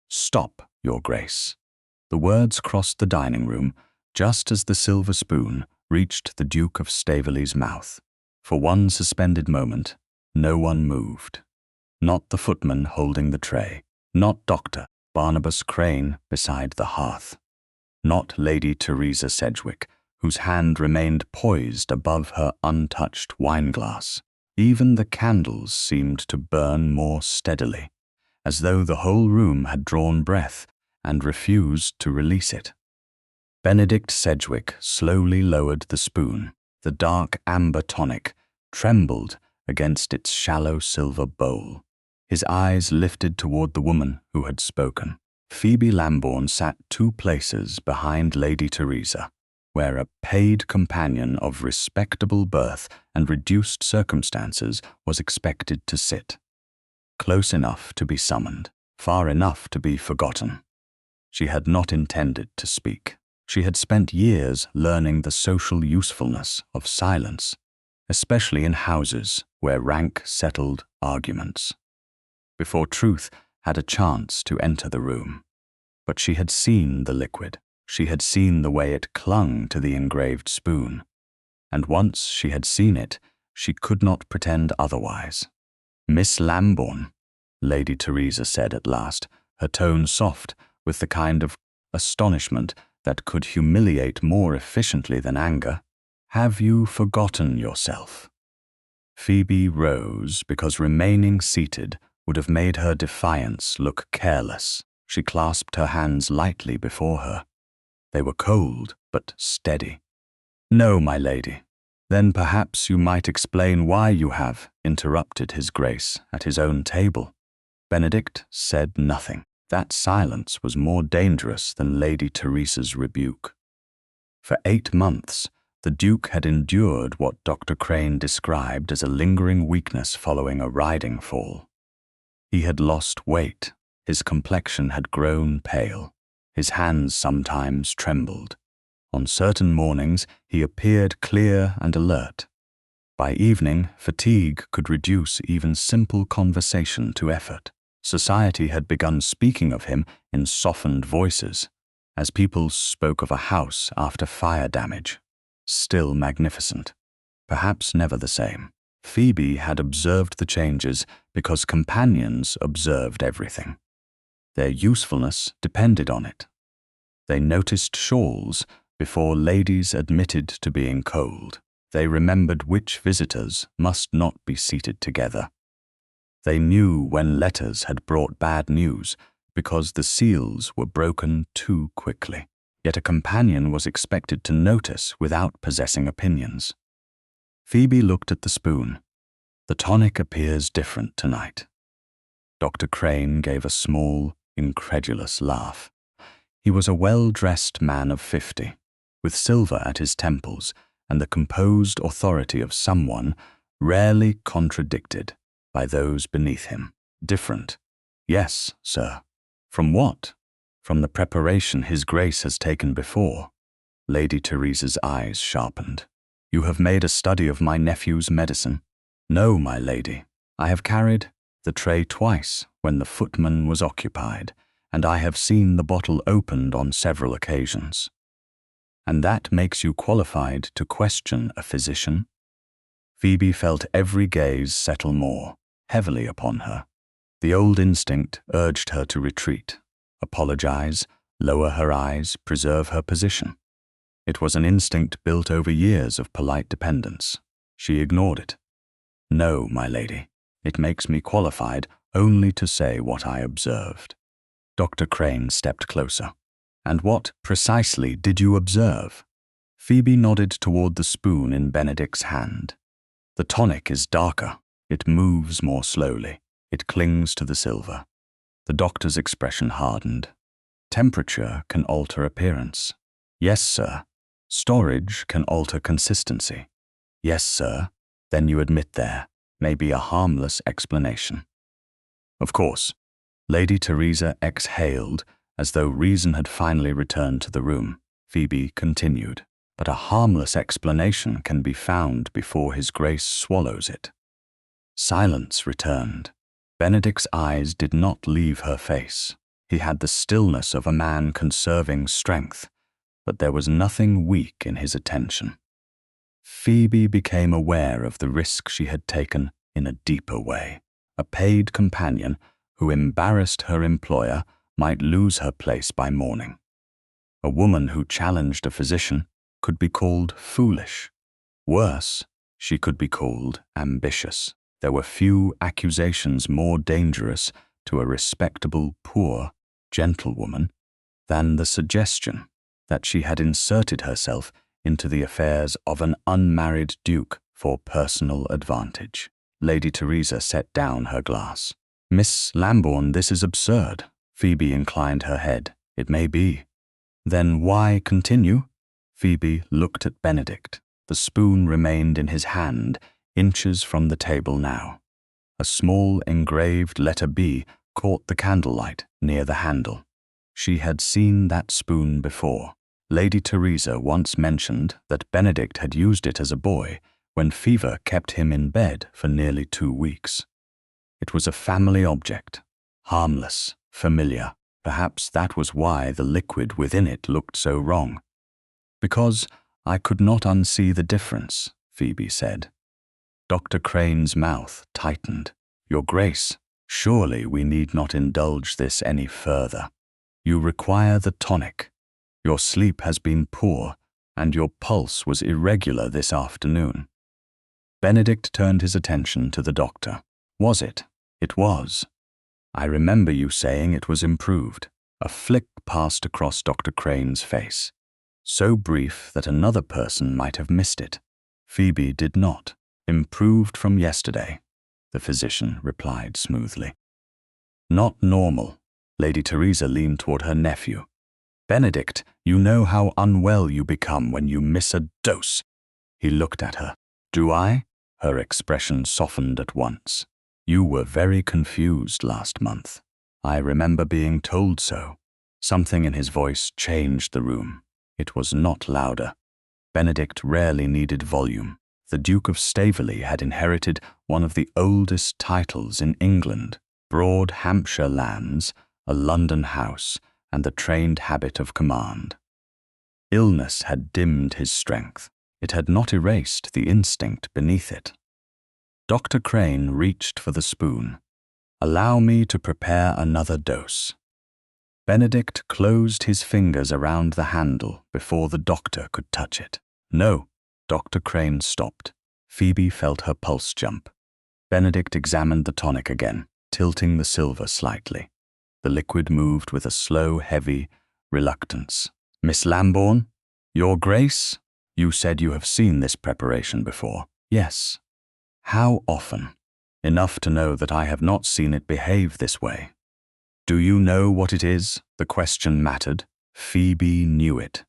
"Stop, Your Grace." The words crossed the dining room just as the silver spoon reached the Duke of Staverley's mouth. For one suspended moment, no one moved. Not the footman holding the tray, not Dr. Barnabas Crane beside the hearth, not Lady Teresa Sedgwick, whose hand remained poised above her untouched wineglass. Even the candles seemed to burn more steadily, as though the whole room had drawn breath and refused to release it. Benedict Sedgwick slowly lowered the spoon. The dark amber tonic trembled against its shallow silver bowl. His eyes lifted toward the woman who had spoken. Phoebe Lambourne sat 2 places behind Lady Teresa, where a paid companion of respectable birth and reduced circumstances was expected to sit. Close enough to be summoned, far enough to be forgotten. She had not intended to speak. She had spent years learning the social usefulness of silence, especially in houses where rank settled arguments, before truth had a chance to enter the room. But she had seen the liquid. She had seen the way it clung to the engraved spoon. And once she had seen it, she could not pretend otherwise. "Miss Lambourne," Lady Teresa said at last, her tone soft with the kind of astonishment that could humiliate more efficiently than anger, "have you forgotten yourself?" Phoebe rose because remaining seated would have made her defiance look careless. She clasped her hands lightly before her. They were cold, but steady. "No, my lady." "Then perhaps you might explain why you have interrupted His Grace at his own table." Benedict said nothing. That silence was more dangerous than Lady Teresa's rebuke. For 8 months, the Duke had endured what Dr. Crane described as a lingering weakness following a riding fall. He had lost weight, his complexion had grown pale, his hands sometimes trembled. On certain mornings, he appeared clear and alert. By evening, fatigue could reduce even simple conversation to effort. Society had begun speaking of him in softened voices, as people spoke of a house after fire damage. Still magnificent, perhaps never the same. Phoebe had observed the changes because companions observed everything. Their usefulness depended on it. They noticed shawls before ladies admitted to being cold. They remembered which visitors must not be seated together. They knew when letters had brought bad news because the seals were broken too quickly. Yet a companion was expected to notice without possessing opinions. Phoebe looked at the spoon. "The tonic appears different tonight." Dr. Crane gave a small, incredulous laugh. He was a well-dressed man of 50, with silver at his temples and the composed authority of someone rarely contradicted by those beneath him. "Different? Yes, sir." "From what?" "From the preparation His Grace has taken before." Lady Teresa's eyes sharpened. "You have made a study of my nephew's medicine?" "No, my lady. I have carried the tray twice when the footman was occupied, and I have seen the bottle opened on several occasions." "And that makes you qualified to question a physician?" Phoebe felt every gaze settle more heavily upon her. The old instinct urged her to retreat, apologize, lower her eyes, preserve her position. It was an instinct built over years of polite dependence. She ignored it. "No, my lady. It makes me qualified only to say what I observed." Dr. Crane stepped closer. "And what precisely did you observe?" Phoebe nodded toward the spoon in Benedict's hand. "The tonic is darker. It moves more slowly. It clings to the silver." The doctor's expression hardened. "Temperature can alter appearance." "Yes, sir." "Storage can alter consistency." "Yes, sir." "Then you admit there may be a harmless explanation." "Of course." Lady Teresa exhaled as though reason had finally returned to the room. Phoebe continued. "But a harmless explanation can be found before His Grace swallows it." Silence returned. Benedict's eyes did not leave her face. He had the stillness of a man conserving strength, but there was nothing weak in his attention. Phoebe became aware of the risk she had taken in a deeper way. A paid companion who embarrassed her employer might lose her place by morning. A woman who challenged a physician could be called foolish. Worse, she could be called ambitious. There were few accusations more dangerous to a respectable, poor gentlewoman than the suggestion that she had inserted herself into the affairs of an unmarried duke for personal advantage. Lady Teresa set down her glass. "Miss Lambourne, this is absurd." Phoebe inclined her head. "It may be." "Then why continue?" Phoebe looked at Benedict. The spoon remained in his hand, inches from the table now. A small engraved letter B caught the candlelight near the handle. She had seen that spoon before. Lady Teresa once mentioned that Benedict had used it as a boy when fever kept him in bed for nearly 2 weeks. It was a family object, harmless, familiar. Perhaps that was why the liquid within it looked so wrong. "Because I could not unsee the difference," Phoebe said. Dr. Crane's mouth tightened. "Your Grace, surely we need not indulge this any further. You require the tonic. Your sleep has been poor, and your pulse was irregular this afternoon." Benedict turned his attention to the doctor. "Was it?" "It was. I remember you saying it was improved." A flick passed across Dr. Crane's face, so brief that another person might have missed it. Phoebe did not. "Improved from yesterday," the physician replied smoothly. "Not normal." Lady Teresa leaned toward her nephew. "Benedict, you know how unwell you become when you miss a dose." He looked at her. "Do I?" Her expression softened at once. "You were very confused last month. I remember being told so." Something in his voice changed the room. It was not louder. Benedict rarely needed volume. The Duke of Staverley had inherited one of the oldest titles in England, broad Hampshire lands, a London house, and the trained habit of command. Illness had dimmed his strength. It had not erased the instinct beneath it. Dr. Crane reached for the spoon. "Allow me to prepare another dose." Benedict closed his fingers around the handle before the doctor could touch it. "No." Dr. Crane stopped. Phoebe felt her pulse jump. Benedict examined the tonic again, tilting the silver slightly. The liquid moved with a slow, heavy reluctance. "Miss Lambourne, Your Grace, you said you have seen this preparation before." "Yes." "How often?" "Enough to know that I have not seen it behave this way." "Do you know what it is?" The question mattered. Phoebe knew it.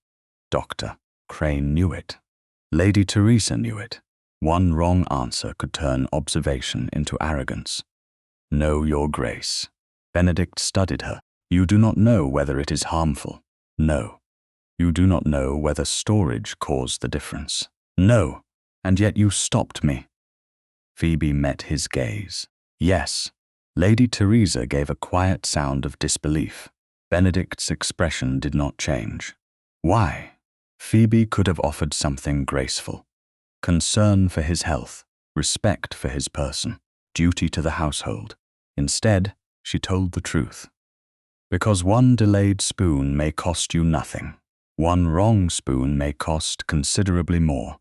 Dr. Crane knew it. Lady Teresa knew it. One wrong answer could turn observation into arrogance. "No, Your Grace." Benedict studied her. "You do not know whether it is harmful." "No." "You do not know whether storage caused the difference." "No. And yet you stopped me." Phoebe met his gaze. "Yes." Lady Teresa gave a quiet sound of disbelief. Benedict's expression did not change. "Why?" Phoebe could have offered something graceful. Concern for his health, respect for his person, duty to the household. Instead, she told the truth. "Because one delayed spoon may cost you nothing. One wrong spoon may cost considerably more."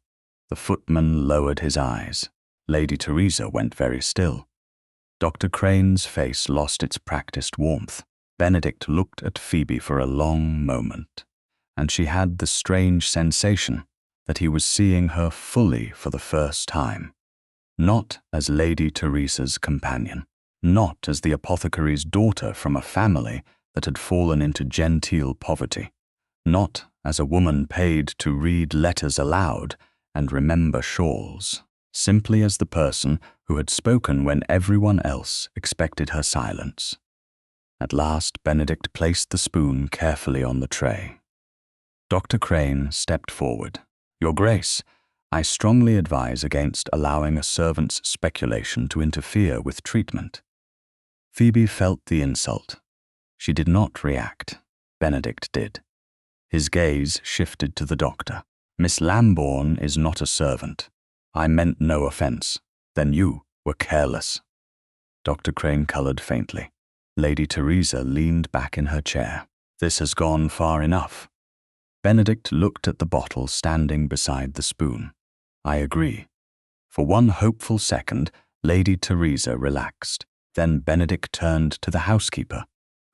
The footman lowered his eyes. Lady Teresa went very still. Dr. Crane's face lost its practiced warmth. Benedict looked at Phoebe for a long moment, and she had the strange sensation that he was seeing her fully for the first time. Not as Lady Teresa's companion, not as the apothecary's daughter from a family that had fallen into genteel poverty, not as a woman paid to read letters aloud and remember shawls. Simply as the person who had spoken when everyone else expected her silence. At last, Benedict placed the spoon carefully on the tray. Dr. Crane stepped forward. "Your Grace, I strongly advise against allowing a servant's speculation to interfere with treatment." Phoebe felt the insult. She did not react. Benedict did. His gaze shifted to the doctor. Miss Lambourne is not a servant. I meant no offense. Then you were careless. Dr. Crane colored faintly. Lady Teresa leaned back in her chair. This has gone far enough. Benedict looked at the bottle standing beside the spoon. I agree. For one hopeful second, Lady Teresa relaxed. Then Benedict turned to the housekeeper,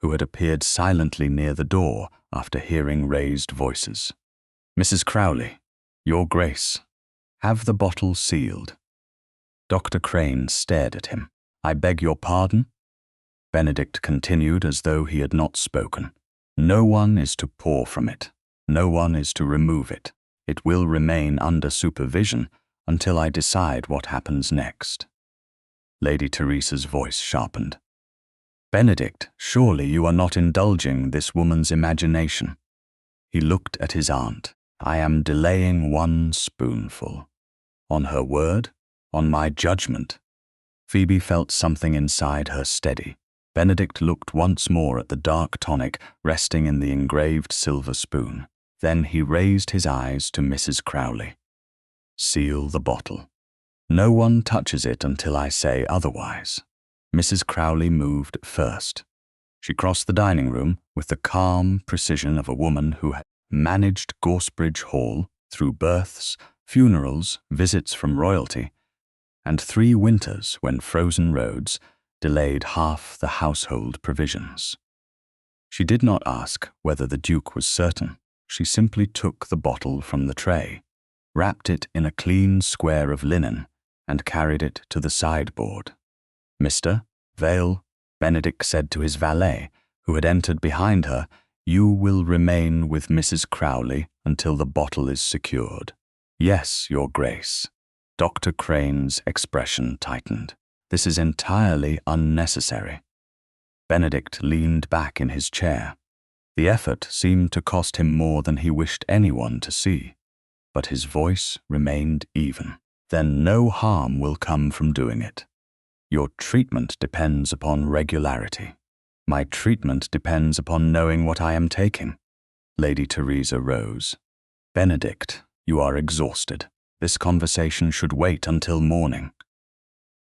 who had appeared silently near the door after hearing raised voices. Mrs. Crowley, Your Grace, have the bottle sealed. Dr. Crane stared at him. I beg your pardon? Benedict continued as though he had not spoken. No one is to pour from it. No one is to remove it. It will remain under supervision until I decide what happens next. Lady Teresa's voice sharpened. Benedict, surely you are not indulging this woman's imagination. He looked at his aunt. I am delaying one spoonful. On her word? On my judgment? Phoebe felt something inside her steady. Benedict looked once more at the dark tonic resting in the engraved silver spoon. Then he raised his eyes to Mrs. Crowley. Seal the bottle. No one touches it until I say otherwise. Mrs. Crowley moved first. She crossed the dining room with the calm precision of a woman who had managed Gorsebridge Hall through births, funerals, visits from royalty, and 3 winters when frozen roads delayed half the household provisions. She did not ask whether the Duke was certain. She simply took the bottle from the tray, wrapped it in a clean square of linen, and carried it to the sideboard. Mr. Vale, Benedict said to his valet, who had entered behind her, you will remain with Mrs. Crowley until the bottle is secured. Yes, Your Grace. Dr. Crane's expression tightened. This is entirely unnecessary. Benedict leaned back in his chair. The effort seemed to cost him more than he wished anyone to see, but his voice remained even. Then no harm will come from doing it. Your treatment depends upon regularity. My treatment depends upon knowing what I am taking. Lady Teresa rose. Benedict, you are exhausted. This conversation should wait until morning.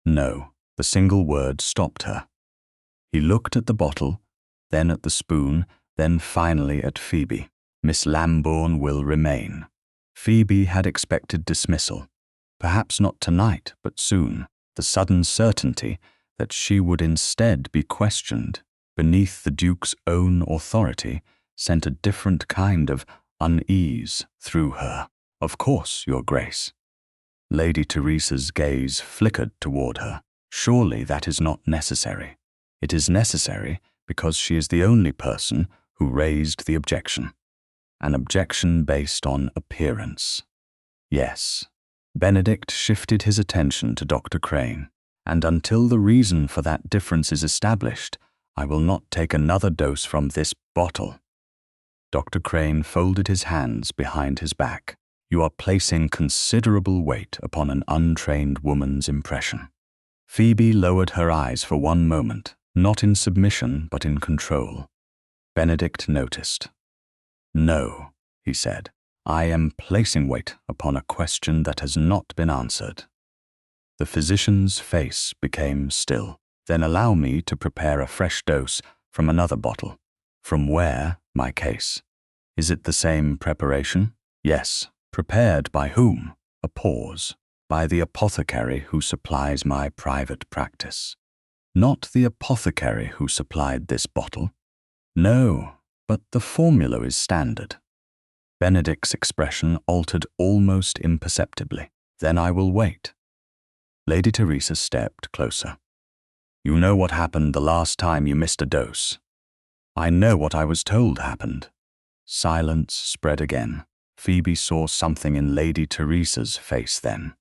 No, the single word stopped her. He looked at the bottle, then at the spoon, then finally at Phoebe. Miss Lambourne will remain. Phoebe had expected dismissal. Perhaps not tonight, but soon. The sudden certainty that she would instead be questioned beneath the Duke's own authority sent a different kind of unease through her. Of course, Your Grace. Lady Teresa's gaze flickered toward her. Surely that is not necessary. It is necessary because she is the only person who raised the objection. An objection based on appearance. Yes. Benedict shifted his attention to Dr. Crane, and until the reason for that difference is established, I will not take another dose from this bottle. Dr. Crane folded his hands behind his back. You are placing considerable weight upon an untrained woman's impression. Phoebe lowered her eyes for one moment, not in submission but in control. Benedict noticed. No, he said. I am placing weight upon a question that has not been answered. The physician's face became still. Then allow me to prepare a fresh dose from another bottle. From where, my case? Is it the same preparation? Yes. Prepared by whom? A pause. By the apothecary who supplies my private practice. Not the apothecary who supplied this bottle. No, but the formula is standard. Benedict's expression altered almost imperceptibly. Then I will wait. Lady Teresa stepped closer. You know what happened the last time you missed a dose. I know what I was told happened. Silence spread again. Phoebe saw something in Lady Teresa's face then.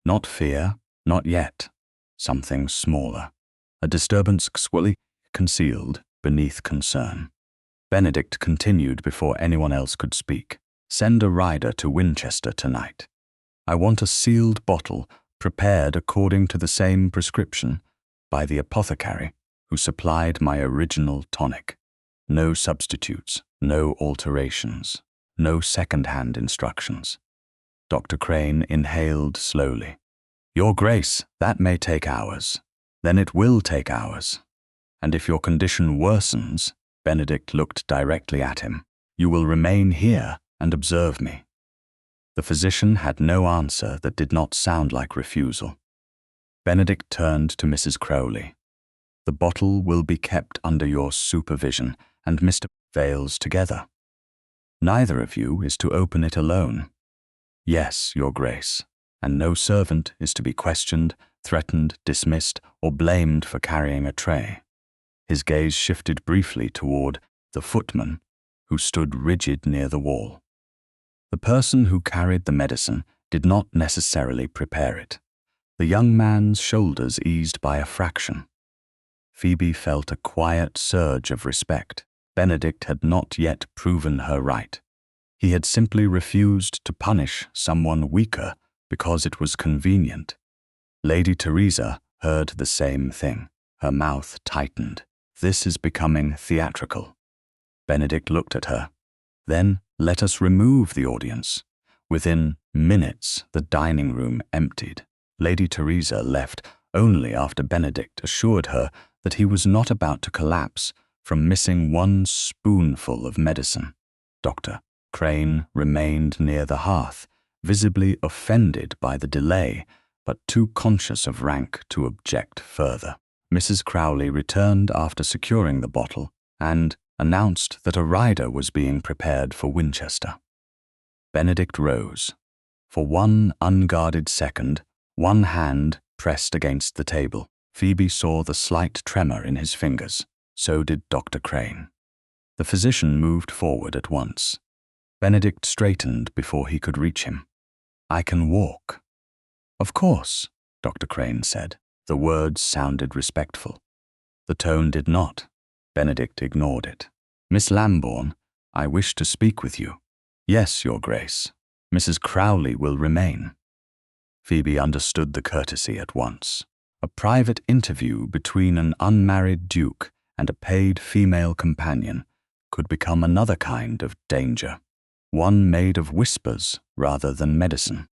Not fear, not yet. Something smaller. A disturbance squally concealed beneath concern. Benedict continued before anyone else could speak. Send a rider to Winchester tonight. I want a sealed bottle prepared according to the same prescription by the apothecary who supplied my original tonic. No substitutes, no alterations, no second-hand instructions. Dr. Crane inhaled slowly. Your Grace, that may take hours. Then it will take hours. And if your condition worsens, Benedict looked directly at him, you will remain here and observe me. The physician had no answer that did not sound like refusal. Benedict turned to Mrs. Crowley. The bottle will be kept under your supervision and Mr. Vales together. Neither of you is to open it alone. Yes, Your Grace, and no servant is to be questioned, threatened, dismissed, or blamed for carrying a tray. His gaze shifted briefly toward the footman, who stood rigid near the wall. The person who carried the medicine did not necessarily prepare it. The young man's shoulders eased by a fraction. Phoebe felt a quiet surge of respect. Benedict had not yet proven her right. He had simply refused to punish someone weaker because it was convenient. Lady Teresa heard the same thing. Her mouth tightened. This is becoming theatrical. Benedict looked at her. Then let us remove the audience. Within minutes, the dining room emptied. Lady Teresa left only after Benedict assured her that he was not about to collapse from missing one spoonful of medicine. Dr. Crane remained near the hearth, visibly offended by the delay, but too conscious of rank to object further. Mrs. Crowley returned after securing the bottle and announced that a rider was being prepared for Winchester. Benedict rose. For one unguarded second, one hand pressed against the table. Phoebe saw the slight tremor in his fingers. So did Dr. Crane. The physician moved forward at once. Benedict straightened before he could reach him. I can walk. Of course, Dr. Crane said. The words sounded respectful. The tone did not. Benedict ignored it. Miss Lambourne, I wish to speak with you. Yes, Your Grace. Mrs. Crowley will remain. Phoebe understood the courtesy at once. A private interview between an unmarried duke and a paid female companion could become another kind of danger, one made of whispers rather than medicine.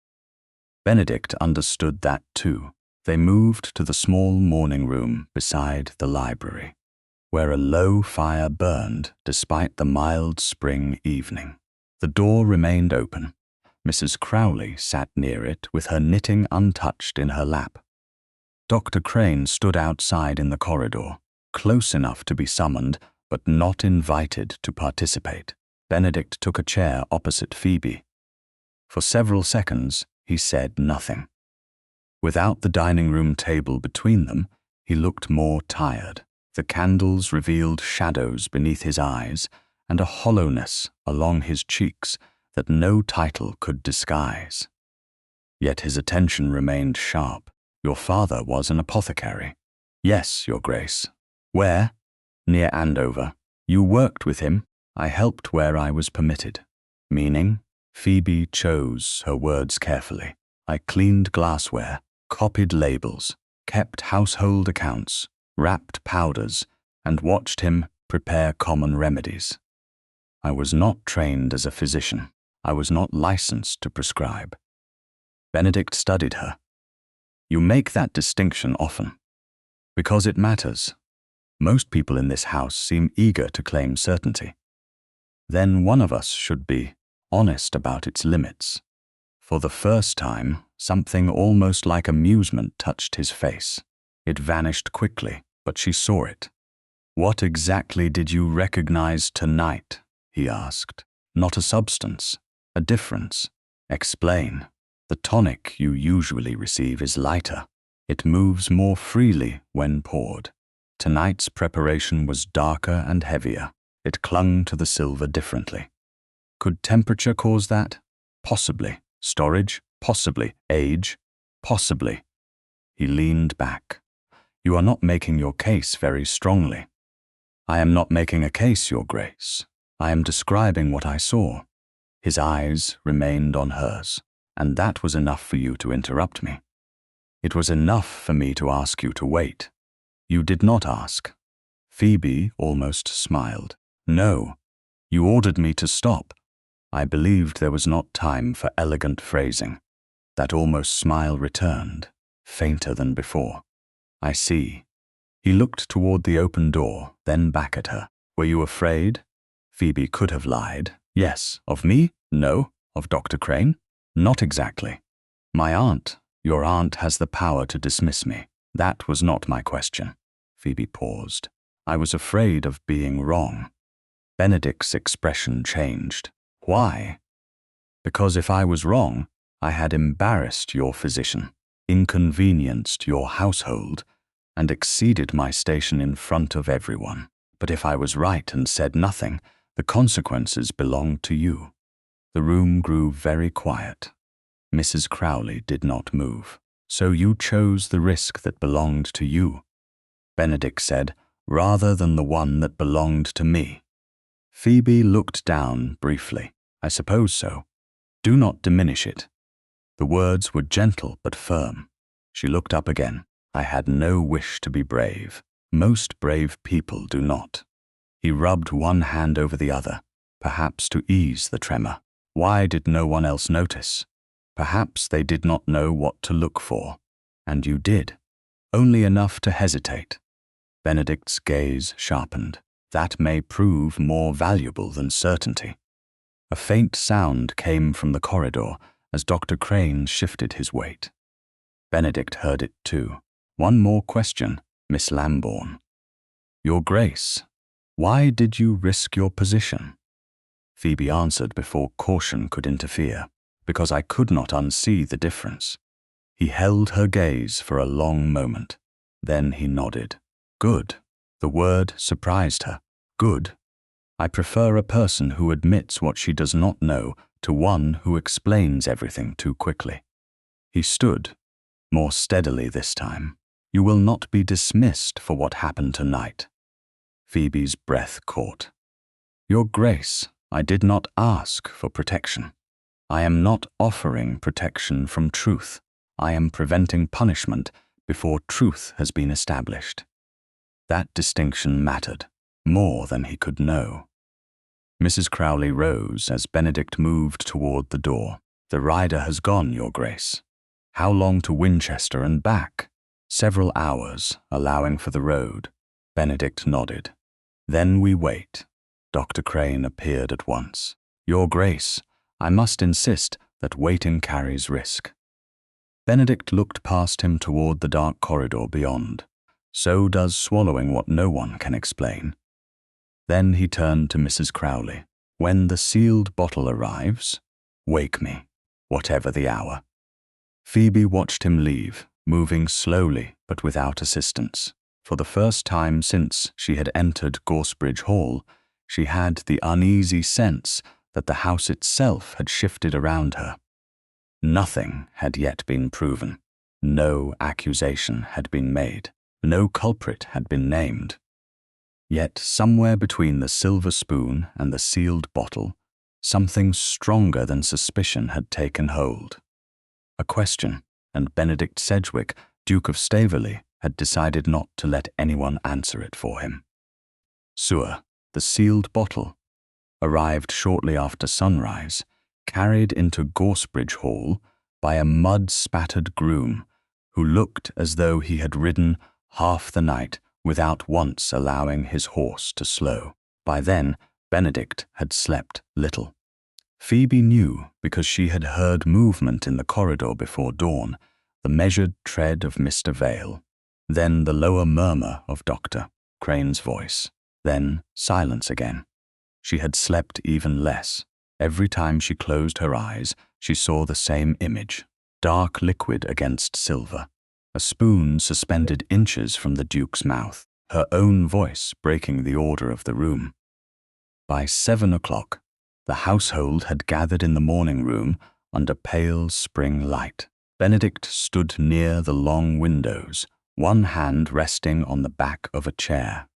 Benedict understood that too. They moved to the small morning room beside the library, where a low fire burned despite the mild spring evening. The door remained open. Mrs. Crowley sat near it with her knitting untouched in her lap. Dr. Crane stood outside in the corridor, close enough to be summoned, but not invited to participate. Benedict took a chair opposite Phoebe. For several seconds, he said nothing. Without the dining room table between them, he looked more tired. The candles revealed shadows beneath his eyes and a hollowness along his cheeks that no title could disguise. Yet his attention remained sharp. Your father was an apothecary. Yes, Your Grace. Where? Near Andover. You worked with him. I helped where I was permitted. Meaning? Phoebe chose her words carefully. I cleaned glassware, copied labels, kept household accounts, wrapped powders, and watched him prepare common remedies. I was not trained as a physician. I was not licensed to prescribe. Benedict studied her. You make that distinction often. Because it matters. Most people in this house seem eager to claim certainty. Then one of us should be honest about its limits. For the first time, something almost like amusement touched his face. It vanished quickly, but she saw it. What exactly did you recognize tonight? He asked. Not a substance, a difference. Explain. The tonic you usually receive is lighter. It moves more freely when poured. Tonight's preparation was darker and heavier. It clung to the silver differently. Could temperature cause that? Possibly. Storage? Possibly. Age? Possibly. He leaned back. You are not making your case very strongly. I am not making a case, Your Grace. I am describing what I saw. His eyes remained on hers, and that was enough for you to interrupt me. It was enough for me to ask you to wait. You did not ask. Phoebe almost smiled. No, you ordered me to stop. I believed there was not time for elegant phrasing. That almost smile returned, fainter than before. I see. He looked toward the open door, then back at her. Were you afraid? Phoebe could have lied. Yes. Of me? No. Of Dr. Crane? Not exactly. My aunt. Your aunt has the power to dismiss me. That was not my question. Phoebe paused. I was afraid of being wrong. Benedict's expression changed. Why? Because if I was wrong, I had embarrassed your physician, inconvenienced your household, and exceeded my station in front of everyone. But if I was right and said nothing, the consequences belonged to you. The room grew very quiet. Mrs. Crowley did not move. So you chose the risk that belonged to you, Benedict said, rather than the one that belonged to me. Phoebe looked down briefly. I suppose so. Do not diminish it. The words were gentle but firm. She looked up again. I had no wish to be brave. Most brave people do not. He rubbed one hand over the other, perhaps to ease the tremor. Why did no one else notice? Perhaps they did not know what to look for. And you did. Only enough to hesitate. Benedict's gaze sharpened. That may prove more valuable than certainty. A faint sound came from the corridor as Dr. Crane shifted his weight. Benedict heard it too. One more question, Miss Lambourne. Your Grace, why did you risk your position? Phoebe answered before caution could interfere. Because I could not unsee the difference. He held her gaze for a long moment. Then he nodded. Good. The word surprised her. Good. I prefer a person who admits what she does not know to one who explains everything too quickly. He stood, more steadily this time. You will not be dismissed for what happened tonight. Phoebe's breath caught. Your Grace, I did not ask for protection. I am not offering protection from truth. I am preventing punishment before truth has been established. That distinction mattered, more than he could know. Mrs. Crowley rose as Benedict moved toward the door. The rider has gone, Your Grace. How long to Winchester and back? Several hours, allowing for the road. Benedict nodded. Then we wait. Dr. Crane appeared at once. Your Grace, I must insist that waiting carries risk. Benedict looked past him toward the dark corridor beyond. So does swallowing what no one can explain. Then he turned to Mrs. Crowley. When the sealed bottle arrives, wake me, whatever the hour. Phoebe watched him leave, moving slowly but without assistance. For the first time since she had entered Gorsebridge Hall, she had the uneasy sense that the house itself had shifted around her. Nothing had yet been proven. No accusation had been made. No culprit had been named. Yet somewhere between the silver spoon and the sealed bottle, something stronger than suspicion had taken hold. A question, and Benedict Sedgwick, Duke of Staverley, had decided not to let anyone answer it for him. Sewer, the sealed bottle, arrived shortly after sunrise, carried into Gorsebridge Hall by a mud-spattered groom who looked as though he had ridden half the night without once allowing his horse to slow. By then, Benedict had slept little. Phoebe knew because she had heard movement in the corridor before dawn, the measured tread of Mr. Vale, then the lower murmur of Dr. Crane's voice, then silence again. She had slept even less. Every time she closed her eyes, she saw the same image, dark liquid against silver, a spoon suspended inches from the Duke's mouth, her own voice breaking the order of the room. By 7 o'clock, the household had gathered in the morning room under pale spring light. Benedict stood near the long windows, one hand resting on the back of a chair.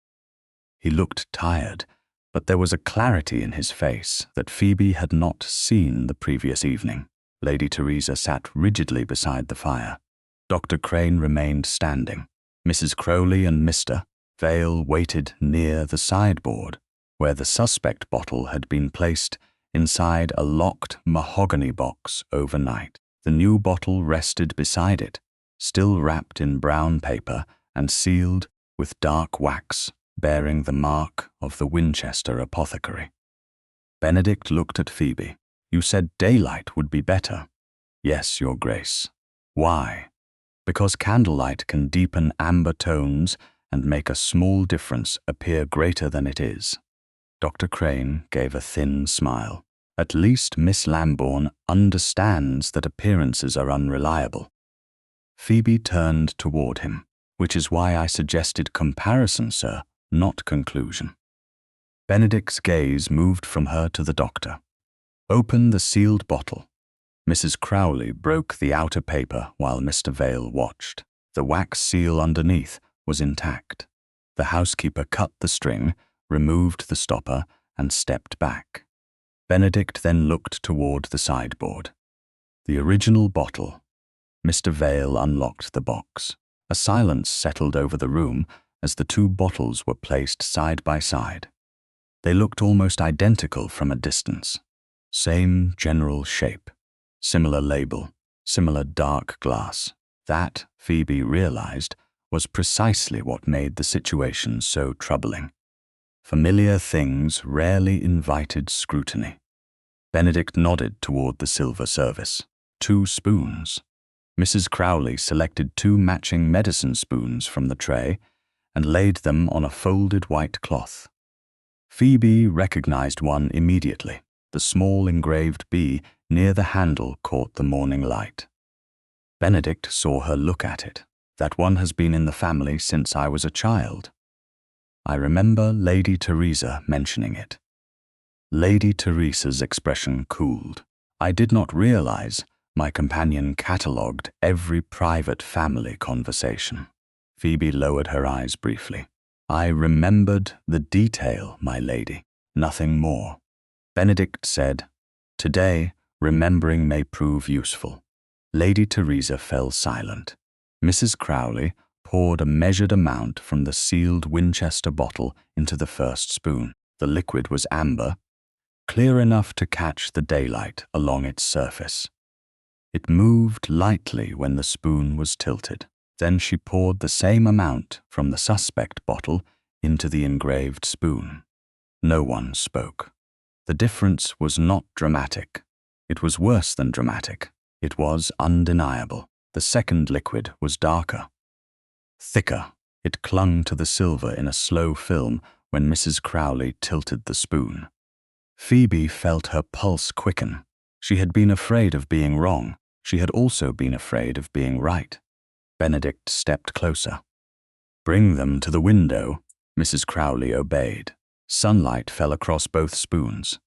He looked tired, but there was a clarity in his face that Phoebe had not seen the previous evening. Lady Teresa sat rigidly beside the fire. Dr. Crane remained standing. Mrs. Crowley and Mr. Vale waited near the sideboard, where the suspect bottle had been placed inside a locked mahogany box overnight. The new bottle rested beside it, still wrapped in brown paper and sealed with dark wax, bearing the mark of the Winchester apothecary. Benedict looked at Phoebe. "You said daylight would be better." "Yes, Your Grace." "Why?" "Because candlelight can deepen amber tones and make a small difference appear greater than it is." Dr. Crane gave a thin smile. "At least Miss Lambourne understands that appearances are unreliable." Phoebe turned toward him. "Which is why I suggested comparison, sir, not conclusion." Benedict's gaze moved from her to the doctor. "Open the sealed bottle." Mrs. Crowley broke the outer paper while Mr. Vale watched. The wax seal underneath was intact. The housekeeper cut the string, removed the stopper, and stepped back. Benedict then looked toward the sideboard. The original bottle. Mr. Vale unlocked the box. A silence settled over the room as the two bottles were placed side by side. They looked almost identical from a distance. Same general shape, similar label, similar dark glass. That, Phoebe realized, was precisely what made the situation so troubling. Familiar things rarely invited scrutiny. Benedict nodded toward the silver service. 2 spoons. Mrs. Crowley selected 2 matching medicine spoons from the tray and laid them on a folded white cloth. Phoebe recognized one immediately. The small engraved bee near the handle caught the morning light. Benedict saw her look at it. "That one has been in the family since I was a child. I remember Lady Teresa mentioning it." Lady Teresa's expression cooled. "I did not realize my companion catalogued every private family conversation." Phoebe lowered her eyes briefly. "I remembered the detail, my lady, nothing more." Benedict said, "Today, remembering may prove useful." Lady Teresa fell silent. Mrs. Crowley poured a measured amount from the sealed Winchester bottle into the first spoon. The liquid was amber, clear enough to catch the daylight along its surface. It moved lightly when the spoon was tilted. Then she poured the same amount from the suspect bottle into the engraved spoon. No one spoke. The difference was not dramatic. It was worse than dramatic. It was undeniable. The second liquid was darker, thicker. It clung to the silver in a slow film when Mrs. Crowley tilted the spoon. Phoebe felt her pulse quicken. She had been afraid of being wrong. She had also been afraid of being right. Benedict stepped closer. "Bring them to the window." Mrs. Crowley obeyed. Sunlight fell across both spoons.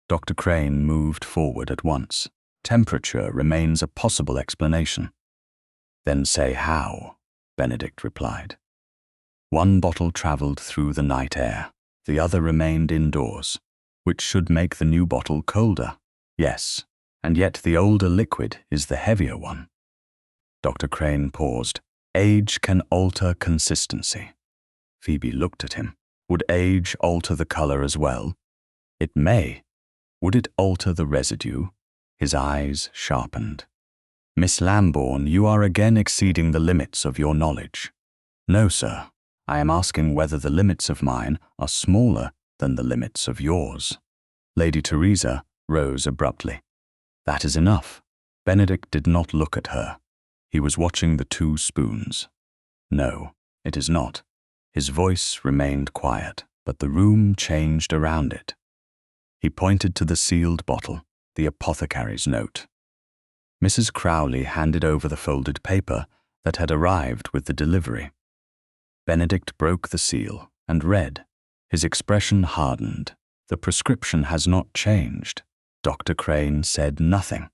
Dr. Crane moved forward at once. "Temperature remains a possible explanation." "Then say how," Benedict replied. "One bottle traveled through the night air. The other remained indoors, which should make the new bottle colder." "Yes, and yet the older liquid is the heavier one." Dr. Crane paused. "Age can alter consistency." Phoebe looked at him. "Would age alter the color as well?" "It may." "Would it alter the residue?" His eyes sharpened. "Miss Lambourne, you are again exceeding the limits of your knowledge." "No, sir. I am asking whether the limits of mine are smaller than the limits of yours." Lady Teresa rose abruptly. "That is enough." Benedict did not look at her. He was watching the 2 spoons. "No, it is not." His voice remained quiet, but the room changed around it. He pointed to the sealed bottle, the apothecary's note. Mrs. Crowley handed over the folded paper that had arrived with the delivery. Benedict broke the seal and read. His expression hardened. "The prescription has not changed." Dr. Crane said nothing.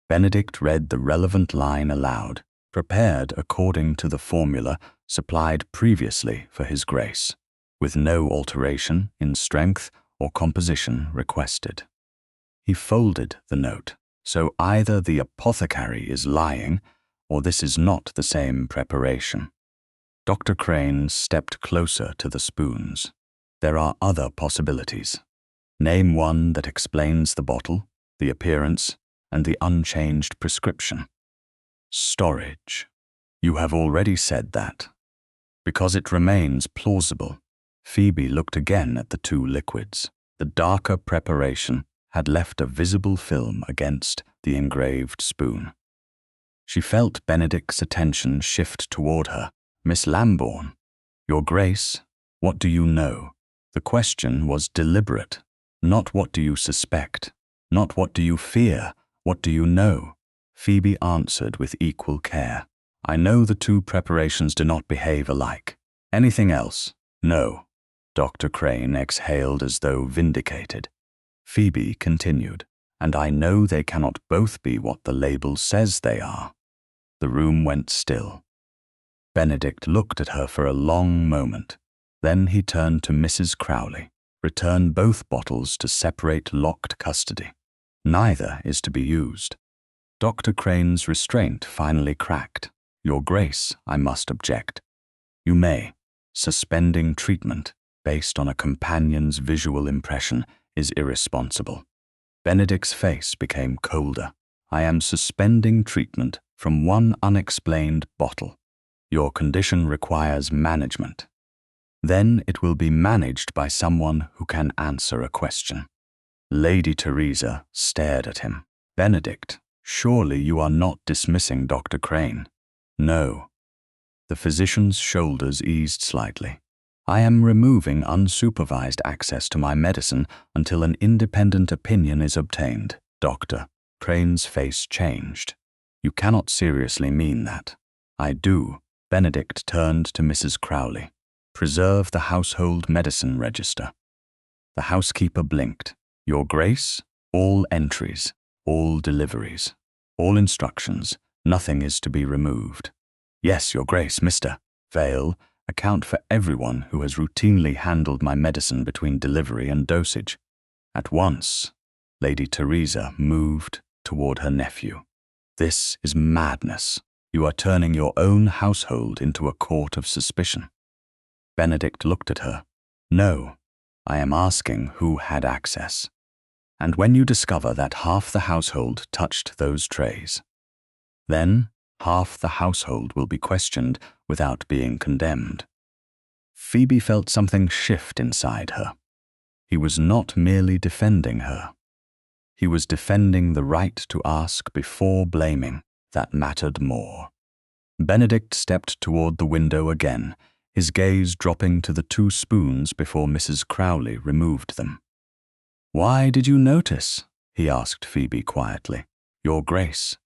Benedict read the relevant line aloud, prepared according to the formula supplied previously for His Grace, with no alteration in strength or composition requested. He folded the note, so either the apothecary is lying or this is not the same preparation. Dr. Crane stepped closer to the spoons. There are other possibilities. Name one that explains the bottle, the appearance, and the unchanged prescription. Storage. You have already said that. Because it remains plausible, Phoebe looked again at the two liquids. The darker preparation had left a visible film against the engraved spoon. She felt Benedict's attention shift toward her. Miss Lambourne, Your Grace, what do you know? The question was deliberate. Not what do you suspect, not what do you fear, what do you know? Phoebe answered with equal care. I know the two preparations do not behave alike. Anything else? No. Dr. Crane exhaled as though vindicated. Phoebe continued, and I know they cannot both be what the label says they are. The room went still. Benedict looked at her for a long moment. Then he turned to Mrs. Crowley. Return both bottles to separate locked custody. Neither is to be used. Dr. Crane's restraint finally cracked. Your Grace, I must object. You may. Suspending treatment based on a companion's visual impression is irresponsible. Benedict's face became colder. I am suspending treatment from one unexplained bottle. Your condition requires management. Then it will be managed by someone who can answer a question. Lady Teresa stared at him. Benedict, surely you are not dismissing Dr. Crane. No. The physician's shoulders eased slightly. I am removing unsupervised access to my medicine until an independent opinion is obtained. Doctor. Crane's face changed. You cannot seriously mean that. I do. Benedict turned to Mrs. Crowley. Preserve the household medicine register. The housekeeper blinked. Your Grace, all entries, all deliveries, all instructions, nothing is to be removed. Yes, Your Grace, Mr. Vale, account for everyone who has routinely handled my medicine between delivery and dosage. At once, Lady Teresa moved toward her nephew. This is madness. You are turning your own household into a court of suspicion. Benedict looked at her. No, I am asking who had access. And when you discover that half the household touched those trays, then half the household will be questioned without being condemned. Phoebe felt something shift inside her. He was not merely defending her. He was defending the right to ask before blaming. That mattered more. Benedict stepped toward the window again, his gaze dropping to the two spoons before Mrs. Crowley removed them. Why did you notice? He asked Phoebe quietly. Your Grace.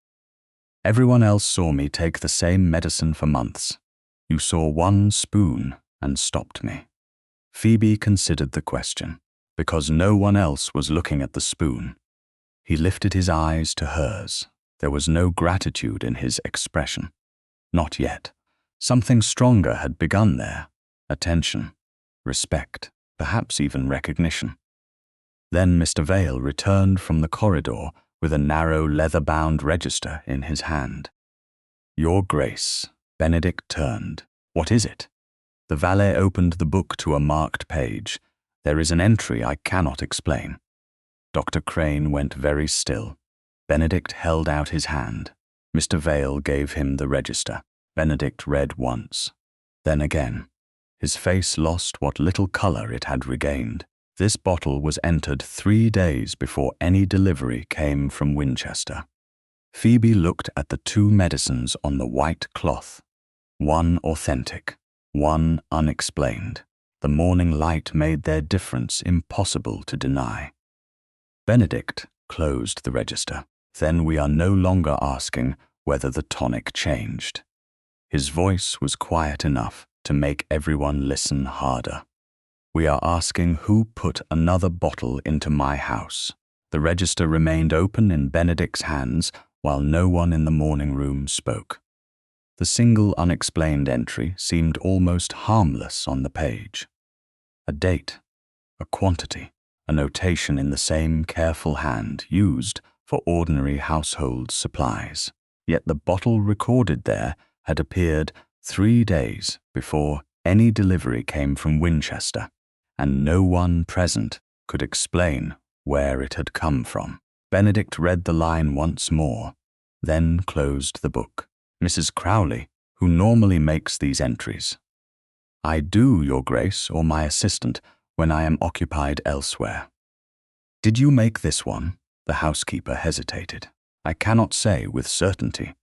Everyone else saw me take the same medicine for months. You saw one spoon and stopped me. Phoebe considered the question, because no one else was looking at the spoon. He lifted his eyes to hers. There was no gratitude in his expression. Not yet. Something stronger had begun there. Attention, respect, perhaps even recognition. Then Mr. Vale returned from the corridor with a narrow leather-bound register in his hand. Your Grace. Benedict turned. What is it? The valet opened the book to a marked page. There is an entry I cannot explain. Dr. Crane went very still. Benedict held out his hand. Mr. Vale gave him the register. Benedict read once, then again. His face lost what little color it had regained. This bottle was entered 3 days before any delivery came from Winchester. Phoebe looked at the two medicines on the white cloth. One authentic, one unexplained. The morning light made their difference impossible to deny. Benedict closed the register. Then we are no longer asking whether the tonic changed. His voice was quiet enough to make everyone listen harder. We are asking who put another bottle into my house. The register remained open in Benedict's hands while no one in the morning room spoke. The single unexplained entry seemed almost harmless on the page. A date, a quantity, a notation in the same careful hand used for ordinary household supplies. Yet the bottle recorded there had appeared 3 days before any delivery came from Winchester, and no one present could explain where it had come from. Benedict read the line once more, then closed the book. Mrs. Crowley, who normally makes these entries. I do, Your Grace, or my assistant, when I am occupied elsewhere. Did you make this one? The housekeeper hesitated. I cannot say with certainty.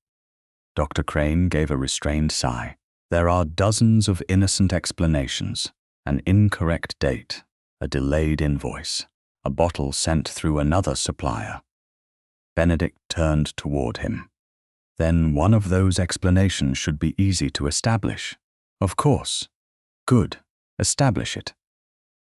Dr. Crane gave a restrained sigh. There are dozens of innocent explanations, an incorrect date, a delayed invoice, a bottle sent through another supplier. Benedict turned toward him. Then one of those explanations should be easy to establish. Of course. Good. Establish it.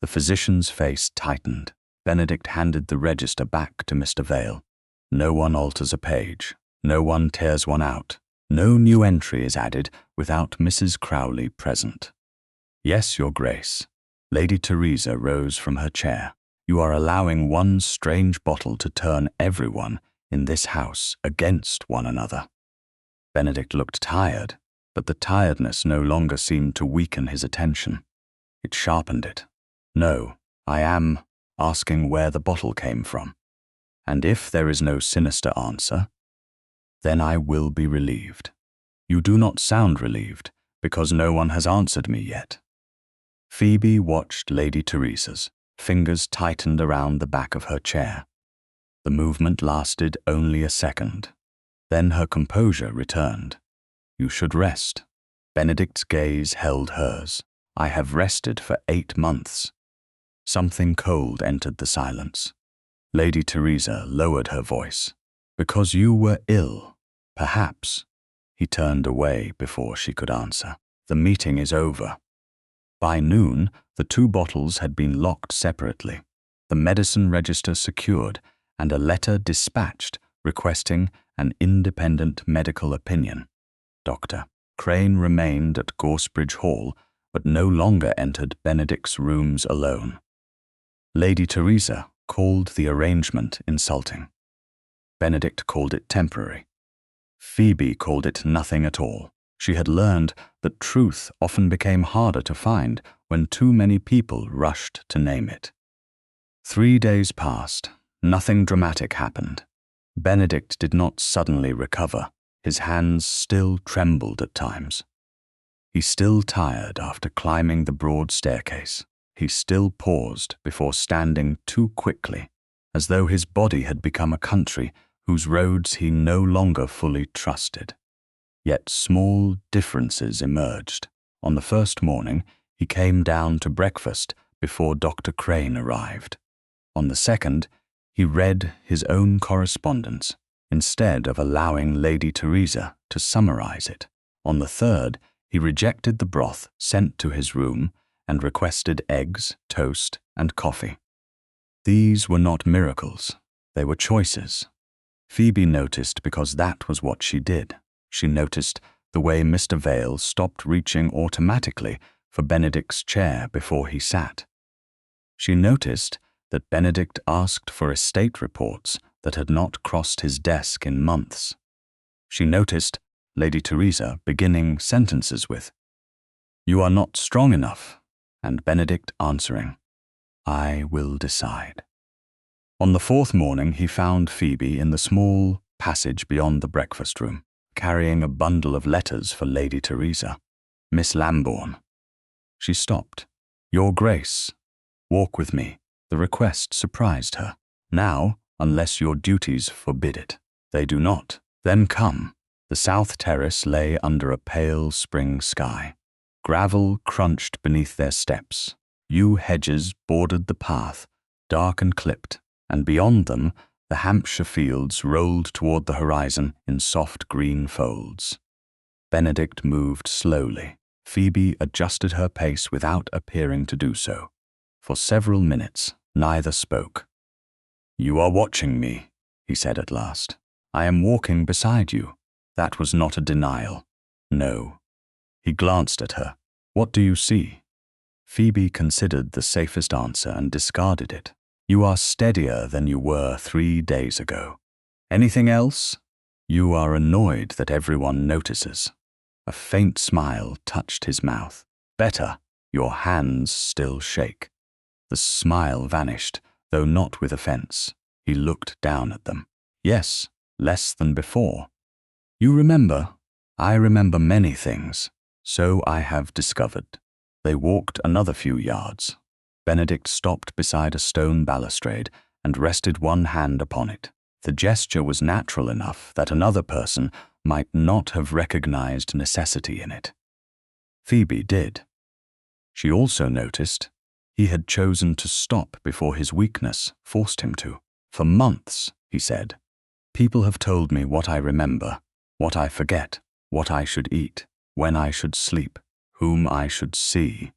The physician's face tightened. Benedict handed the register back to Mr. Vale. No one alters a page. No one tears one out. No new entry is added without Mrs. Crowley present. Yes, Your Grace. Lady Teresa rose from her chair. You are allowing one strange bottle to turn everyone in this house against one another. Benedict looked tired, but the tiredness no longer seemed to weaken his attention. It sharpened it. No, I am asking where the bottle came from. And if there is no sinister answer, then I will be relieved. You do not sound relieved, because no one has answered me yet. Phoebe watched Lady Teresa's. Fingers tightened around the back of her chair. The movement lasted only a second. Then her composure returned. You should rest. Benedict's gaze held hers. I have rested for 8 months. Something cold entered the silence. Lady Teresa lowered her voice. Because you were ill, perhaps. He turned away before she could answer. The meeting is over. By noon, the 2 bottles had been locked separately, the medicine register secured, and a letter dispatched requesting an independent medical opinion. Dr. Crane remained at Gorsebridge Hall, but no longer entered Benedict's rooms alone. Lady Teresa called the arrangement insulting. Benedict called it temporary. Phoebe called it nothing at all. She had learned that truth often became harder to find when too many people rushed to name it. 3 days passed. Nothing dramatic happened. Benedict did not suddenly recover. His hands still trembled at times. He still tired after climbing the broad staircase. He still paused before standing too quickly, as though his body had become a country whose roads he no longer fully trusted. Yet small differences emerged. On the first morning, he came down to breakfast before Dr. Crane arrived. On the second, he read his own correspondence, instead of allowing Lady Teresa to summarize it. On the third, he rejected the broth sent to his room and requested eggs, toast, and coffee. These were not miracles. They were choices. Phoebe noticed because that was what she did. She noticed the way Mr. Vale stopped reaching automatically for Benedict's chair before he sat. She noticed that Benedict asked for estate reports that had not crossed his desk in months. She noticed Lady Teresa beginning sentences with, "You are not strong enough," and Benedict answering, "I will decide." On the 4th morning, he found Phoebe in the small passage beyond the breakfast room, carrying a bundle of letters for Lady Teresa. Miss Lambourne. She stopped. "Your Grace, walk with me." The request surprised her. "Now, unless your duties forbid it." "They do not." "Then come." The south terrace lay under a pale spring sky. Gravel crunched beneath their steps. Yew hedges bordered the path, dark and clipped, and beyond them the Hampshire fields rolled toward the horizon in soft green folds. Benedict moved slowly. Phoebe adjusted her pace without appearing to do so. For several minutes, neither spoke. "You are watching me," he said at last. "I am walking beside you." That was not a denial. "No." He glanced at her. "What do you see?" Phoebe considered the safest answer and discarded it. "You are steadier than you were 3 days ago." "Anything else?" "You are annoyed that everyone notices." A faint smile touched his mouth. "Better. Your hands still shake." The smile vanished, though not with offense. He looked down at them. Yes, less than before. You remember? I remember many things. So I have discovered. They walked another few yards. Benedict stopped beside a stone balustrade and rested one hand upon it. The gesture was natural enough that another person might not have recognized necessity in it. Phoebe did. She also noticed he had chosen to stop before his weakness forced him to. For months, he said, people have told me what I remember, what I forget, what I should eat, when I should sleep, whom I should see.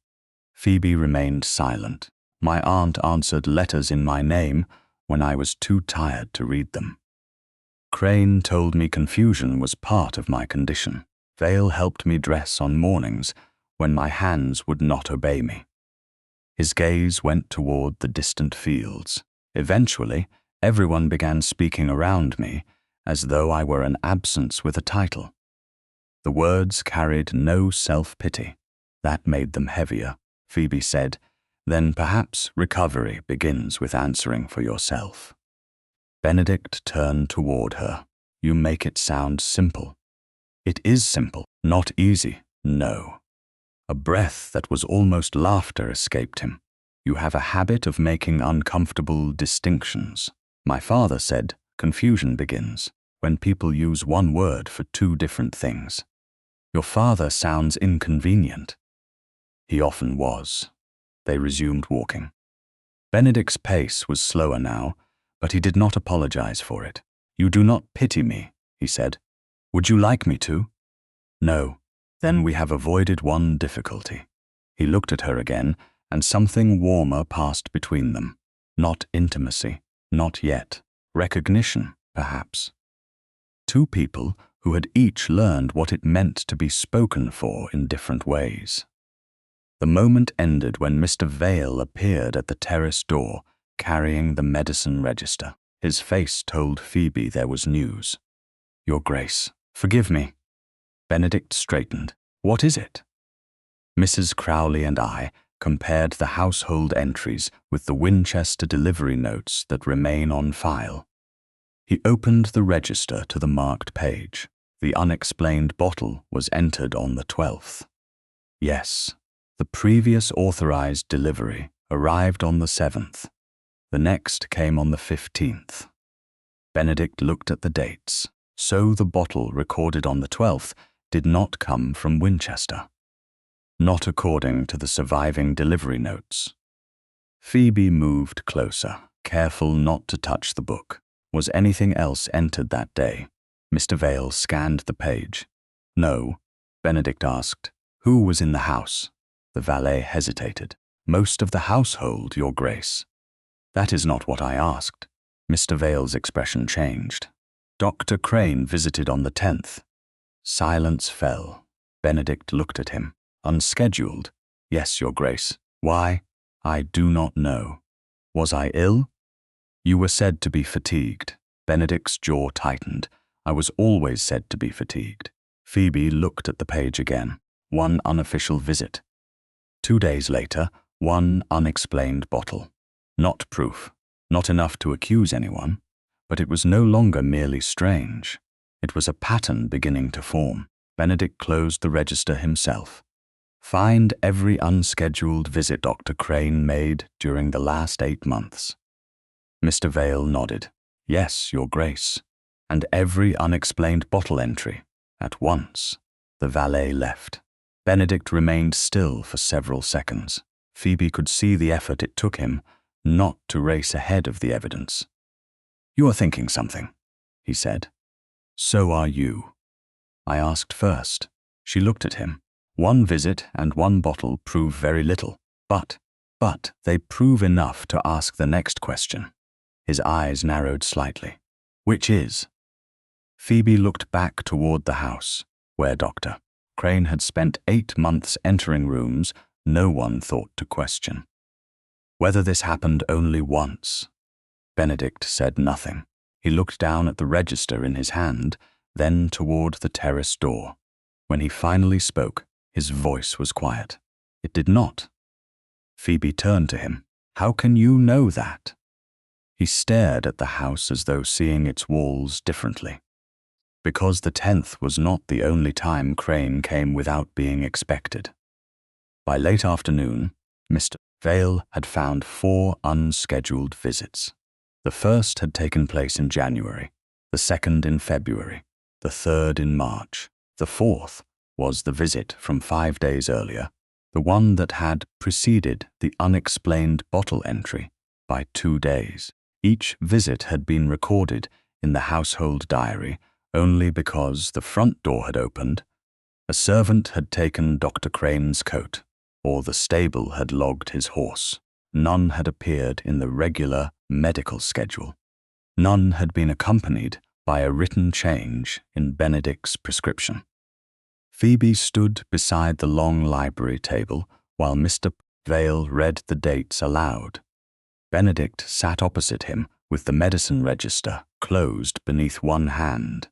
Phoebe remained silent. My aunt answered letters in my name when I was too tired to read them. Crane told me confusion was part of my condition. Vale helped me dress on mornings when my hands would not obey me. His gaze went toward the distant fields. Eventually, everyone began speaking around me as though I were an absence with a title. The words carried no self-pity. That made them heavier, Phoebe said. Then perhaps recovery begins with answering for yourself. Benedict turned toward her. You make it sound simple. It is simple, not easy, no. A breath that was almost laughter escaped him. You have a habit of making uncomfortable distinctions. My father said confusion begins when people use one word for two different things. Your father sounds inconvenient. He often was. They resumed walking. Benedict's pace was slower now, but he did not apologize for it. You do not pity me, he said. Would you like me to? No. Then we have avoided one difficulty. He looked at her again, and something warmer passed between them. Not intimacy, not yet. Recognition, perhaps. Two people who had each learned what it meant to be spoken for in different ways. The moment ended when Mr. Vale appeared at the terrace door, carrying the medicine register. His face told Phoebe there was news. Your Grace, forgive me. Benedict straightened. What is it? Mrs. Crowley and I compared the household entries with the Winchester delivery notes that remain on file. He opened the register to the marked page. The unexplained bottle was entered on the 12th. Yes, the previous authorized delivery arrived on the 7th. The next came on the 15th. Benedict looked at the dates. So the bottle recorded on the 12th did not come from Winchester. Not according to the surviving delivery notes. Phoebe moved closer, careful not to touch the book. Was anything else entered that day? Mr. Vale scanned the page. No, Benedict asked. Who was in the house? The valet hesitated. Most of the household, Your Grace. That is not what I asked. Mr. Vale's expression changed. Dr. Crane visited on the 10th. Silence fell. Benedict looked at him. Unscheduled? Yes, Your Grace. Why? I do not know. Was I ill? You were said to be fatigued. Benedict's jaw tightened. I was always said to be fatigued. Phoebe looked at the page again. One unofficial visit. 2 days later, one unexplained bottle. Not proof. Not enough to accuse anyone. But it was no longer merely strange. It was a pattern beginning to form. Benedict closed the register himself. Find every unscheduled visit Dr. Crane made during the last 8 months. Mr. Vale nodded. Yes, Your Grace. And every unexplained bottle entry. At once. The valet left. Benedict remained still for several seconds. Phoebe could see the effort it took him not to race ahead of the evidence. You are thinking something, he said. So are you. I asked first. She looked at him. One visit and one bottle prove very little, but they prove enough to ask the next question. His eyes narrowed slightly. Which is? Phoebe looked back toward the house, where Dr. Crane had spent 8 months entering rooms no one thought to question. Whether this happened only once. Benedict said nothing. He looked down at the register in his hand, then toward the terrace door. When he finally spoke, his voice was quiet. It did not. Phoebe turned to him. How can you know that? He stared at the house as though seeing its walls differently. Because the 10th was not the only time Crane came without being expected. By late afternoon, Mr. Vale had found 4 unscheduled visits. The first had taken place in January, the second in February, the third in March. The fourth was the visit from 5 days earlier, the one that had preceded the unexplained bottle entry by 2 days. Each visit had been recorded in the household diary only because the front door had opened, a servant had taken Dr. Crane's coat, or the stable had logged his horse. None had appeared in the regular medical schedule. None had been accompanied by a written change in Benedict's prescription. Phoebe stood beside the long library table while Mr. Vale read the dates aloud. Benedict sat opposite him with the medicine register closed beneath one hand.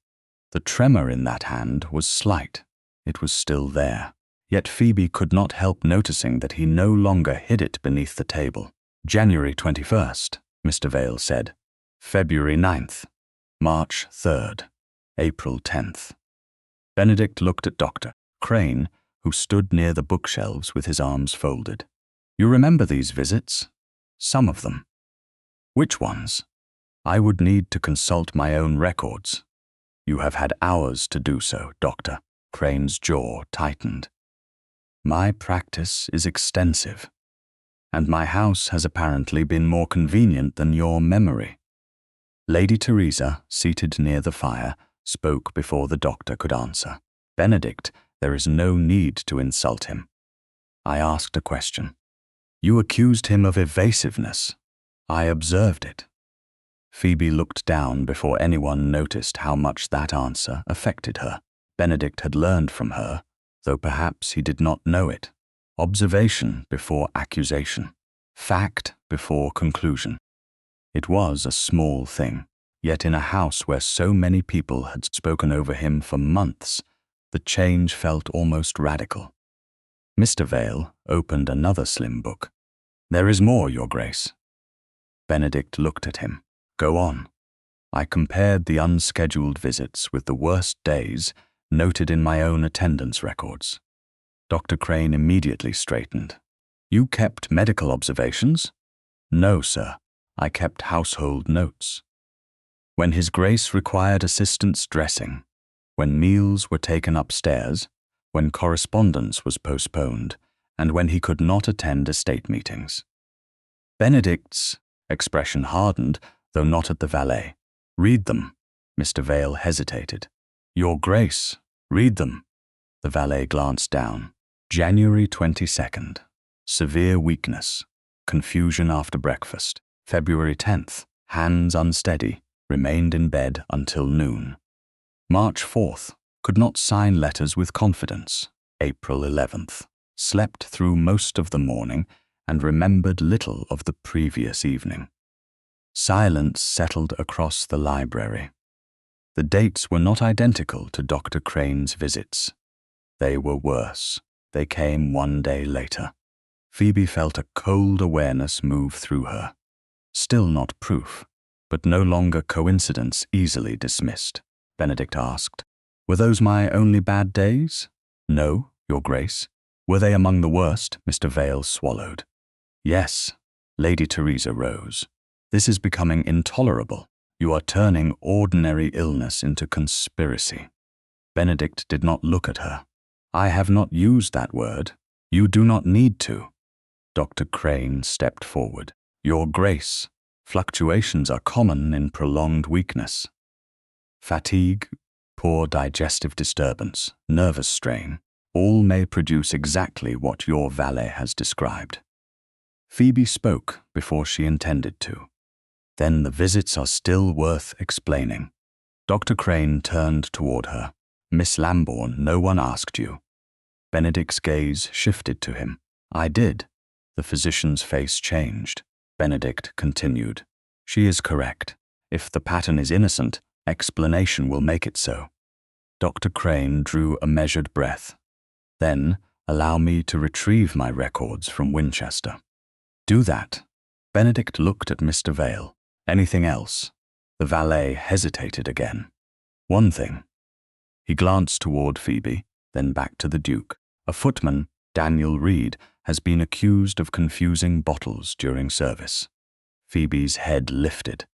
The tremor in that hand was slight. It was still there. Yet Phoebe could not help noticing that he no longer hid it beneath the table. January 21st, Mr. Vale said. February 9th. March 3rd. April 10th. Benedict looked at Dr. Crane, who stood near the bookshelves with his arms folded. You remember these visits? Some of them. Which ones? I would need to consult my own records. You have had hours to do so, Doctor. Crane's jaw tightened. My practice is extensive, and my house has apparently been more convenient than your memory. Lady Teresa, seated near the fire, spoke before the doctor could answer. Benedict, there is no need to insult him. I asked a question. You accused him of evasiveness. I observed it. Phoebe looked down before anyone noticed how much that answer affected her. Benedict had learned from her, though perhaps he did not know it. Observation before accusation. Fact before conclusion. It was a small thing, yet in a house where so many people had spoken over him for months, the change felt almost radical. Mr. Vale opened another slim book. There is more, Your Grace. Benedict looked at him. Go on. I compared the unscheduled visits with the worst days noted in my own attendance records. Dr. Crane immediately straightened. You kept medical observations? No, sir. I kept household notes. When His Grace required assistance dressing, when meals were taken upstairs, when correspondence was postponed, and when he could not attend estate meetings. Benedict's expression hardened, though not at the valet. Read them. Mr. Vale hesitated. Your Grace, read them. The valet glanced down. January 22nd. Severe weakness. Confusion after breakfast. February 10th. Hands unsteady. Remained in bed until noon. March 4th. Could not sign letters with confidence. April 11th. Slept through most of the morning and remembered little of the previous evening. Silence settled across the library. The dates were not identical to Dr. Crane's visits. They were worse. They came one day later. Phoebe felt a cold awareness move through her. Still not proof, but no longer coincidence easily dismissed. Benedict asked, Were those my only bad days? No, Your Grace. Were they among the worst? Mr. Vale swallowed. Yes. Lady Teresa rose. This is becoming intolerable. You are turning ordinary illness into conspiracy. Benedict did not look at her. I have not used that word. You do not need to. Dr. Crane stepped forward. Your Grace, fluctuations are common in prolonged weakness. Fatigue, poor digestive disturbance, nervous strain, all may produce exactly what your valet has described. Phoebe spoke before she intended to. Then the visits are still worth explaining. Dr. Crane turned toward her. Miss Lambourne, no one asked you. Benedict's gaze shifted to him. I did. The physician's face changed. Benedict continued. She is correct. If the pattern is innocent, explanation will make it so. Dr. Crane drew a measured breath. Then, allow me to retrieve my records from Winchester. Do that. Benedict looked at Mr. Vale. Anything else? The valet hesitated again. One thing. He glanced toward Phoebe, then back to the Duke. A footman, Daniel Reed, has been accused of confusing bottles during service. Phoebe's head lifted.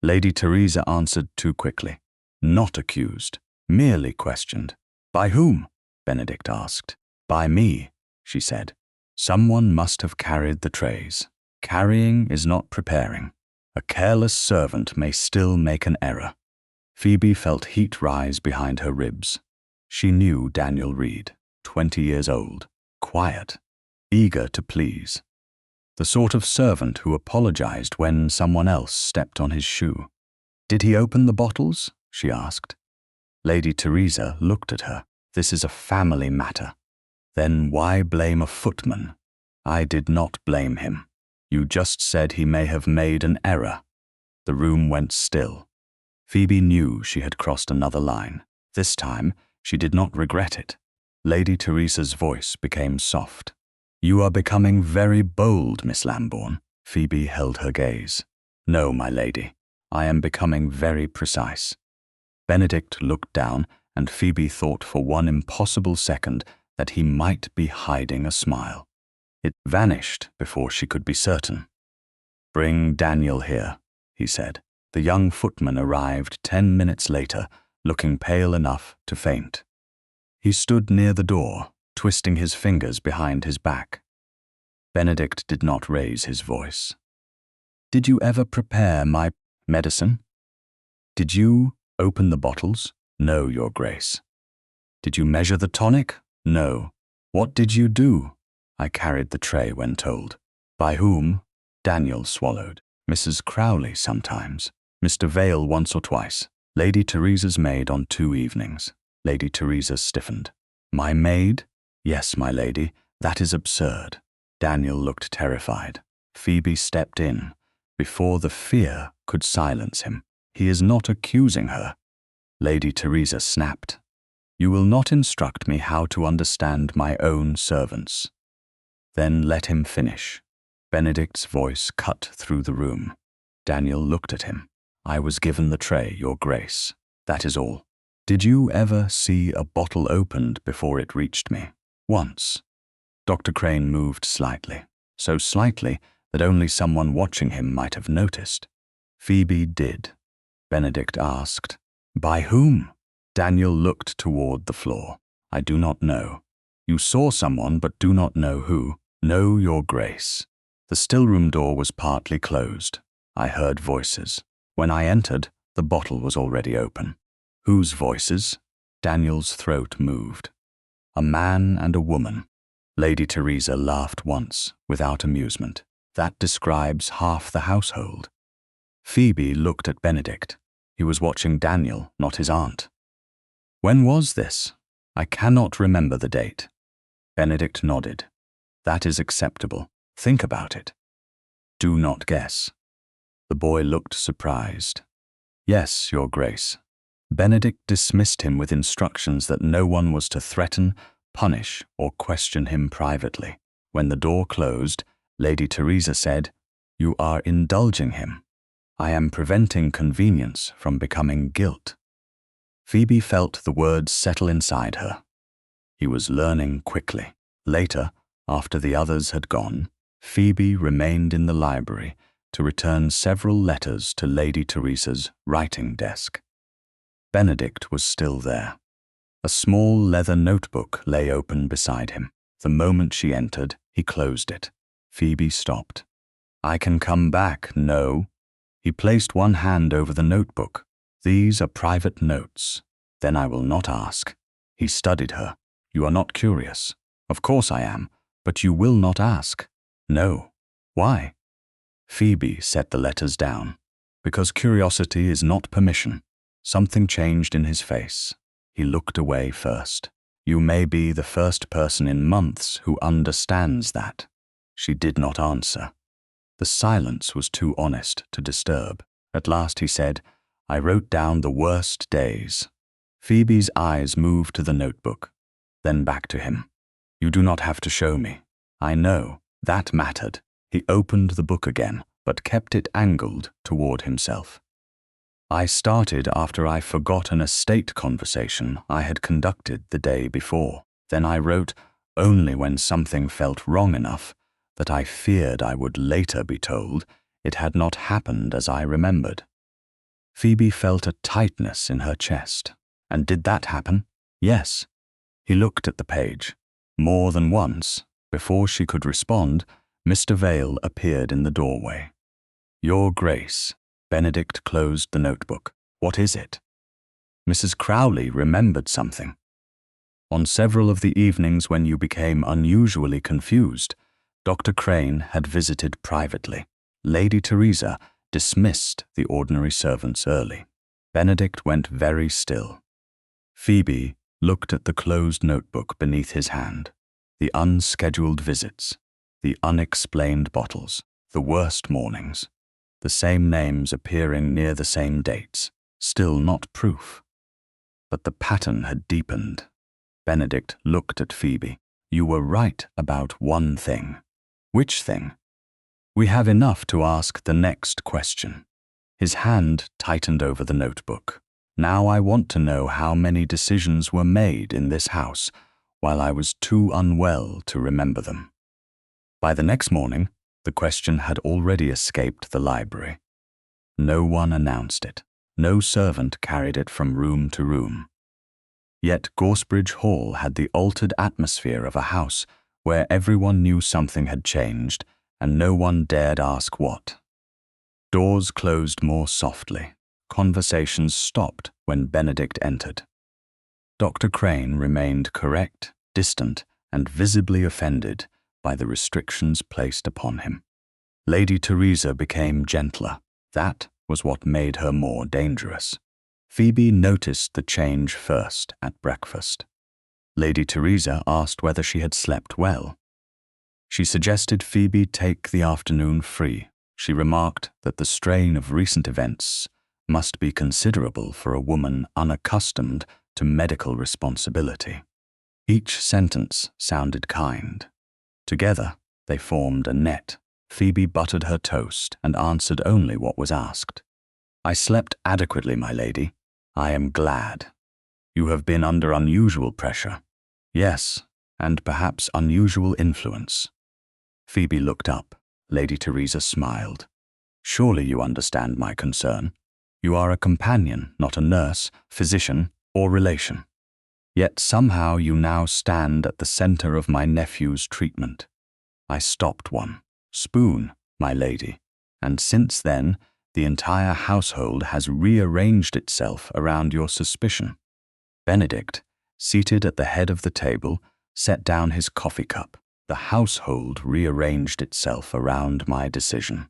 Lady Teresa answered too quickly. Not accused, merely questioned. By whom? Benedict asked. By me, she said. Someone must have carried the trays. Carrying is not preparing. A careless servant may still make an error. Phoebe felt heat rise behind her ribs. She knew Daniel Reed, 20 years old, quiet, eager to please. The sort of servant who apologized when someone else stepped on his shoe. Did he open the bottles? She asked. Lady Teresa looked at her. This is a family matter. Then why blame a footman? I did not blame him. You just said he may have made an error. The room went still. Phoebe knew she had crossed another line. This time, she did not regret it. Lady Teresa's voice became soft. You are becoming very bold, Miss Lambourne. Phoebe held her gaze. No, my lady. I am becoming very precise. Benedict looked down, and Phoebe thought for one impossible second that he might be hiding a smile. It vanished before she could be certain. Bring Daniel here, he said. The young footman arrived 10 minutes later, looking pale enough to faint. He stood near the door, twisting his fingers behind his back. Benedict did not raise his voice. Did you ever prepare my medicine? Did you open the bottles? No, Your Grace. Did you measure the tonic? No. What did you do? I carried the tray when told. By whom? Daniel swallowed. Mrs. Crowley sometimes. Mr. Vale once or twice. Lady Teresa's maid on 2 evenings. Lady Teresa stiffened. My maid? Yes, my lady. That is absurd. Daniel looked terrified. Phoebe stepped in, before the fear could silence him. He is not accusing her. Lady Teresa snapped. You will not instruct me how to understand my own servants. Then let him finish. Benedict's voice cut through the room. Daniel looked at him. I was given the tray, Your Grace. That is all. Did you ever see a bottle opened before it reached me? Once. Dr. Crane moved slightly, so slightly that only someone watching him might have noticed. Phoebe did. Benedict asked, By whom? Daniel looked toward the floor. I do not know. You saw someone but do not know who. No, Your Grace. The stillroom door was partly closed. I heard voices. When I entered, the bottle was already open. Whose voices? Daniel's throat moved. A man and a woman. Lady Teresa laughed once, without amusement. That describes half the household. Phoebe looked at Benedict. He was watching Daniel, not his aunt. When was this? I cannot remember the date. Benedict nodded. That is acceptable. Think about it. Do not guess. The boy looked surprised. Yes, Your Grace. Benedict dismissed him with instructions that no one was to threaten, punish, or question him privately. When the door closed, Lady Teresa said, You are indulging him. I am preventing convenience from becoming guilt. Phoebe felt the words settle inside her. He was learning quickly. Later, after the others had gone, Phoebe remained in the library to return several letters to Lady Teresa's writing desk. Benedict was still there. A small leather notebook lay open beside him. The moment she entered, he closed it. Phoebe stopped. I can come back, no. He placed one hand over the notebook. These are private notes. Then I will not ask. He studied her. You are not curious. Of course I am, but you will not ask. No. Why? Phoebe set the letters down. Because curiosity is not permission. Something changed in his face. He looked away first. You may be the first person in months who understands that. She did not answer. The silence was too honest to disturb. At last he said, I wrote down the worst days. Phoebe's eyes moved to the notebook, then back to him. You do not have to show me. I know. That mattered. He opened the book again, but kept it angled toward himself. I started after I forgot an estate conversation I had conducted the day before. Then I wrote only when something felt wrong enough that I feared I would later be told it had not happened as I remembered. Phoebe felt a tightness in her chest. And did that happen? Yes. He looked at the page. More than once, before she could respond, Mr. Vale appeared in the doorway. Your Grace. Benedict closed the notebook. What is it? Mrs. Crowley remembered something. On several of the evenings when you became unusually confused, Dr. Crane had visited privately. Lady Teresa dismissed the ordinary servants early. Benedict went very still. Phoebe looked at the closed notebook beneath his hand. The unscheduled visits, the unexplained bottles, the worst mornings, the same names appearing near the same dates, still not proof. But the pattern had deepened. Benedict looked at Phoebe. You were right about one thing. Which thing? We have enough to ask the next question. His hand tightened over the notebook. Now I want to know how many decisions were made in this house while I was too unwell to remember them. By the next morning, the question had already escaped the library. No one announced it. No servant carried it from room to room. Yet Gorsebridge Hall had the altered atmosphere of a house where everyone knew something had changed and no one dared ask what. Doors closed more softly. Conversations stopped when Benedict entered. Dr. Crane remained correct, distant, and visibly offended by the restrictions placed upon him. Lady Teresa became gentler. That was what made her more dangerous. Phoebe noticed the change first at breakfast. Lady Teresa asked whether she had slept well. She suggested Phoebe take the afternoon free. She remarked that the strain of recent events must be considerable for a woman unaccustomed to medical responsibility. Each sentence sounded kind. Together, they formed a net. Phoebe buttered her toast and answered only what was asked. I slept adequately, my lady. I am glad. You have been under unusual pressure. Yes, and perhaps unusual influence. Phoebe looked up. Lady Teresa smiled. Surely you understand my concern. You are a companion, not a nurse, physician, or relation. Yet somehow you now stand at the center of my nephew's treatment. I stopped one. Spoon, my lady, and since then, the entire household has rearranged itself around your suspicion. Benedict, seated at the head of the table, set down his coffee cup. The household rearranged itself around my decision.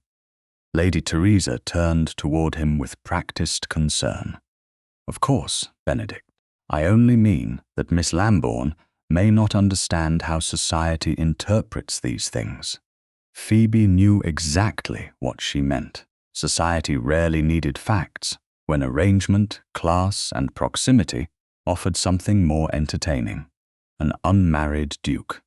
Lady Teresa turned toward him with practiced concern. Of course, Benedict, I only mean that Miss Lambourne may not understand how society interprets these things. Phoebe knew exactly what she meant. Society rarely needed facts when arrangement, class, and proximity offered something more entertaining. An unmarried duke,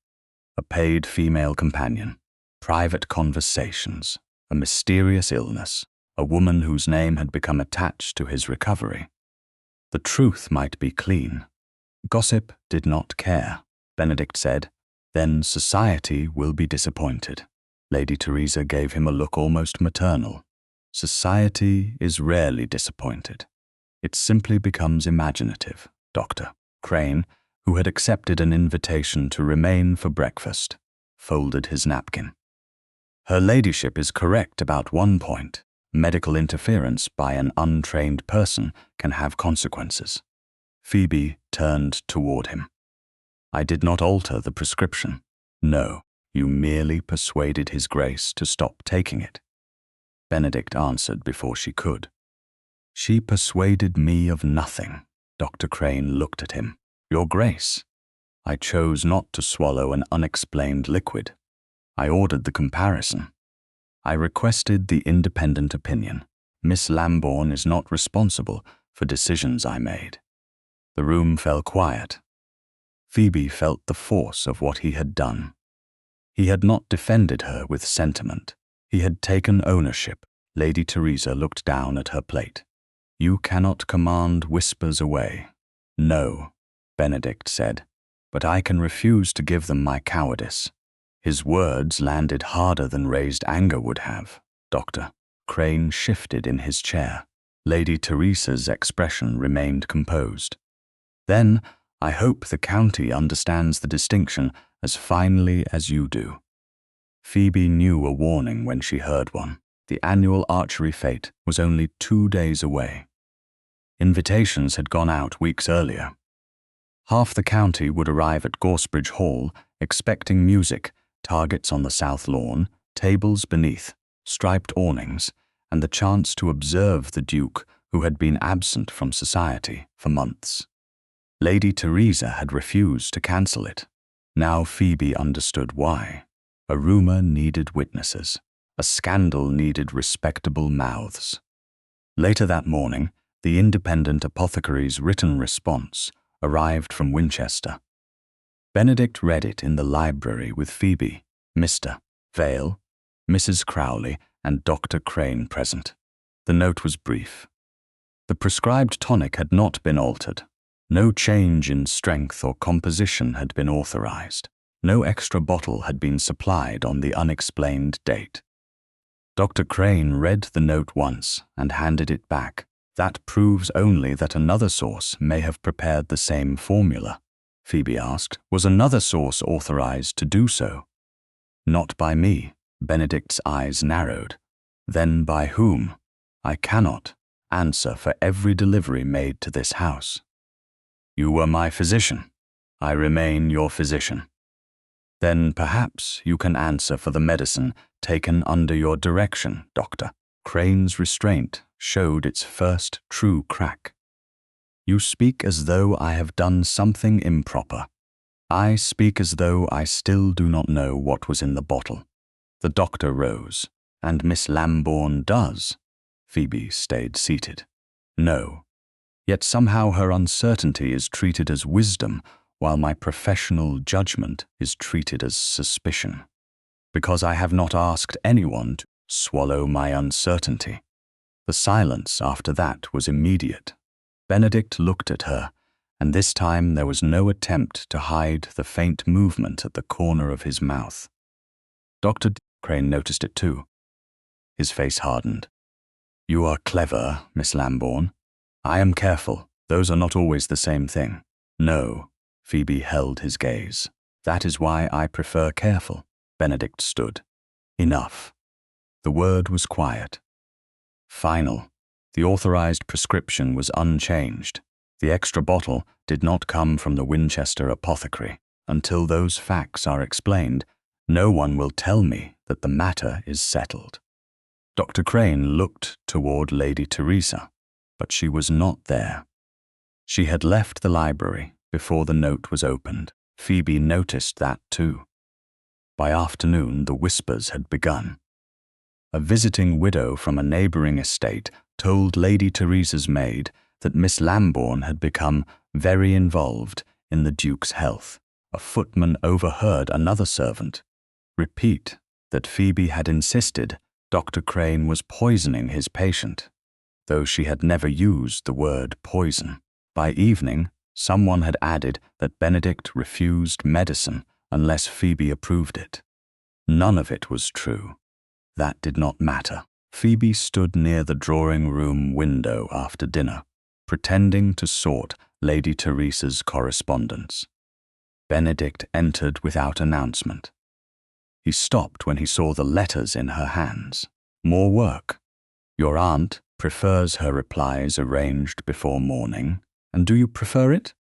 a paid female companion, private conversations, a mysterious illness, a woman whose name had become attached to his recovery. The truth might be clean. Gossip did not care. Benedict said, then society will be disappointed. Lady Teresa gave him a look almost maternal. Society is rarely disappointed. It simply becomes imaginative. Dr. Crane, who had accepted an invitation to remain for breakfast, folded his napkin. Her ladyship is correct about one point. Medical interference by an untrained person can have consequences. Phoebe turned toward him. I did not alter the prescription. No, you merely persuaded His Grace to stop taking it. Benedict answered before she could. She persuaded me of nothing. Dr. Crane looked at him. Your Grace, I chose not to swallow an unexplained liquid. I ordered the comparison. I requested the independent opinion. Miss Lambourne is not responsible for decisions I made. The room fell quiet. Phoebe felt the force of what he had done. He had not defended her with sentiment. He had taken ownership. Lady Teresa looked down at her plate. You cannot command whispers away. No, Benedict said, but I can refuse to give them my cowardice. His words landed harder than raised anger would have. Dr. Crane shifted in his chair. Lady Teresa's expression remained composed. Then, I hope the county understands the distinction as finely as you do. Phoebe knew a warning when she heard one. The annual archery fete was only 2 days away. Invitations had gone out weeks earlier. Half the county would arrive at Gorsebridge Hall, expecting music, targets on the south lawn, tables beneath, striped awnings, and the chance to observe the Duke, who had been absent from society for months. Lady Teresa had refused to cancel it. Now Phoebe understood why. A rumour needed witnesses. A scandal needed respectable mouths. Later that morning, the Independent Apothecary's written response arrived from Winchester. Benedict read it in the library with Phoebe, Mr. Vale, Mrs. Crowley, and Dr. Crane present. The note was brief. The prescribed tonic had not been altered. No change in strength or composition had been authorized. No extra bottle had been supplied on the unexplained date. Dr. Crane read the note once and handed it back. That proves only that another source may have prepared the same formula. Phoebe asked, was another source authorized to do so? Not by me. Benedict's eyes narrowed. Then by whom? I cannot answer for every delivery made to this house. You were my physician. I remain your physician. Then perhaps you can answer for the medicine taken under your direction, Doctor. Crane's restraint showed its first true crack. You speak as though I have done something improper. I speak as though I still do not know what was in the bottle. The doctor rose. And Miss Lambourne does. Phoebe stayed seated. No. Yet somehow her uncertainty is treated as wisdom, while my professional judgment is treated as suspicion. Because I have not asked anyone to swallow my uncertainty. The silence after that was immediate. Benedict looked at her, and this time there was no attempt to hide the faint movement at the corner of his mouth. Dr. Crane noticed it too. His face hardened. You are clever, Miss Lambourne. I am careful. Those are not always the same thing. No. Phoebe held his gaze. That is why I prefer careful. Benedict stood. Enough. The word was quiet. Final. The authorized prescription was unchanged. The extra bottle did not come from the Winchester apothecary. Until those facts are explained, no one will tell me that the matter is settled. Dr. Crane looked toward Lady Teresa, but she was not there. She had left the library before the note was opened. Phoebe noticed that too. By afternoon, the whispers had begun. A visiting widow from a neighboring estate told Lady Teresa's maid that Miss Lambourne had become very involved in the Duke's health. A footman overheard another servant repeat that Phoebe had insisted Dr. Crane was poisoning his patient, though she had never used the word poison. By evening, someone had added that Benedict refused medicine unless Phoebe approved it. None of it was true. That did not matter. Phoebe stood near the drawing-room window after dinner, pretending to sort Lady Teresa's correspondence. Benedict entered without announcement. He stopped when he saw the letters in her hands. More work. Your aunt prefers her replies arranged before morning, and do you prefer it?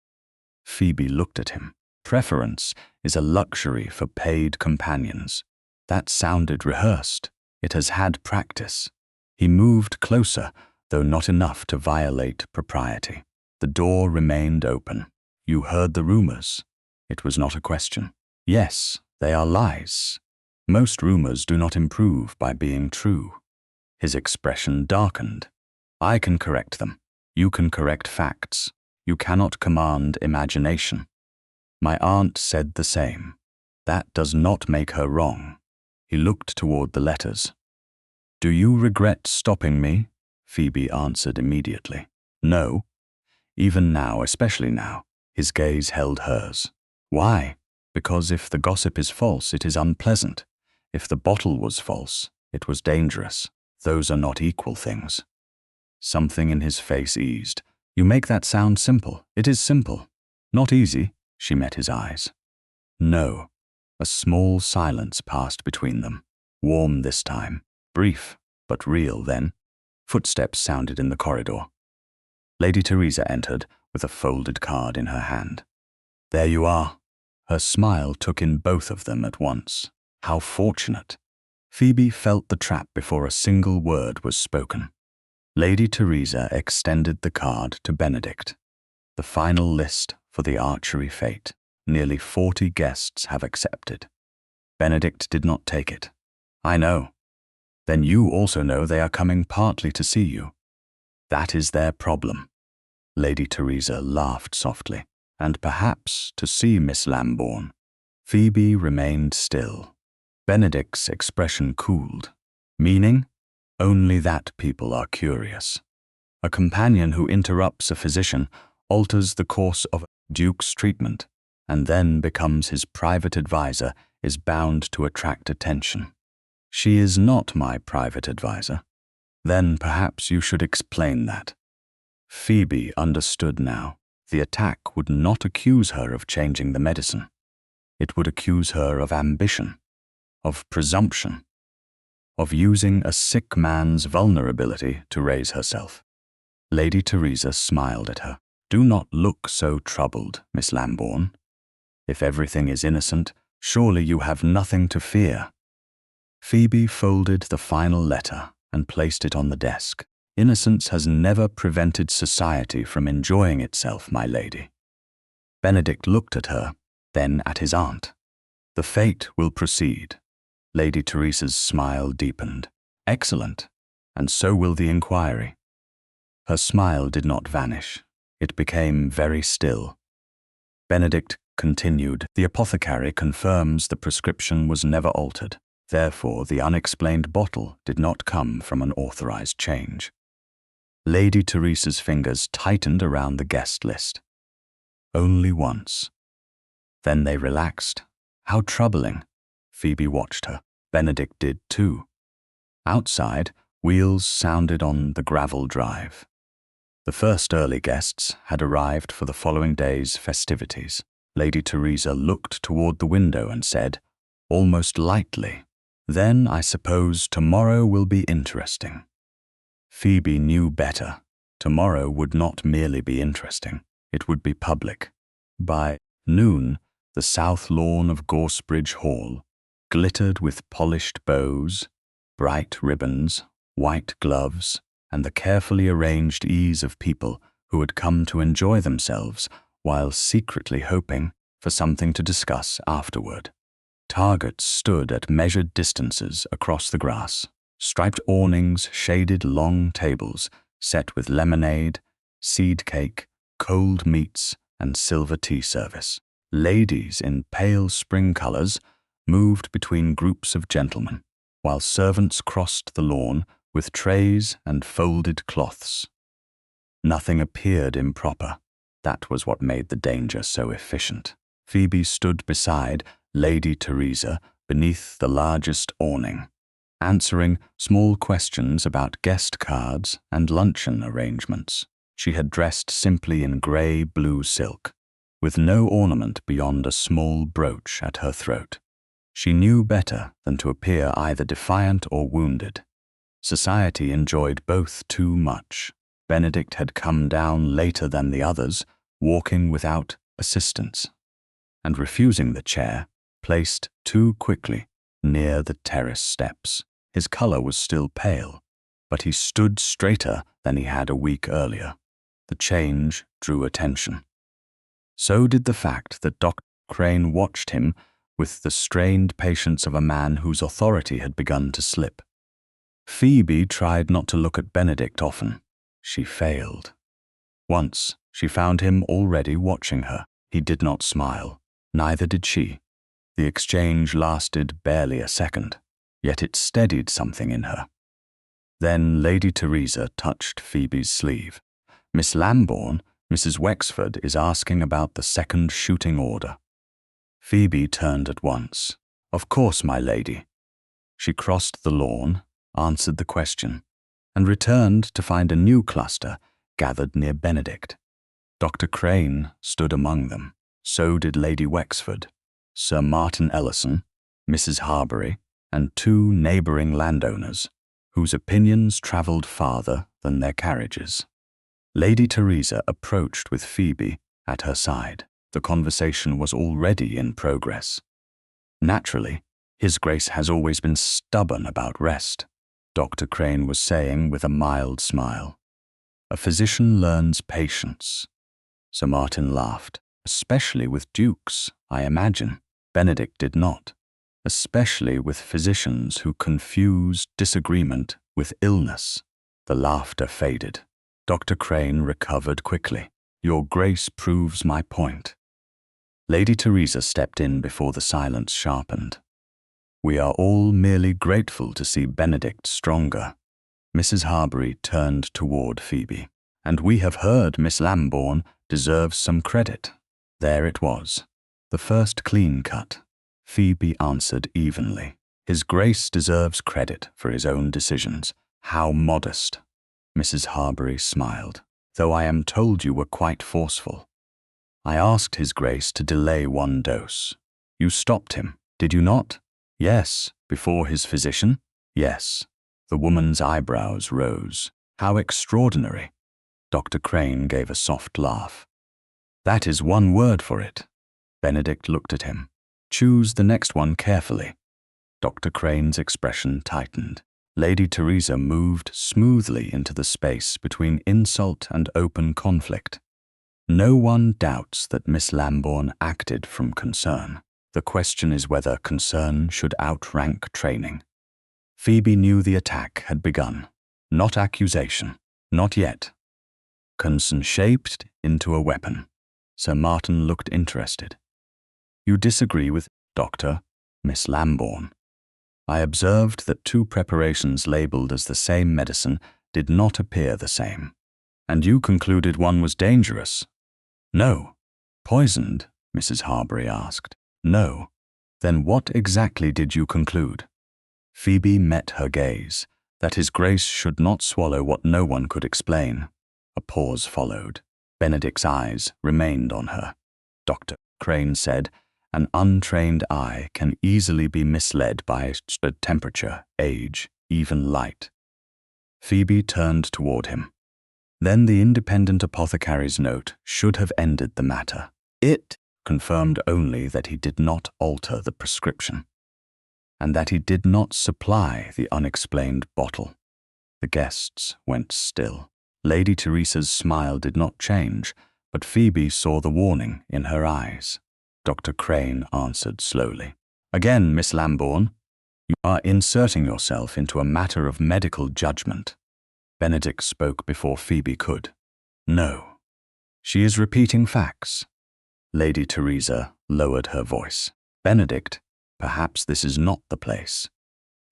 Phoebe looked at him. Preference is a luxury for paid companions. That sounded rehearsed. It has had practice. He moved closer, though not enough to violate propriety. The door remained open. You heard the rumors. It was not a question. Yes, they are lies. Most rumors do not improve by being true. His expression darkened. I can correct them. You can correct facts. You cannot command imagination. My aunt said the same. That does not make her wrong. He looked toward the letters. "Do you regret stopping me?" Phoebe answered immediately. "No." Even now, especially now, his gaze held hers. "Why?" "Because if the gossip is false, it is unpleasant. If the bottle was false, it was dangerous. Those are not equal things." Something in his face eased. "You make that sound simple. It is simple. Not easy." She met his eyes. "No." A small silence passed between them. Warm this time. Brief, but real then. Footsteps sounded in the corridor. Lady Teresa entered with a folded card in her hand. "There you are." Her smile took in both of them at once. How fortunate. Phoebe felt the trap before a single word was spoken. Lady Teresa extended the card to Benedict. "The final list for the archery fete. Nearly 40 guests have accepted." Benedict did not take it. "I know." "Then you also know they are coming partly to see you." "That is their problem." Lady Teresa laughed softly. "And perhaps to see Miss Lambourne." Phoebe remained still. Benedict's expression cooled. "Meaning?" "Only that people are curious. A companion who interrupts a physician alters the course of a duke's treatment, and then becomes his private advisor is bound to attract attention." "She is not my private advisor." "Then perhaps you should explain that." Phoebe understood now. The attack would not accuse her of changing the medicine. It would accuse her of ambition, of presumption, of using a sick man's vulnerability to raise herself. Lady Teresa smiled at her. "Do not look so troubled, Miss Lambourne. If everything is innocent, surely you have nothing to fear." Phoebe folded the final letter and placed it on the desk. "Innocence has never prevented society from enjoying itself, my lady." Benedict looked at her, then at his aunt. "The fete will proceed." Lady Teresa's smile deepened. "Excellent, and so will the inquiry." Her smile did not vanish. It became very still. Benedict continued, "The apothecary confirms the prescription was never altered. Therefore, the unexplained bottle did not come from an authorized change." Lady Teresa's fingers tightened around the guest list. Only once. Then they relaxed. How troubling. Phoebe watched her. Benedict did too. Outside, wheels sounded on the gravel drive. The first early guests had arrived for the following day's festivities. Lady Teresa looked toward the window and said, almost lightly, "Then I suppose tomorrow will be interesting." Phoebe knew better. Tomorrow would not merely be interesting. It would be public. By noon, the south lawn of Gorsebridge Hall glittered with polished bows, bright ribbons, white gloves, and the carefully arranged ease of people who had come to enjoy themselves while secretly hoping for something to discuss afterward. Targets stood at measured distances across the grass. Striped awnings shaded long tables set with lemonade, seed cake, cold meats, and silver tea service. Ladies in pale spring colors moved between groups of gentlemen, while servants crossed the lawn with trays and folded cloths. Nothing appeared improper. That was what made the danger so efficient. Phoebe stood beside Lady Teresa beneath the largest awning, answering small questions about guest cards and luncheon arrangements. She had dressed simply in grey-blue silk, with no ornament beyond a small brooch at her throat. She knew better than to appear either defiant or wounded. Society enjoyed both too much. Benedict had come down later than the others, walking without assistance, and refusing the chair, placed too quickly near the terrace steps. His color was still pale, but he stood straighter than he had a week earlier. The change drew attention. So did the fact that Dr. Crane watched him with the strained patience of a man whose authority had begun to slip. Phoebe tried not to look at Benedict often. She failed. Once, she found him already watching her. He did not smile. Neither did she. The exchange lasted barely a second, yet it steadied something in her. Then Lady Teresa touched Phoebe's sleeve. Miss Lambourne, Mrs. Wexford is asking about the second shooting order. Phoebe turned at once. Of course, my lady. She crossed the lawn, answered the question, and returned to find a new cluster gathered near Benedict. Dr. Crane stood among them. So did Lady Wexford, Sir Martin Ellison, Mrs. Harbury, and two neighbouring landowners, whose opinions travelled farther than their carriages. Lady Teresa approached with Phoebe at her side. The conversation was already in progress. Naturally, His Grace has always been stubborn about rest, Dr. Crane was saying with a mild smile. A physician learns patience. Sir Martin laughed. Especially with dukes, I imagine. Benedict did not. Especially with physicians who confuse disagreement with illness. The laughter faded. Dr. Crane recovered quickly. Your Grace proves my point. Lady Teresa stepped in before the silence sharpened. We are all merely grateful to see Benedict stronger. Mrs. Harbury turned toward Phoebe. And we have heard Miss Lambourne deserves some credit. There it was. The first clean cut. Phoebe answered evenly. His Grace deserves credit for his own decisions. How modest. Mrs. Harbury smiled. Though I am told you were quite forceful. I asked His Grace to delay one dose. You stopped him, did you not? Yes. Before his physician? Yes. The woman's eyebrows rose. How extraordinary. Dr. Crane gave a soft laugh. That is one word for it. Benedict looked at him. Choose the next one carefully. Dr. Crane's expression tightened. Lady Teresa moved smoothly into the space between insult and open conflict. No one doubts that Miss Lambourne acted from concern. The question is whether concern should outrank training. Phoebe knew the attack had begun. Not accusation. Not yet. Concern shaped into a weapon. Sir Martin looked interested. You disagree with Dr. Miss Lambourne. I observed that two preparations labelled as the same medicine did not appear the same. And you concluded one was dangerous. No. Poisoned? Mrs. Harbury asked. No. Then what exactly did you conclude? Phoebe met her gaze, that His Grace should not swallow what no one could explain. A pause followed. Benedict's eyes remained on her. Dr. Crane said, an untrained eye can easily be misled by temperature, age, even light. Phoebe turned toward him. Then the independent apothecary's note should have ended the matter. It confirmed only that he did not alter the prescription, and that he did not supply the unexplained bottle. The guests went still. Lady Teresa's smile did not change, but Phoebe saw the warning in her eyes. Dr. Crane answered slowly. Again, Miss Lambourne, you are inserting yourself into a matter of medical judgment. Benedict spoke before Phoebe could. No. She is repeating facts. Lady Teresa lowered her voice. Benedict, perhaps this is not the place.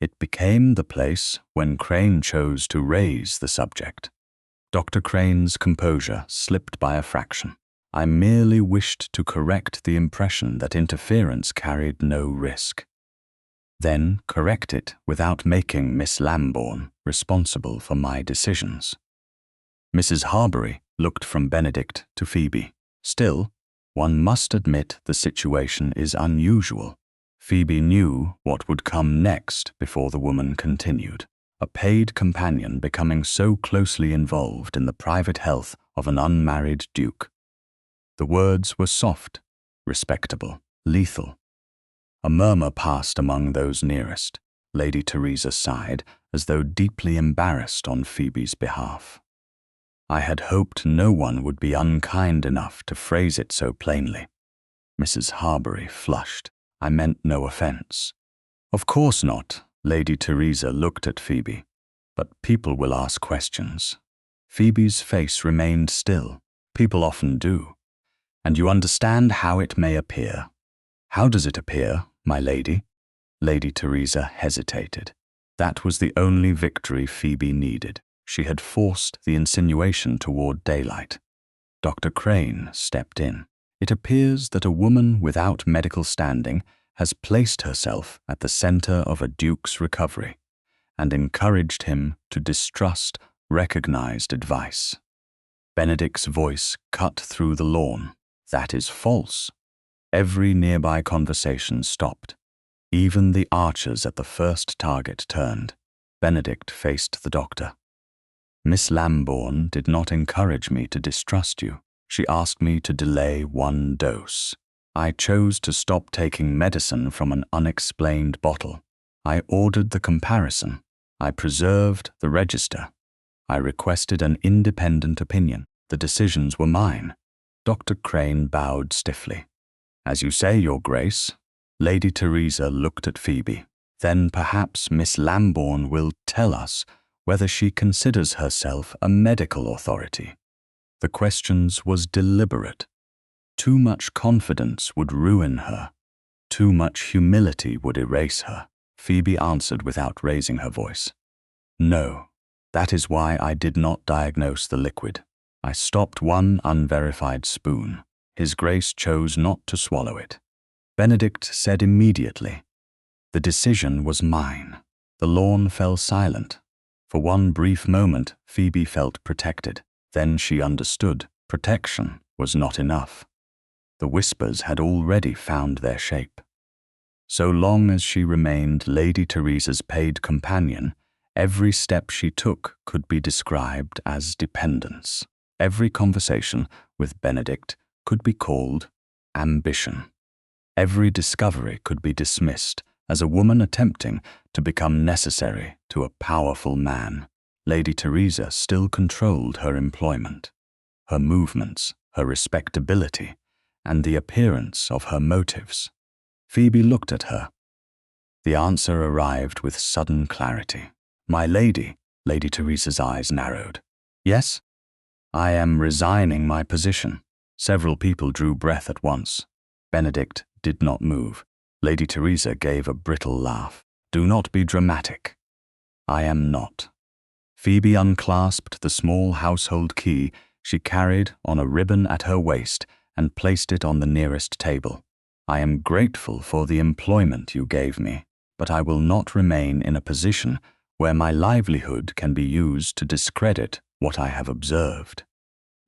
It became the place when Crane chose to raise the subject. Dr. Crane's composure slipped by a fraction. I merely wished to correct the impression that interference carried no risk. Then correct it without making Miss Lambourne responsible for my decisions. Mrs. Harbury looked from Benedict to Phoebe. Still, one must admit the situation is unusual. Phoebe knew what would come next before the woman continued. A paid companion becoming so closely involved in the private health of an unmarried duke. The words were soft, respectable, lethal. A murmur passed among those nearest. Lady Teresa sighed, as though deeply embarrassed on Phoebe's behalf. I had hoped no one would be unkind enough to phrase it so plainly. Mrs. Harbury flushed. I meant no offence. Of course not. Lady Teresa looked at Phoebe. But people will ask questions. Phoebe's face remained still. People often do. And you understand how it may appear. How does it appear, my lady? Lady Teresa hesitated. That was the only victory Phoebe needed. She had forced the insinuation toward daylight. Dr. Crane stepped in. It appears that a woman without medical standing has placed herself at the center of a duke's recovery and encouraged him to distrust recognized advice. Benedict's voice cut through the lawn. That is false. Every nearby conversation stopped. Even the archers at the first target turned. Benedict faced the doctor. Miss Lambourne did not encourage me to distrust you. She asked me to delay one dose. I chose to stop taking medicine from an unexplained bottle. I ordered the comparison. I preserved the register. I requested an independent opinion. The decisions were mine. Dr. Crane bowed stiffly. As you say, Your Grace. Lady Teresa looked at Phoebe. Then perhaps Miss Lambourne will tell us whether she considers herself a medical authority. The questions was deliberate. Too much confidence would ruin her. Too much humility would erase her. Phoebe answered without raising her voice. No, that is why I did not diagnose the liquid. I stopped one unverified spoon. His Grace chose not to swallow it. Benedict said immediately, "The decision was mine." The lawn fell silent. For one brief moment, Phoebe felt protected. Then she understood protection was not enough. The whispers had already found their shape. So long as she remained Lady Teresa's paid companion, every step she took could be described as dependence. Every conversation with Benedict could be called ambition. Every discovery could be dismissed as a woman attempting to become necessary to a powerful man. Lady Teresa still controlled her employment, her movements, her respectability, and the appearance of her motives. Phoebe looked at her. The answer arrived with sudden clarity. "My lady," Lady Teresa's eyes narrowed. "Yes? I am resigning my position." Several people drew breath at once. Benedict did not move. Lady Teresa gave a brittle laugh. "Do not be dramatic." "I am not." Phoebe unclasped the small household key she carried on a ribbon at her waist and placed it on the nearest table. "I am grateful for the employment you gave me, but I will not remain in a position where my livelihood can be used to discredit what I have observed."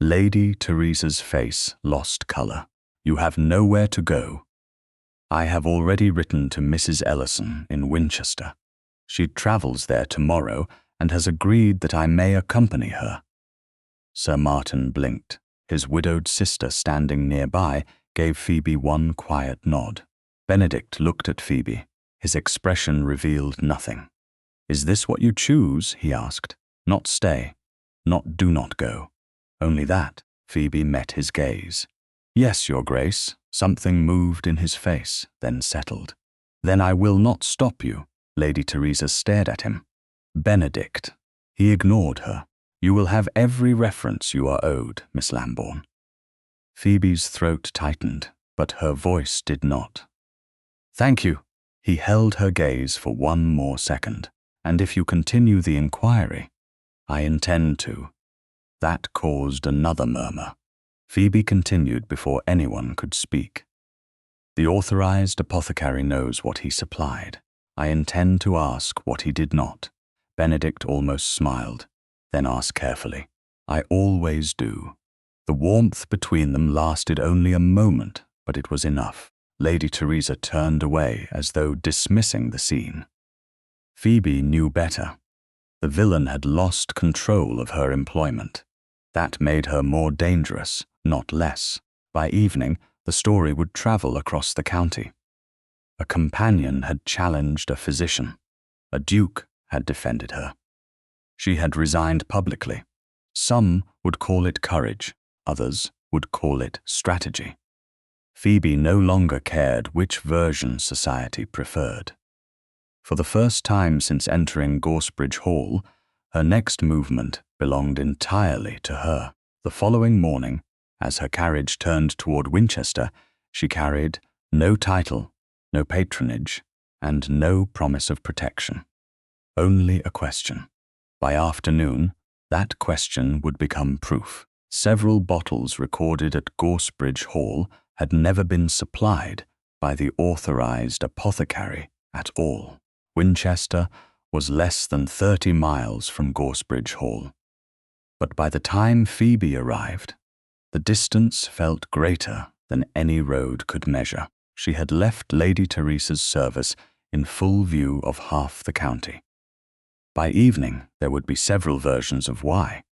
Lady Teresa's face lost color. "You have nowhere to go." "I have already written to Mrs. Ellison in Winchester. She travels there tomorrow and has agreed that I may accompany her." Sir Martin blinked. His widowed sister standing nearby gave Phoebe one quiet nod. Benedict looked at Phoebe. His expression revealed nothing. "Is this what you choose?" he asked. "Not stay, not do not go. Only that." Phoebe met his gaze. "Yes, Your Grace." Something moved in his face, then settled. "Then I will not stop you." Lady Teresa stared at him. "Benedict." He ignored her. "You will have every reference you are owed, Miss Lambourne." Phoebe's throat tightened, but her voice did not. "Thank you." He held her gaze for one more second. "And if you continue the inquiry." "I intend to." That caused another murmur. Phoebe continued before anyone could speak. "The authorized apothecary knows what he supplied. I intend to ask what he did not." Benedict almost smiled, then asked carefully, "I always do." The warmth between them lasted only a moment, but it was enough. Lady Teresa turned away as though dismissing the scene. Phoebe knew better. The villain had lost control of her employment. That made her more dangerous, not less. By evening, the story would travel across the county. A companion had challenged a physician. A duke had defended her. She had resigned publicly. Some would call it courage, others would call it strategy. Phoebe no longer cared which version society preferred. For the first time since entering Gorsebridge Hall, her next movement belonged entirely to her. The following morning, as her carriage turned toward Winchester, she carried no title, no patronage, and no promise of protection. only a question. By afternoon, that question would become proof. Several bottles recorded at Gorsebridge Hall had never been supplied by the authorized apothecary at all. Winchester was less than 30 miles from Gorsebridge Hall. But by the time Phoebe arrived, the distance felt greater than any road could measure. She had left Lady Teresa's service in full view of half the county. By evening, there would be several versions of why.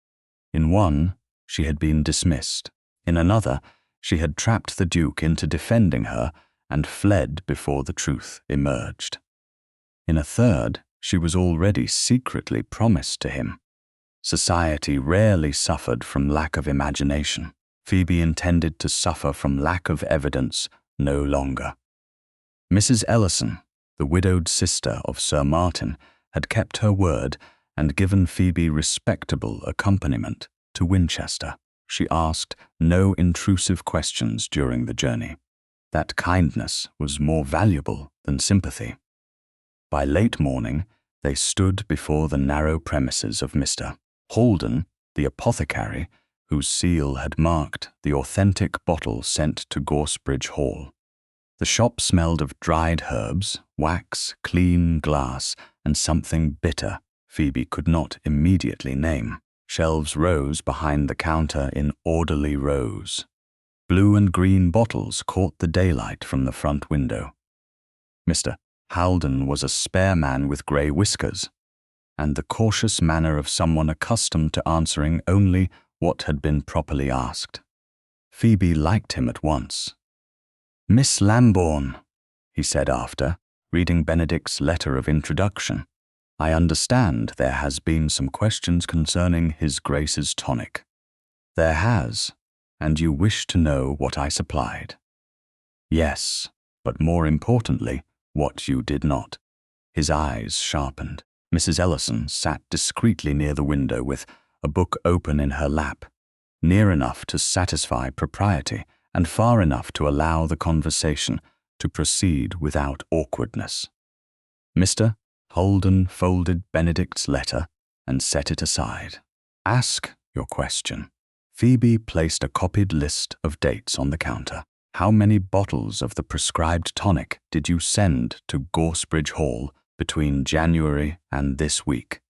In one, she had been dismissed. In another, she had trapped the Duke into defending her and fled before the truth emerged. In a third, she was already secretly promised to him. Society rarely suffered from lack of imagination. Phoebe intended to suffer from lack of evidence no longer. Mrs. Ellison, the widowed sister of Sir Martin, had kept her word and given Phoebe respectable accompaniment to Winchester. She asked no intrusive questions during the journey. That kindness was more valuable than sympathy. By late morning, they stood before the narrow premises of Mr. Holden, the apothecary, whose seal had marked the authentic bottle sent to Gorsebridge Hall. The shop smelled of dried herbs, wax, clean glass, and something bitter Phoebe could not immediately name. Shelves rose behind the counter in orderly rows. Blue and green bottles caught the daylight from the front window. Mr. Holden was a spare man with grey whiskers, and the cautious manner of someone accustomed to answering only what had been properly asked. Phoebe liked him at once. "Miss Lambourne," he said after, reading Benedict's letter of introduction, "I understand there has been some questions concerning His Grace's tonic." "There has, and you wish to know what I supplied." "Yes, but more importantly, what you did not." His eyes sharpened. Mrs. Ellison sat discreetly near the window with a book open in her lap, near enough to satisfy propriety and far enough to allow the conversation to proceed without awkwardness. Mr. Holden folded Benedict's letter and set it aside. "Ask your question." Phoebe placed a copied list of dates on the counter. "How many bottles of the prescribed tonic did you send to Gorsebridge Hall between January and this week?"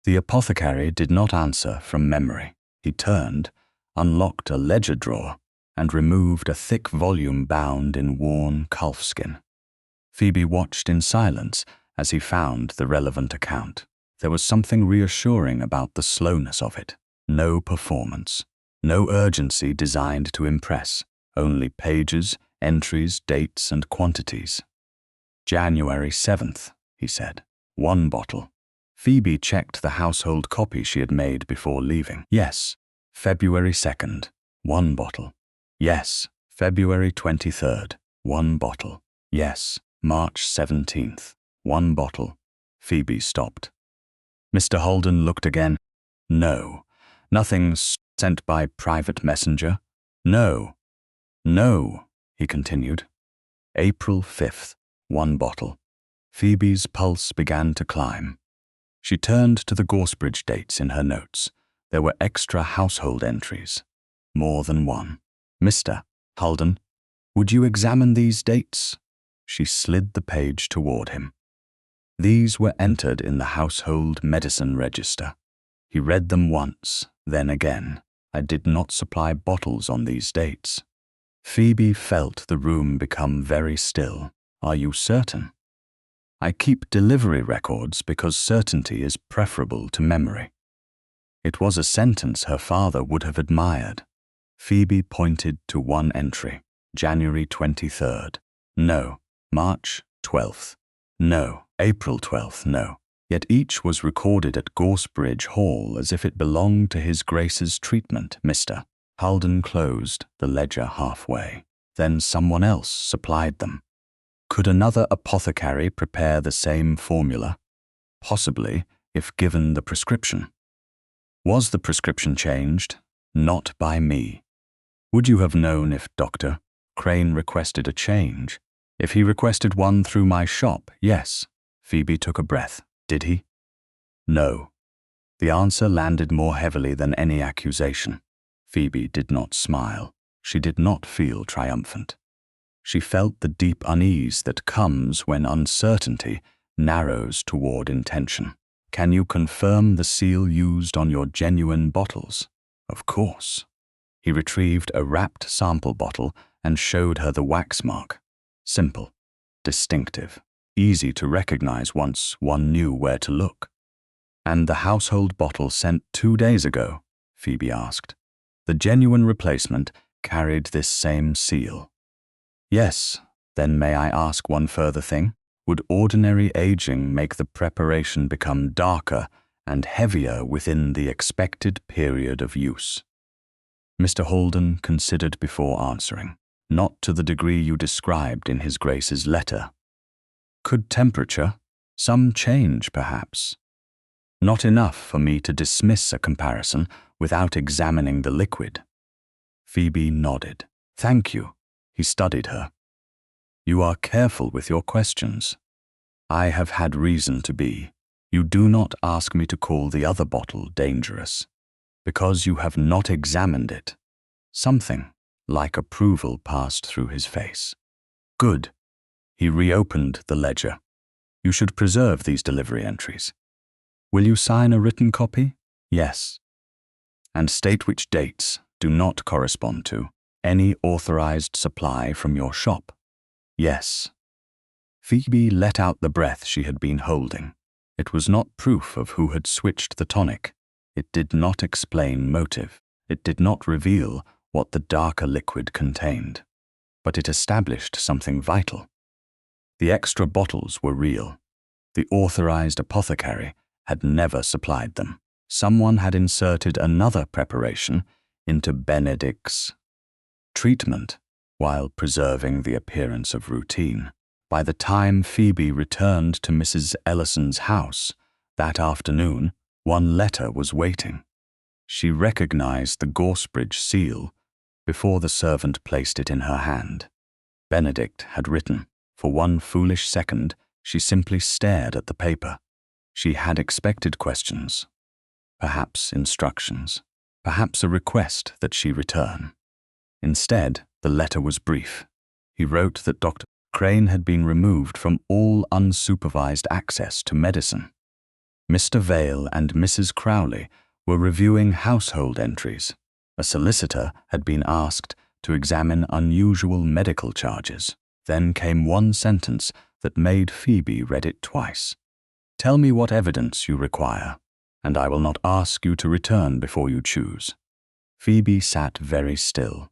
The apothecary did not answer from memory. He turned, unlocked a ledger drawer, and removed a thick volume bound in worn calfskin. Phoebe watched in silence as he found the relevant account. There was something reassuring about the slowness of it. No performance, no urgency designed to impress, only pages, entries, dates, and quantities. "January 7th, he said. 1 bottle. Phoebe checked the household copy she had made before leaving. Yes, February 2nd, 1 bottle. Yes, February 23rd, 1 bottle. Yes, March 17th, 1 bottle. Phoebe stopped. Mr. Holden looked again. "No, nothing sent by private messenger. No, no," he continued. "April 5th, 1 bottle." Phoebe's pulse began to climb. She turned to the Gorsebridge dates in her notes. There were extra household entries. More than one. "Mr. Holden, would you examine these dates?" She slid the page toward him. These were entered in the household medicine register. He read them once, then again. "I did not supply bottles on these dates." Phoebe felt the room become very still. "Are you certain?" "I keep delivery records because certainty is preferable to memory." It was a sentence her father would have admired. Phoebe pointed to one entry. January 23rd. No. March 12th. No. April 12th. No. Yet each was recorded at Gorsebridge Hall as if it belonged to His Grace's treatment, Mr. Holden closed the ledger halfway. Then someone else supplied them. Could another apothecary prepare the same formula? Possibly, if given the prescription. Was the prescription changed? Not by me. Would you have known if Dr. Crane requested a change? If he requested one through my shop, yes. Phoebe took a breath. Did he? No. The answer landed more heavily than any accusation. Phoebe did not smile. She did not feel triumphant. She felt the deep unease that comes when uncertainty narrows toward intention. Can you confirm the seal used on your genuine bottles? Of course. He retrieved a wrapped sample bottle and showed her the wax mark. Simple, distinctive, easy to recognize once one knew where to look. And the household bottle sent 2 days ago? Phoebe asked. The genuine replacement carried this same seal. Yes. Then may I ask one further thing? Would ordinary aging make the preparation become darker and heavier within the expected period of use? Mr. Holden considered before answering. Not to the degree you described in His Grace's letter. Could temperature? Some change, perhaps. Not enough for me to dismiss a comparison without examining the liquid. Phoebe nodded. Thank you. He studied her. You are careful with your questions. I have had reason to be. You do not ask me to call the other bottle dangerous, because you have not examined it. Something like approval passed through his face. Good. He reopened the ledger. You should preserve these delivery entries. Will you sign a written copy? Yes. And state which dates do not correspond to any authorized supply from your shop. Yes. Phoebe let out the breath she had been holding. It was not proof of who had switched the tonic. It did not explain motive. It did not reveal what the darker liquid contained. But it established something vital. The extra bottles were real. The authorized apothecary had never supplied them. Someone had inserted another preparation into Benedict's treatment while preserving the appearance of routine. By the time Phoebe returned to Mrs. Ellison's house that afternoon, one letter was waiting. She recognized the Gorsebridge seal before the servant placed it in her hand. Benedict had written. For one foolish second, she simply stared at the paper. She had expected questions, perhaps instructions, perhaps a request that she return. Instead, the letter was brief. He wrote that Dr. Crane had been removed from all unsupervised access to medicine. Mr. Vale and Mrs. Crowley were reviewing household entries. A solicitor had been asked to examine unusual medical charges. Then came one sentence that made Phoebe read it twice. Tell me what evidence you require, and I will not ask you to return before you choose. Phoebe sat very still.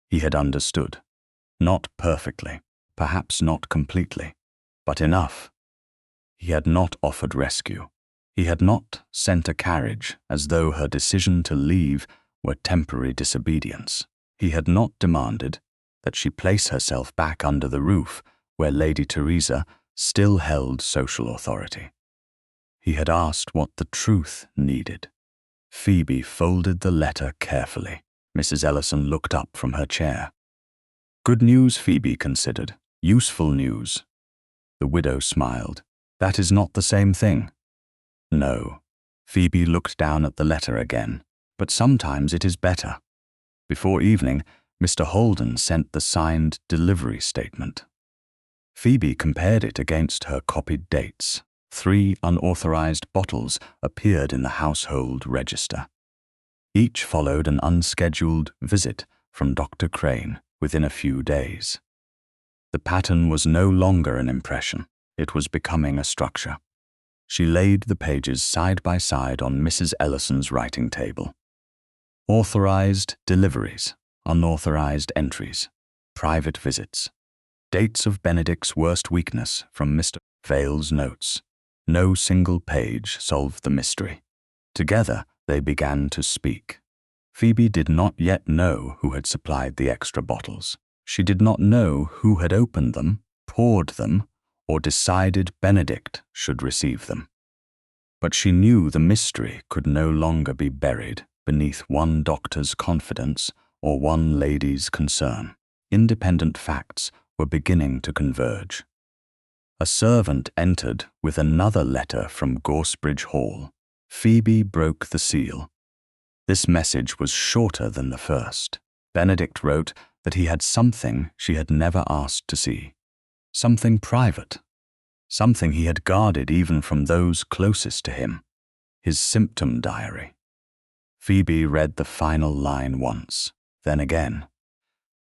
He had understood. Not perfectly, perhaps not completely, but enough. He had not offered rescue. He had not sent a carriage as though her decision to leave were temporary disobedience. He had not demanded that she place herself back under the roof where Lady Teresa still held social authority. He had asked what the truth needed. Phoebe folded the letter carefully. Mrs. Ellison looked up from her chair. Good news, Phoebe considered. Useful news. The widow smiled. That is not the same thing. No. Phoebe looked down at the letter again. But sometimes it is better. Before evening, Mr. Holden sent the signed delivery statement. Phoebe compared it against her copied dates. 3 unauthorized bottles appeared in the household register. Each followed an unscheduled visit from Dr. Crane within a few days. The pattern was no longer an impression. It was becoming a structure. She laid the pages side by side on Mrs. Ellison's writing table. Authorized deliveries, unauthorized entries, private visits, dates of Benedict's worst weakness from Mr. Vale's notes. No single page solved the mystery. Together, they began to speak. Phoebe did not yet know who had supplied the extra bottles. She did not know who had opened them, poured them, or decided Benedict should receive them. But she knew the mystery could no longer be buried beneath one doctor's confidence or one lady's concern. Independent facts were beginning to converge. A servant entered with another letter from Gorsebridge Hall. Phoebe broke the seal. This message was shorter than the first. Benedict wrote that he had something she had never asked to see. Something private. Something he had guarded even from those closest to him. His symptom diary. Phoebe read the final line once, then again.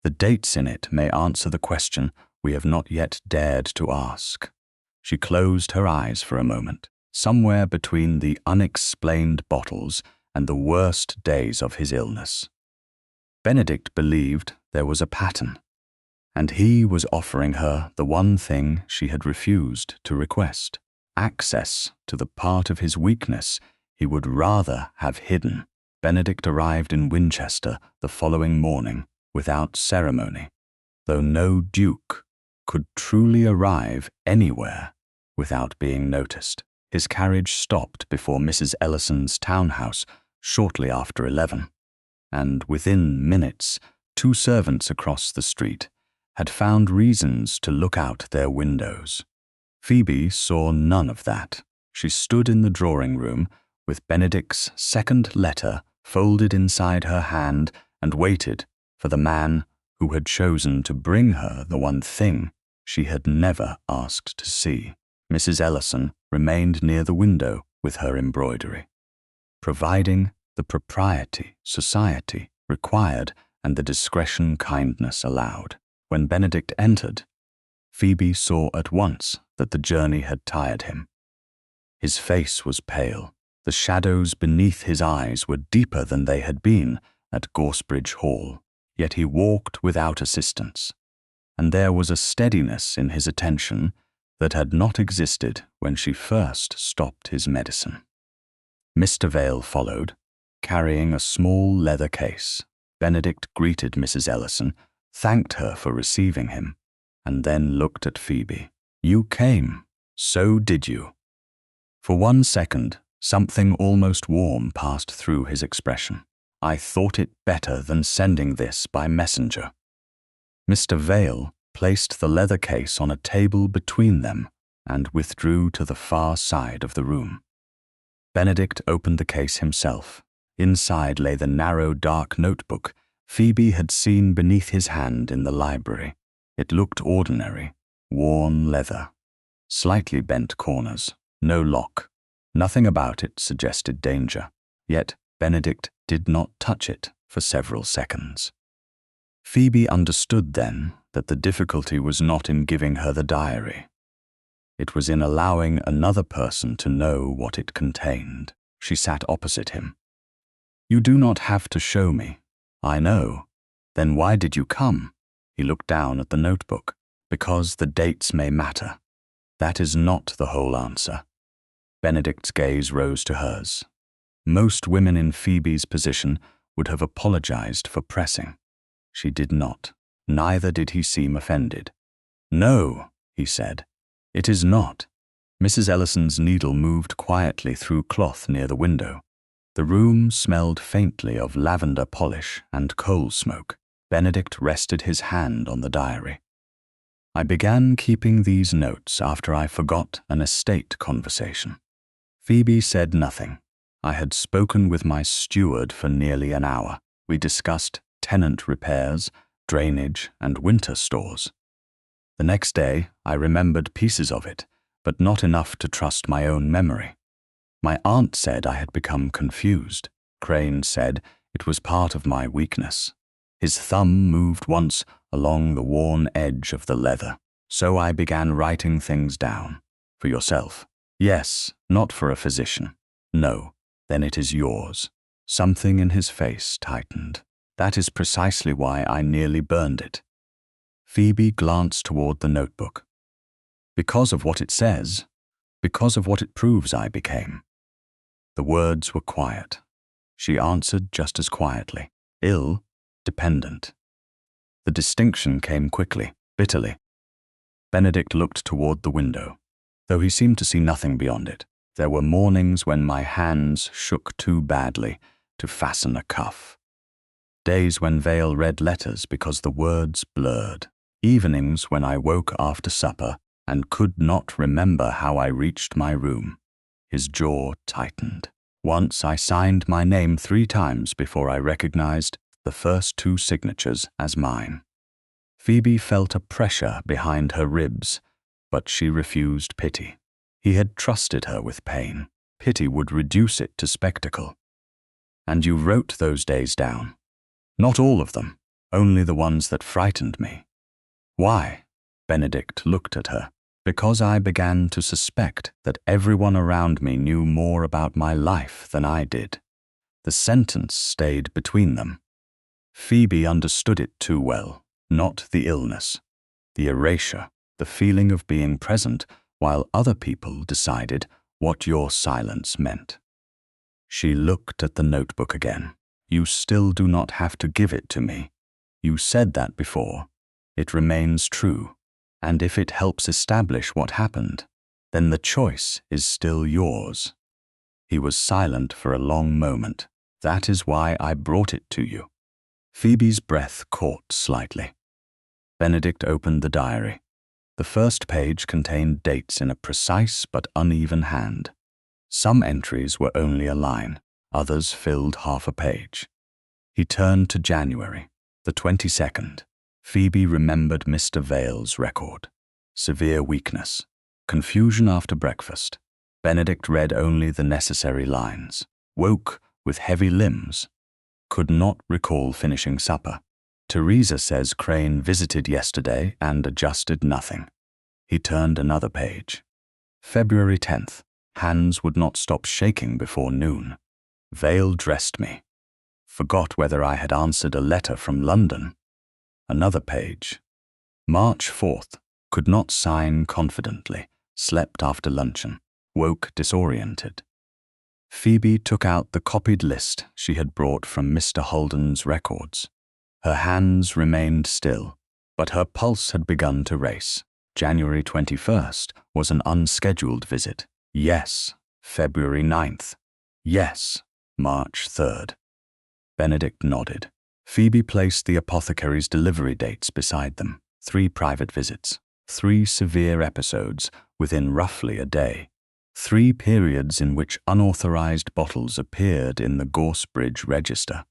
The dates in it may answer the question we have not yet dared to ask. She closed her eyes for a moment, somewhere between the unexplained bottles and the worst days of his illness. Benedict believed there was a pattern, and he was offering her the one thing she had refused to request, access to the part of his weakness he would rather have hidden. Benedict arrived in Winchester the following morning without ceremony, though no duke could truly arrive anywhere without being noticed. His carriage stopped before Mrs. Ellison's townhouse shortly after 11, and within minutes, 2 servants across the street had found reasons to look out their windows. Phoebe saw none of that. She stood in the drawing room with Benedict's second letter folded inside her hand and waited for the man who had chosen to bring her the one thing she had never asked to see. Mrs. Ellison remained near the window with her embroidery, providing the propriety society required and the discretion kindness allowed. When Benedict entered, Phoebe saw at once that the journey had tired him. His face was pale. The shadows beneath his eyes were deeper than they had been at Gorsebridge Hall, yet he walked without assistance, and there was a steadiness in his attention that had not existed when she first stopped his medicine. Mr. Vale followed, carrying a small leather case. Benedict greeted Mrs. Ellison, thanked her for receiving him, and then looked at Phoebe. "You came, so did you." For 1 second, something almost warm passed through his expression. "I thought it better than sending this by messenger." Mr. Vale placed the leather case on a table between them and withdrew to the far side of the room. Benedict opened the case himself. Inside lay the narrow, dark notebook Phoebe had seen beneath his hand in the library. It looked ordinary, worn leather, slightly bent corners, no lock. Nothing about it suggested danger, yet Benedict did not touch it for several seconds. Phoebe understood then that the difficulty was not in giving her the diary. It was in allowing another person to know what it contained. She sat opposite him. "You do not have to show me. I know. Then why did you come?" He looked down at the notebook. "Because the dates may matter. That is not the whole answer." Benedict's gaze rose to hers. Most women in Phoebe's position would have apologized for pressing. She did not. Neither did he seem offended. "No," he said. "It is not." Mrs. Ellison's needle moved quietly through cloth near the window. The room smelled faintly of lavender polish and coal smoke. Benedict rested his hand on the diary. "I began keeping these notes after I forgot an estate conversation." Phoebe said nothing. I had spoken with my steward for nearly an hour. We discussed tenant repairs, drainage, and winter stores. The next day, I remembered pieces of it, but not enough to trust my own memory. My aunt said I had become confused. Crane said it was part of my weakness. His thumb moved once along the worn edge of the leather, so I began writing things down. "For yourself?" "Yes, not for a physician." "No, then it is yours." Something in his face tightened. "That is precisely why I nearly burned it." Phoebe glanced toward the notebook. "Because of what it says, because of what it proves I became." The words were quiet. She answered just as quietly. "Ill, dependent." The distinction came quickly, bitterly. Benedict looked toward the window, though he seemed to see nothing beyond it. There were mornings when my hands shook too badly to fasten a cuff. Days when Vale read letters because the words blurred. Evenings when I woke after supper and could not remember how I reached my room. His jaw tightened. Once I signed my name 3 times before I recognized the first 2 signatures as mine. Phoebe felt a pressure behind her ribs, but she refused pity. He had trusted her with pain. Pity would reduce it to spectacle. And you wrote those days down. Not all of them, only the ones that frightened me. Why? Benedict looked at her. Because I began to suspect that everyone around me knew more about my life than I did. The sentence stayed between them. Phoebe understood it too well, not the illness, the erasure, the feeling of being present while other people decided what your silence meant. She looked at the notebook again. You still do not have to give it to me. You said that before. It remains true. And if it helps establish what happened, then the choice is still yours. He was silent for a long moment. That is why I brought it to you. Phoebe's breath caught slightly. Benedict opened the diary. The first page contained dates in a precise but uneven hand. Some entries were only a line, others filled half a page. He turned to January, the 22nd. Phoebe remembered Mr. Vale's record. Severe weakness. Confusion after breakfast. Benedict read only the necessary lines. Woke with heavy limbs. Could not recall finishing supper. Teresa says Crane visited yesterday and adjusted nothing. He turned another page. February 10th. Hands would not stop shaking before noon. Vale dressed me. Forgot whether I had answered a letter from London. Another page. March 4th. Could not sign confidently. Slept after luncheon. Woke disoriented. Phoebe took out the copied list she had brought from Mr. Holden's records. Her hands remained still, but her pulse had begun to race. January 21st was an unscheduled visit. Yes. February 9th. Yes. March 3rd. Benedict nodded. Phoebe placed the apothecary's delivery dates beside them. 3 private visits. 3 severe episodes within roughly a day. 3 periods in which unauthorized bottles appeared in the Gorsebridge register.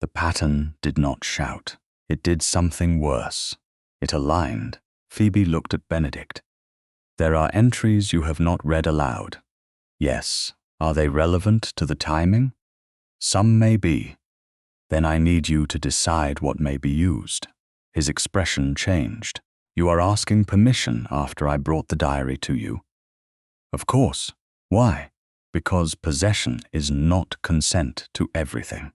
The pattern did not shout. It did something worse. It aligned. Phoebe looked at Benedict. There are entries you have not read aloud. Yes. Are they relevant to the timing? Some may be. Then I need you to decide what may be used. His expression changed. You are asking permission after I brought the diary to you. Of course. Why? Because possession is not consent to everything.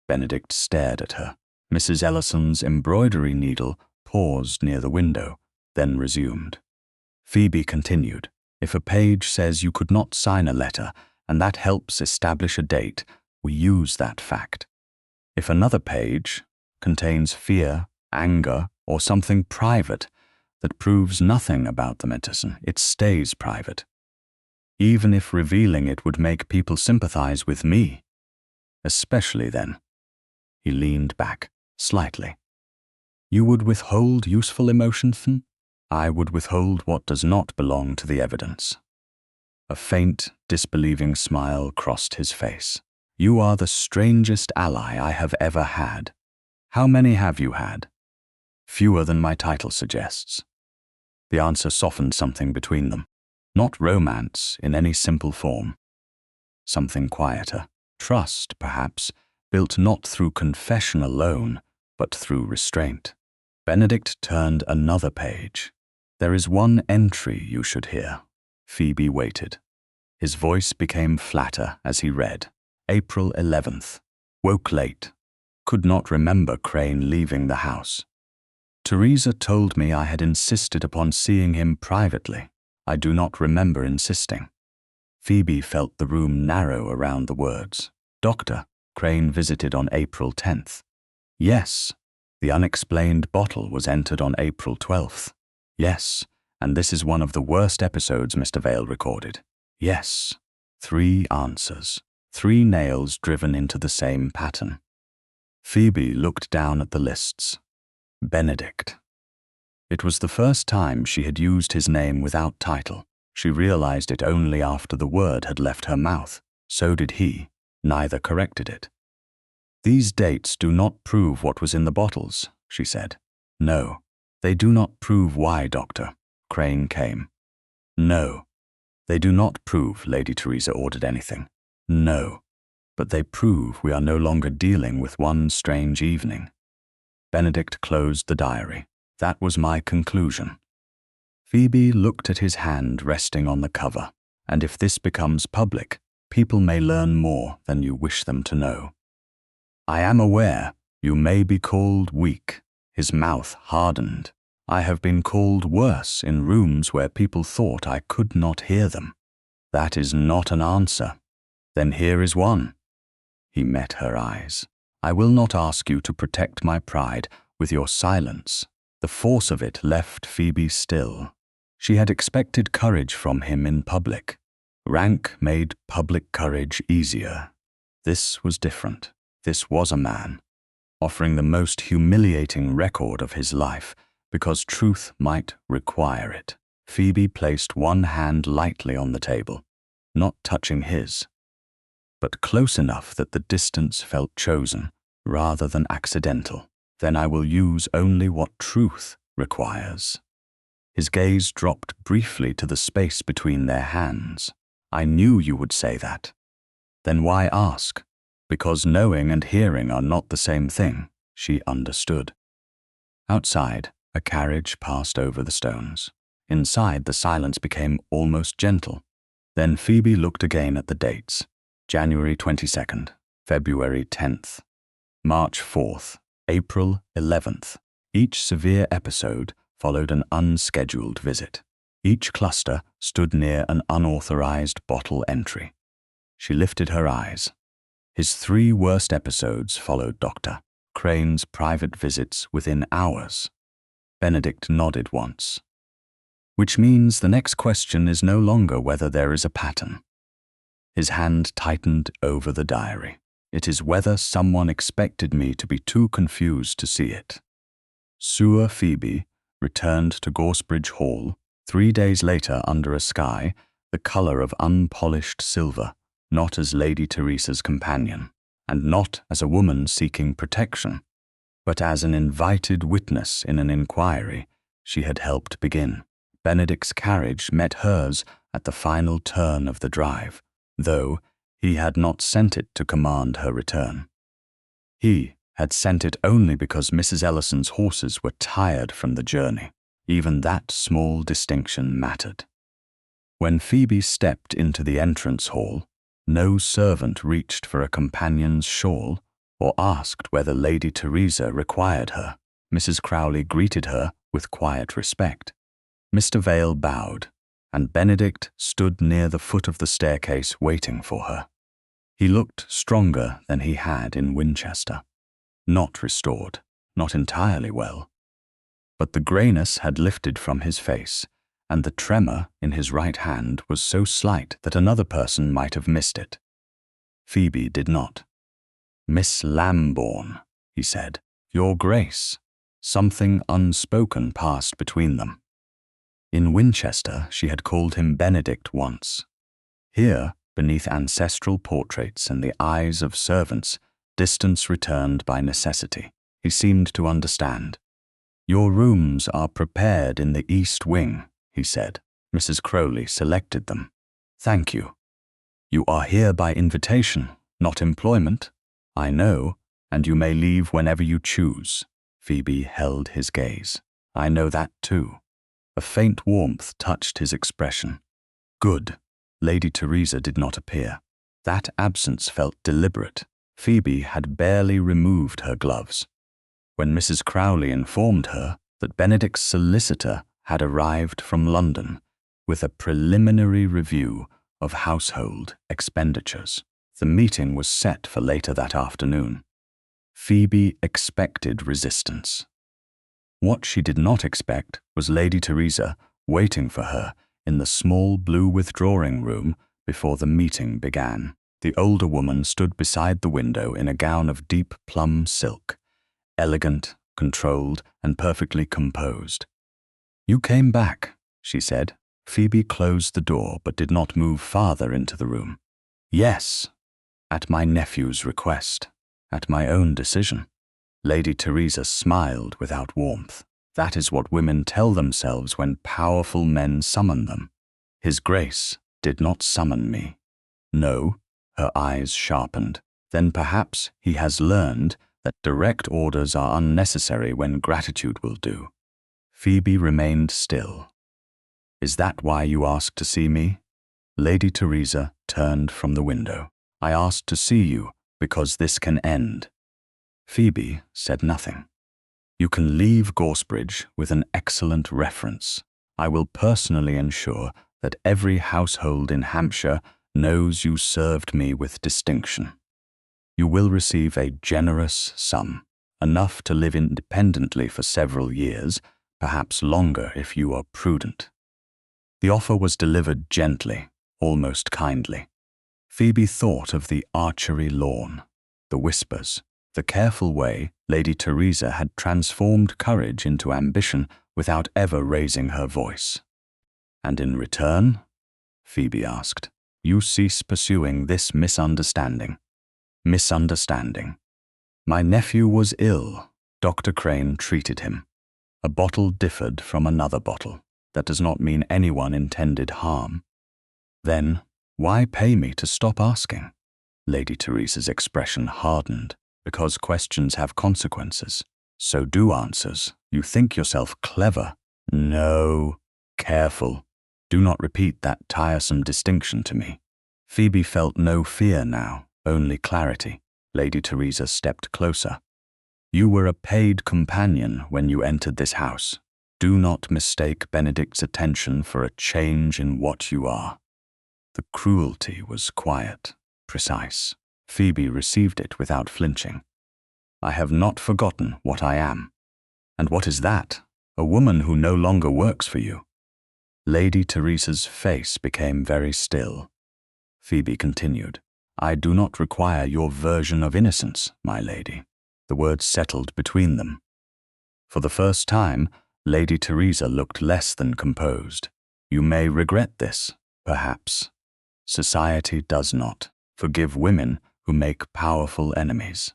Benedict stared at her. Mrs. Ellison's embroidery needle paused near the window, then resumed. Phoebe continued. If a page says you could not sign a letter, and that helps establish a date, we use that fact. If another page contains fear, anger, or something private that proves nothing about the medicine, it stays private. Even if revealing it would make people sympathize with me. Especially then. He leaned back, slightly. You would withhold useful emotions? I would withhold what does not belong to the evidence. A faint, disbelieving smile crossed his face. You are the strangest ally I have ever had. How many have you had? Fewer than my title suggests. The answer softened something between them. Not romance in any simple form. Something quieter. Trust, perhaps, built not through confession alone, but through restraint. Benedict turned another page. There is one entry you should hear. Phoebe waited. His voice became flatter as he read. April 11th. Woke late. Could not remember Crane leaving the house. Teresa told me I had insisted upon seeing him privately. I do not remember insisting. Phoebe felt the room narrow around the words. Doctor, Crane visited on April 10th. Yes. The unexplained bottle was entered on April 12th. Yes. And this is one of the worst episodes Mr. Vale recorded. Yes. 3 answers. 3 nails driven into the same pattern. Phoebe looked down at the lists. Benedict. It was the first time she had used his name without title. She realized it only after the word had left her mouth. So did he. Neither corrected it. "These dates do not prove what was in the bottles," she said. "No, they do not prove why, Doctor." Crane came. "No, they do not prove Lady Teresa ordered anything. No, but they prove we are no longer dealing with one strange evening." Benedict closed the diary. "That was my conclusion." Phoebe looked at his hand resting on the cover. "And if this becomes public, people may learn more than you wish them to know. I am aware you may be called weak." His mouth hardened. "I have been called worse in rooms where people thought I could not hear them." "That is not an answer." "Then here is one." He met her eyes. "I will not ask you to protect my pride with your silence." The force of it left Phoebe still. She had expected courage from him in public. Rank made public courage easier. This was different. This was a man, offering the most humiliating record of his life because truth might require it. Phoebe placed one hand lightly on the table, not touching his, but close enough that the distance felt chosen rather than accidental. "Then I will use only what truth requires." His gaze dropped briefly to the space between their hands. "I knew you would say that." "Then why ask?" "Because knowing and hearing are not the same thing." She understood. Outside, a carriage passed over the stones. Inside, the silence became almost gentle. Then Phoebe looked again at the dates. January 22nd, February 10th, March 4th, April 11th. Each severe episode followed an unscheduled visit. Each cluster stood near an unauthorized bottle entry. She lifted her eyes. His 3 worst episodes followed Dr. Crane's private visits within hours. Benedict nodded once. "Which means the next question is no longer whether there is a pattern." His hand tightened over the diary. "It is whether someone expected me to be too confused to see it." Sewer Phoebe returned to Gorsebridge Hall 3 days later under a sky the color of unpolished silver, not as Lady Teresa's companion, and not as a woman seeking protection, but as an invited witness in an inquiry she had helped begin. Benedict's carriage met hers at the final turn of the drive, though he had not sent it to command her return. He had sent it only because Mrs. Ellison's horses were tired from the journey. Even that small distinction mattered. When Phoebe stepped into the entrance hall, no servant reached for a companion's shawl or asked whether Lady Teresa required her. Mrs. Crowley greeted her with quiet respect. Mr. Vale bowed, and Benedict stood near the foot of the staircase waiting for her. He looked stronger than he had in Winchester. Not restored, not entirely well. But the greyness had lifted from his face, and the tremor in his right hand was so slight that another person might have missed it. Phoebe did not. "Miss Lambourne," he said, "Your Grace." Something unspoken passed between them. In Winchester, she had called him Benedict once. Here, beneath ancestral portraits and the eyes of servants, distance returned by necessity. He seemed to understand. "Your rooms are prepared in the East Wing," he said. "Mrs. Crowley selected them." "Thank you." "You are here by invitation, not employment." "I know, and you may leave whenever you choose." Phoebe held his gaze. "I know that too." A faint warmth touched his expression. "Good." Lady Teresa did not appear. That absence felt deliberate. Phoebe had barely removed her gloves. When Mrs. Crowley informed her that Benedict's solicitor had arrived from London with a preliminary review of household expenditures, the meeting was set for later that afternoon. Phoebe expected resistance. What she did not expect was Lady Teresa waiting for her in the small blue withdrawing room before the meeting began. The older woman stood beside the window in a gown of deep plum silk, elegant, controlled, and perfectly composed. "You came back," she said. Phoebe closed the door but did not move farther into the room. Yes, at my nephew's request, at my own decision. Lady Teresa smiled without warmth. That is what women tell themselves when powerful men summon them. His Grace did not summon me. No, her eyes sharpened. Then perhaps he has learned that direct orders are unnecessary when gratitude will do. Phoebe remained still. Is that why you asked to see me? Lady Teresa turned from the window. I asked to see you because this can end. Phoebe said nothing. You can leave Gorsebridge with an excellent reference. I will personally ensure that every household in Hampshire knows you served me with distinction. You will receive a generous sum, enough to live independently for several years, perhaps longer if you are prudent. The offer was delivered gently, almost kindly. Phoebe thought of the archery lawn, the whispers, the careful way Lady Teresa had transformed courage into ambition without ever raising her voice. And in return, Phoebe asked, you cease pursuing this misunderstanding. Misunderstanding. My nephew was ill. Dr. Crane treated him. A bottle differed from another bottle. That does not mean anyone intended harm. Then, why pay me to stop asking? Lady Teresa's expression hardened. Because questions have consequences. So do answers. You think yourself clever. No. Careful. Do not repeat that tiresome distinction to me. Phoebe felt no fear now, only clarity. Lady Teresa stepped closer. You were a paid companion when you entered this house. Do not mistake Benedict's attention for a change in what you are. The cruelty was quiet, precise. Phoebe received it without flinching. I have not forgotten what I am. And what is that? A woman who no longer works for you. Lady Teresa's face became very still. Phoebe continued, I do not require your version of innocence, my lady. The words settled between them. For the first time, Lady Teresa looked less than composed. You may regret this, perhaps. Society does not forgive women who make powerful enemies.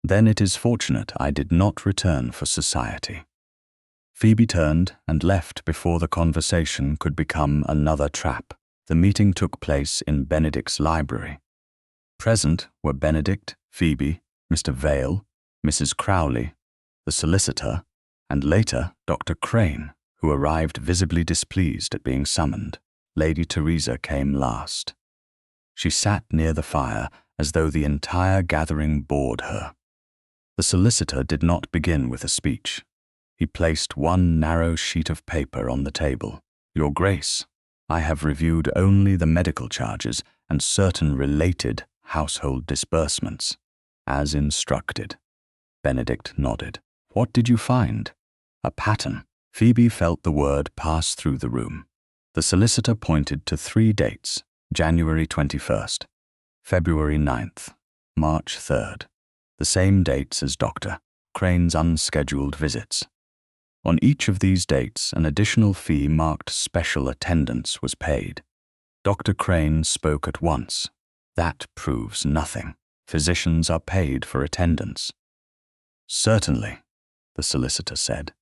Then it is fortunate I did not return for society. Phoebe turned and left before the conversation could become another trap. The meeting took place in Benedict's library. Present were Benedict, Phoebe, Mr. Vale, Mrs. Crowley, the solicitor, and later Dr. Crane, who arrived visibly displeased at being summoned. Lady Teresa came last. She sat near the fire as though the entire gathering bored her. The solicitor did not begin with a speech. He placed one narrow sheet of paper on the table. Your Grace, I have reviewed only the medical charges and certain related household disbursements, as instructed. Benedict nodded. What did you find? A pattern. Phoebe felt the word pass through the room. The solicitor pointed to 3 dates, January 21st, February 9th, March 3rd, the same dates as Dr. Crane's unscheduled visits. On each of these dates, an additional fee marked special attendance was paid. Dr. Crane spoke at once. That proves nothing. Physicians are paid for attendance. Certainly, the solicitor said.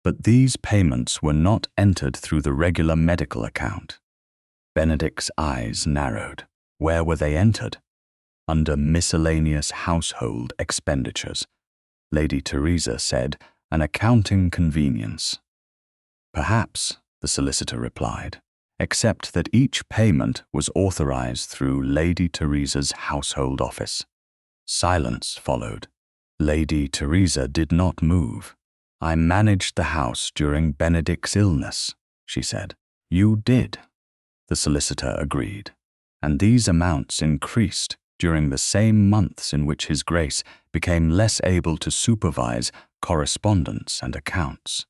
But these payments were not entered through the regular medical account. Benedict's eyes narrowed. Where were they entered? Under miscellaneous household expenditures. Lady Teresa said, an accounting convenience. Perhaps, the solicitor replied, except that each payment was authorized through Lady Teresa's household office. Silence followed. Lady Teresa did not move. I managed the house during Benedict's illness, she said. You did, the solicitor agreed, and these amounts increased during the same months in which His Grace became less able to supervise correspondence and accounts.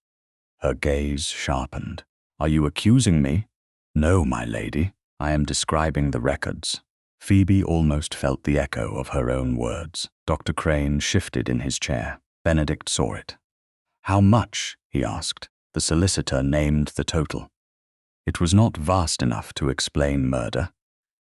Her gaze sharpened. Are you accusing me? No, my lady. I am describing the records. Phoebe almost felt the echo of her own words. Dr. Crane shifted in his chair. Benedict saw it. How much? He asked. The solicitor named the total. It was not vast enough to explain murder.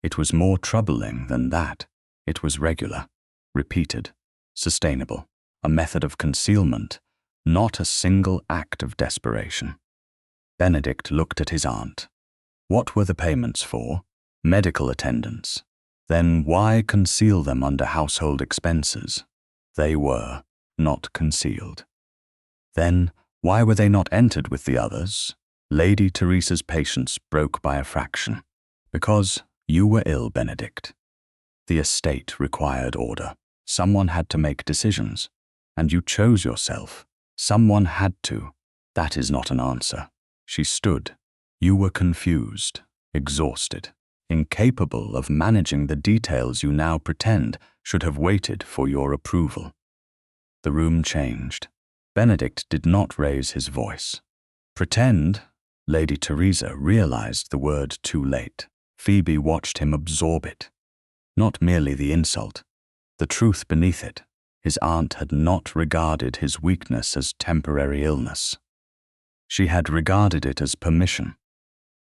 It was more troubling than that. It was regular, repeated, sustainable, a method of concealment, not a single act of desperation. Benedict looked at his aunt. What were the payments for? Medical attendance. Then why conceal them under household expenses? They were not concealed. Then why were they not entered with the others? Lady Teresa's patience broke by a fraction. Because you were ill, Benedict. The estate required order. Someone had to make decisions. And you chose yourself. Someone had to. That is not an answer. She stood. You were confused, exhausted, incapable of managing the details you now pretend should have waited for your approval. The room changed. Benedict did not raise his voice. Pretend? Lady Teresa realized the word too late. Phoebe watched him absorb it. Not merely the insult, the truth beneath it. His aunt had not regarded his weakness as temporary illness. She had regarded it as permission.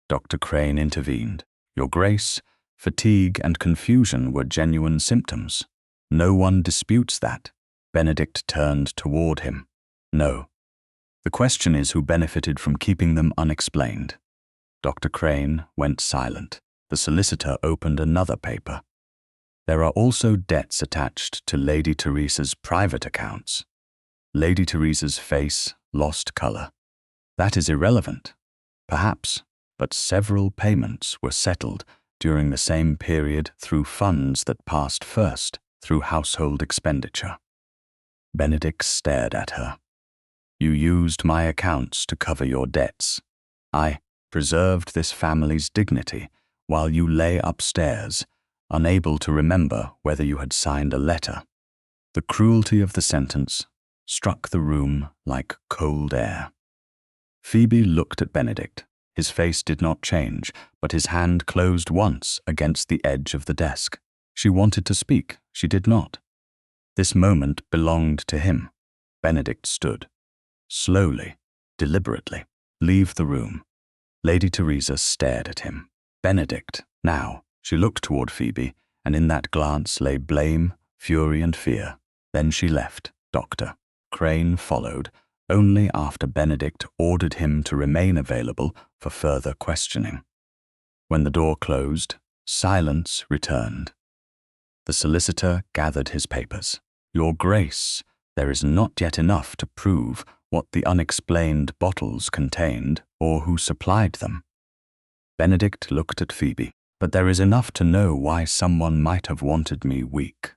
Dr. Crane intervened. Your Grace, fatigue and confusion were genuine symptoms. No one disputes that. Benedict turned toward him. No. The question is who benefited from keeping them unexplained. Dr. Crane went silent. The solicitor opened another paper. There are also debts attached to Lady Teresa's private accounts. Lady Teresa's face lost color. That is irrelevant. Perhaps, but several payments were settled during the same period through funds that passed first through household expenditure. Benedict stared at her. You used my accounts to cover your debts. I preserved this family's dignity while you lay upstairs, unable to remember whether you had signed a letter. The cruelty of the sentence struck the room like cold air. Phoebe looked at Benedict. His face did not change, but his hand closed once against the edge of the desk. She wanted to speak. She did not. This moment belonged to him. Benedict stood. Slowly, deliberately, leave the room. Lady Teresa stared at him. Benedict, now. She looked toward Phoebe, and in that glance lay blame, fury, and fear. Then she left. Dr. Crane followed, only after Benedict ordered him to remain available for further questioning. When the door closed, silence returned. The solicitor gathered his papers. Your Grace, there is not yet enough to prove what the unexplained bottles contained or who supplied them. Benedict looked at Phoebe. But there is enough to know why someone might have wanted me weak.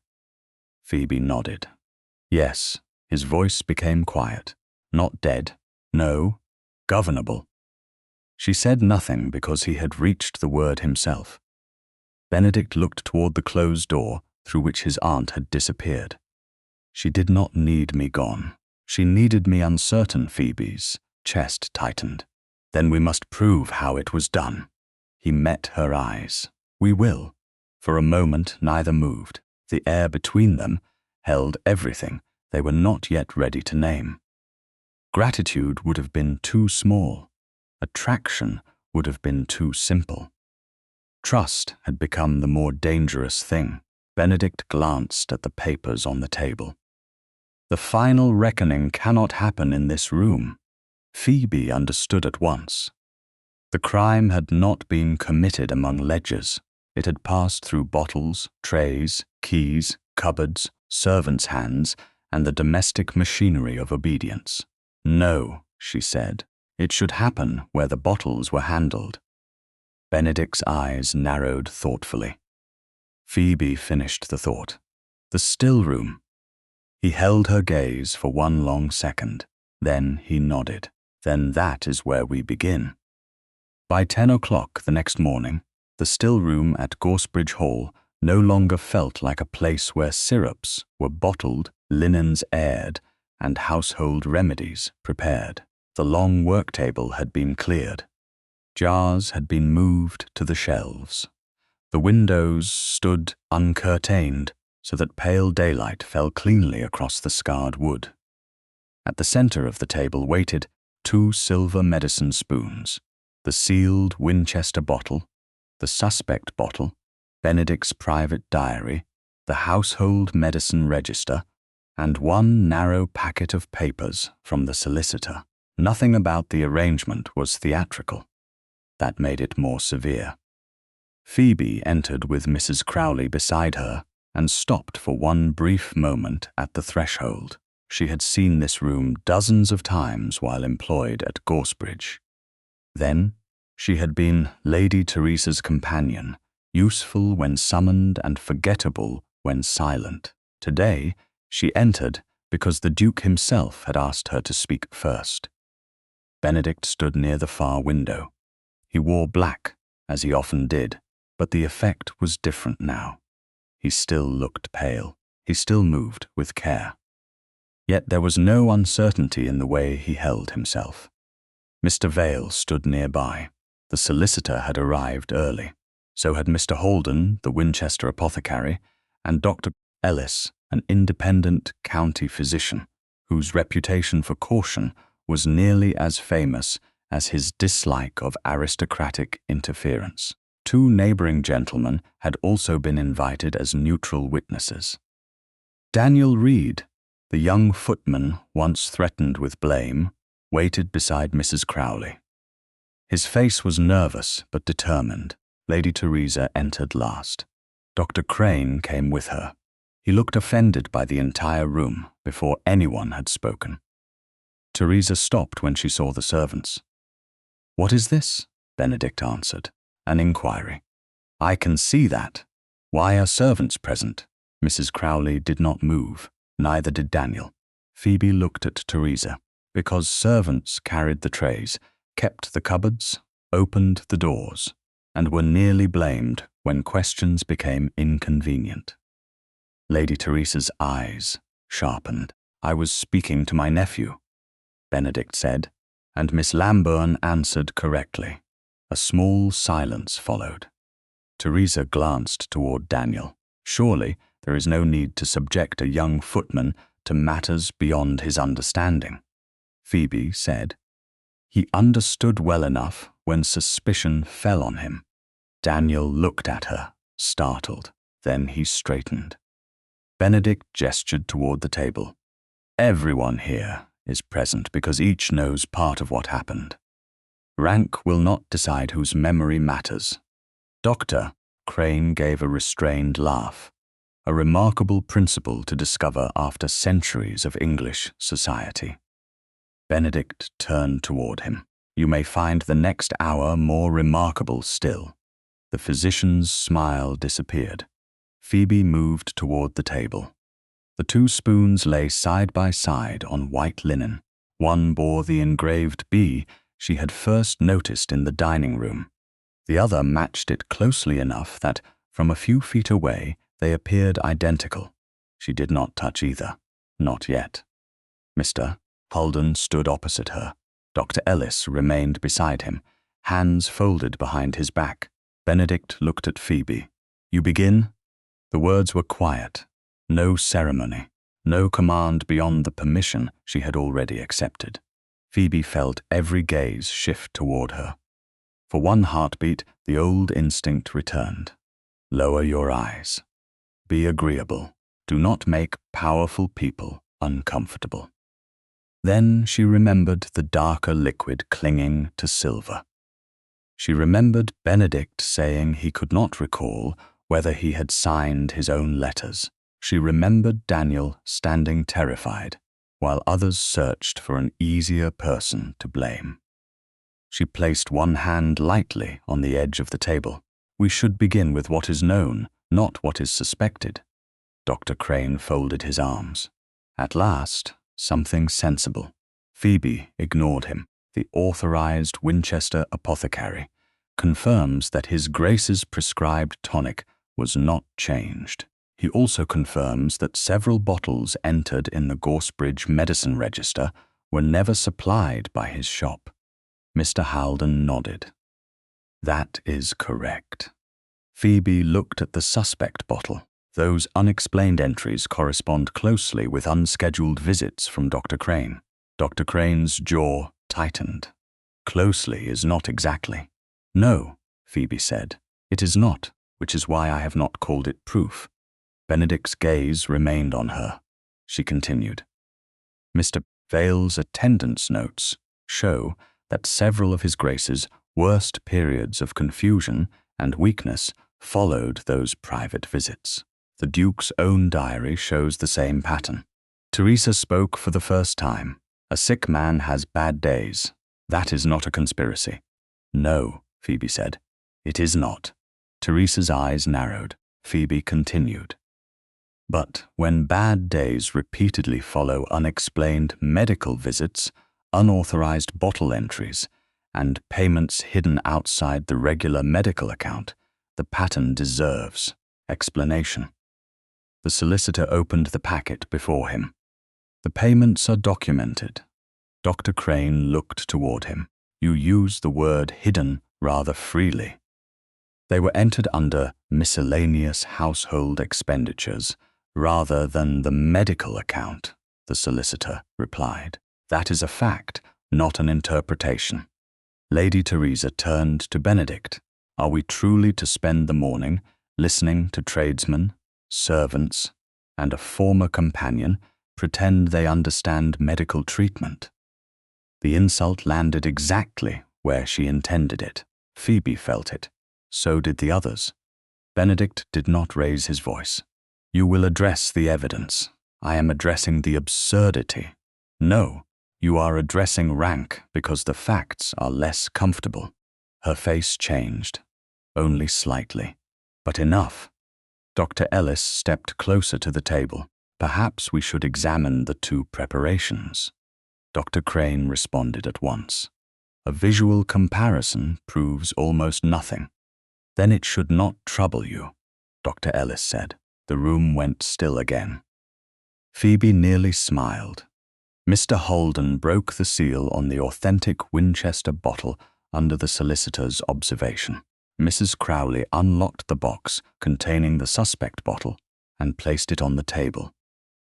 Phoebe nodded. Yes, his voice became quiet. Not dead. No, governable. She said nothing because he had reached the word himself. Benedict looked toward the closed door through which his aunt had disappeared. She did not need me gone. She needed me uncertain. Phoebe's chest tightened. Then we must prove how it was done. He met her eyes. We will. For a moment, neither moved. The air between them held everything they were not yet ready to name. Gratitude would have been too small. Attraction would have been too simple. Trust had become the more dangerous thing. Benedict glanced at the papers on the table. The final reckoning cannot happen in this room. Phoebe understood at once. The crime had not been committed among ledgers. It had passed through bottles, trays, keys, cupboards, servants' hands, and the domestic machinery of obedience. No, she said, it should happen where the bottles were handled. Benedict's eyes narrowed thoughtfully. Phoebe finished the thought. The still room. He held her gaze for one long second. Then he nodded. Then that is where we begin. By 10 o'clock the next morning, the still room at Gorsebridge Hall no longer felt like a place where syrups were bottled, linens aired, and household remedies prepared. The long work table had been cleared. Jars had been moved to the shelves. The windows stood uncurtained so that pale daylight fell cleanly across the scarred wood. At the center of the table waited 2 silver medicine spoons, the sealed Winchester bottle, the suspect bottle, Benedict's private diary, the household medicine register, and one narrow packet of papers from the solicitor. Nothing about the arrangement was theatrical. That made it more severe. Phoebe entered with Mrs. Crowley beside her and stopped for one brief moment at the threshold. She had seen this room dozens of times while employed at Gorsebridge. Then, she had been Lady Teresa's companion, useful when summoned and forgettable when silent. Today, she entered because the Duke himself had asked her to speak first. Benedict stood near the far window. He wore black, as he often did, but the effect was different now. He still looked pale. He still moved with care. Yet there was no uncertainty in the way he held himself. Mr. Vale stood nearby. The solicitor had arrived early. So had Mr. Holden, the Winchester apothecary, and Dr. Ellis, an independent county physician, whose reputation for caution was nearly as famous as his dislike of aristocratic interference. 2 neighboring gentlemen had also been invited as neutral witnesses. Daniel Reed, the young footman once threatened with blame, waited beside Mrs. Crowley. His face was nervous but determined. Lady Teresa entered last. Dr. Crane came with her. He looked offended by the entire room before anyone had spoken. Teresa stopped when she saw the servants. "What is this?" Benedict answered. "An inquiry." "I can see that. Why are servants present?" Mrs. Crowley did not move. Neither did Daniel. Phoebe looked at Teresa. "Because servants carried the trays, kept the cupboards, opened the doors, and were nearly blamed when questions became inconvenient." Lady Teresa's eyes sharpened. "I was speaking to my nephew," Benedict said, and Miss Lambourne answered correctly. A small silence followed. Teresa glanced toward Daniel. Surely there is no need to subject a young footman to matters beyond his understanding. Phoebe said, "He understood well enough when suspicion fell on him." Daniel looked at her, startled. Then he straightened. Benedict gestured toward the table. "Everyone here is present because each knows part of what happened. Rank will not decide whose memory matters." Dr. Crane gave a restrained laugh, a remarkable principle to discover after centuries of English society. Benedict turned toward him. "You may find the next hour more remarkable still." The physician's smile disappeared. Phoebe moved toward the table. The 2 spoons lay side by side on white linen. One bore the engraved B she had first noticed in the dining room. The other matched it closely enough that, from a few feet away, they appeared identical. She did not touch either. Not yet. Mr. Holden stood opposite her. Dr. Ellis remained beside him, hands folded behind his back. Benedict looked at Phoebe. "You begin?" The words were quiet. No ceremony. No command beyond the permission she had already accepted. Phoebe felt every gaze shift toward her. For one heartbeat, the old instinct returned. Lower your eyes. Be agreeable. Do not make powerful people uncomfortable. Then she remembered the darker liquid clinging to silver. She remembered Benedict saying he could not recall whether he had signed his own letters. She remembered Daniel standing terrified, while others searched for an easier person to blame. She placed one hand lightly on the edge of the table. We should begin with what is known, not what is suspected. Dr. Crane folded his arms. At last, something sensible. Phoebe ignored him. The authorized Winchester apothecary confirms that His Grace's prescribed tonic was not changed. He also confirms that several bottles entered in the Gorsebridge medicine register were never supplied by his shop. Mr. Halden nodded. That is correct. Phoebe looked at the suspect bottle. Those unexplained entries correspond closely with unscheduled visits from Dr. Crane. Dr. Crane's jaw tightened. Closely is not exactly. No, Phoebe said. It is not. which is why I have not called it proof. Benedict's gaze remained on her. She continued. Mr. Vale's attendance notes show that several of his Grace's worst periods of confusion and weakness followed those private visits. The Duke's own diary shows the same pattern. Teresa spoke for the first time. A sick man has bad days. That is not a conspiracy. No, Phoebe said. It is not. Teresa's eyes narrowed. Phoebe continued. But when bad days repeatedly follow unexplained medical visits, unauthorized bottle entries, and payments hidden outside the regular medical account, the pattern deserves explanation. The solicitor opened the packet before him. The payments are documented. Dr. Crane looked toward him. You use the word hidden rather freely. They were entered under miscellaneous household expenditures rather than the medical account, the solicitor replied. That is a fact, not an interpretation. Lady Teresa turned to Benedict. Are we truly to spend the morning listening to tradesmen, servants, and a former companion pretend they understand medical treatment? The insult landed exactly where she intended it. Phoebe felt it. So did the others. Benedict did not raise his voice. You will address the evidence. I am addressing the absurdity. No, you are addressing rank because the facts are less comfortable. Her face changed, only slightly, but enough. Dr. Ellis stepped closer to the table. Perhaps we should examine the two preparations. Dr. Crane responded at once. A visual comparison proves almost nothing. Then it should not trouble you, Dr. Ellis said. The room went still again. Phoebe nearly smiled. Mr. Holden broke the seal on the authentic Winchester bottle under the solicitor's observation. Mrs. Crowley unlocked the box containing the suspect bottle and placed it on the table.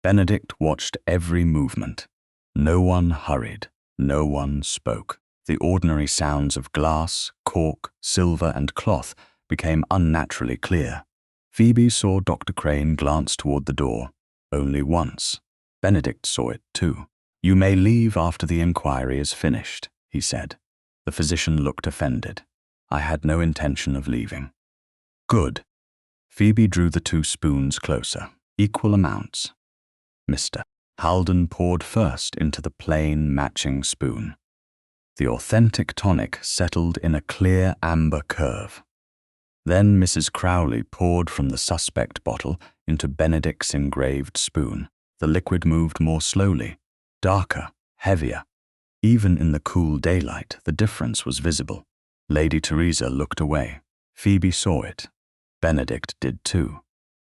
Benedict watched every movement. No one hurried. No one spoke. The ordinary sounds of glass, cork, silver, and cloth became unnaturally clear. Phoebe saw Dr. Crane glance toward the door. Only once. Benedict saw it too. You may leave after the inquiry is finished, he said. The physician looked offended. I had no intention of leaving. Good. Phoebe drew the 2 spoons closer. Equal amounts. Mr. Halden poured first into the plain matching spoon. The authentic tonic settled in a clear amber curve. Then Mrs. Crowley poured from the suspect bottle into Benedict's engraved spoon. The liquid moved more slowly, darker, heavier. Even in the cool daylight, the difference was visible. Lady Teresa looked away. Phoebe saw it. Benedict did too.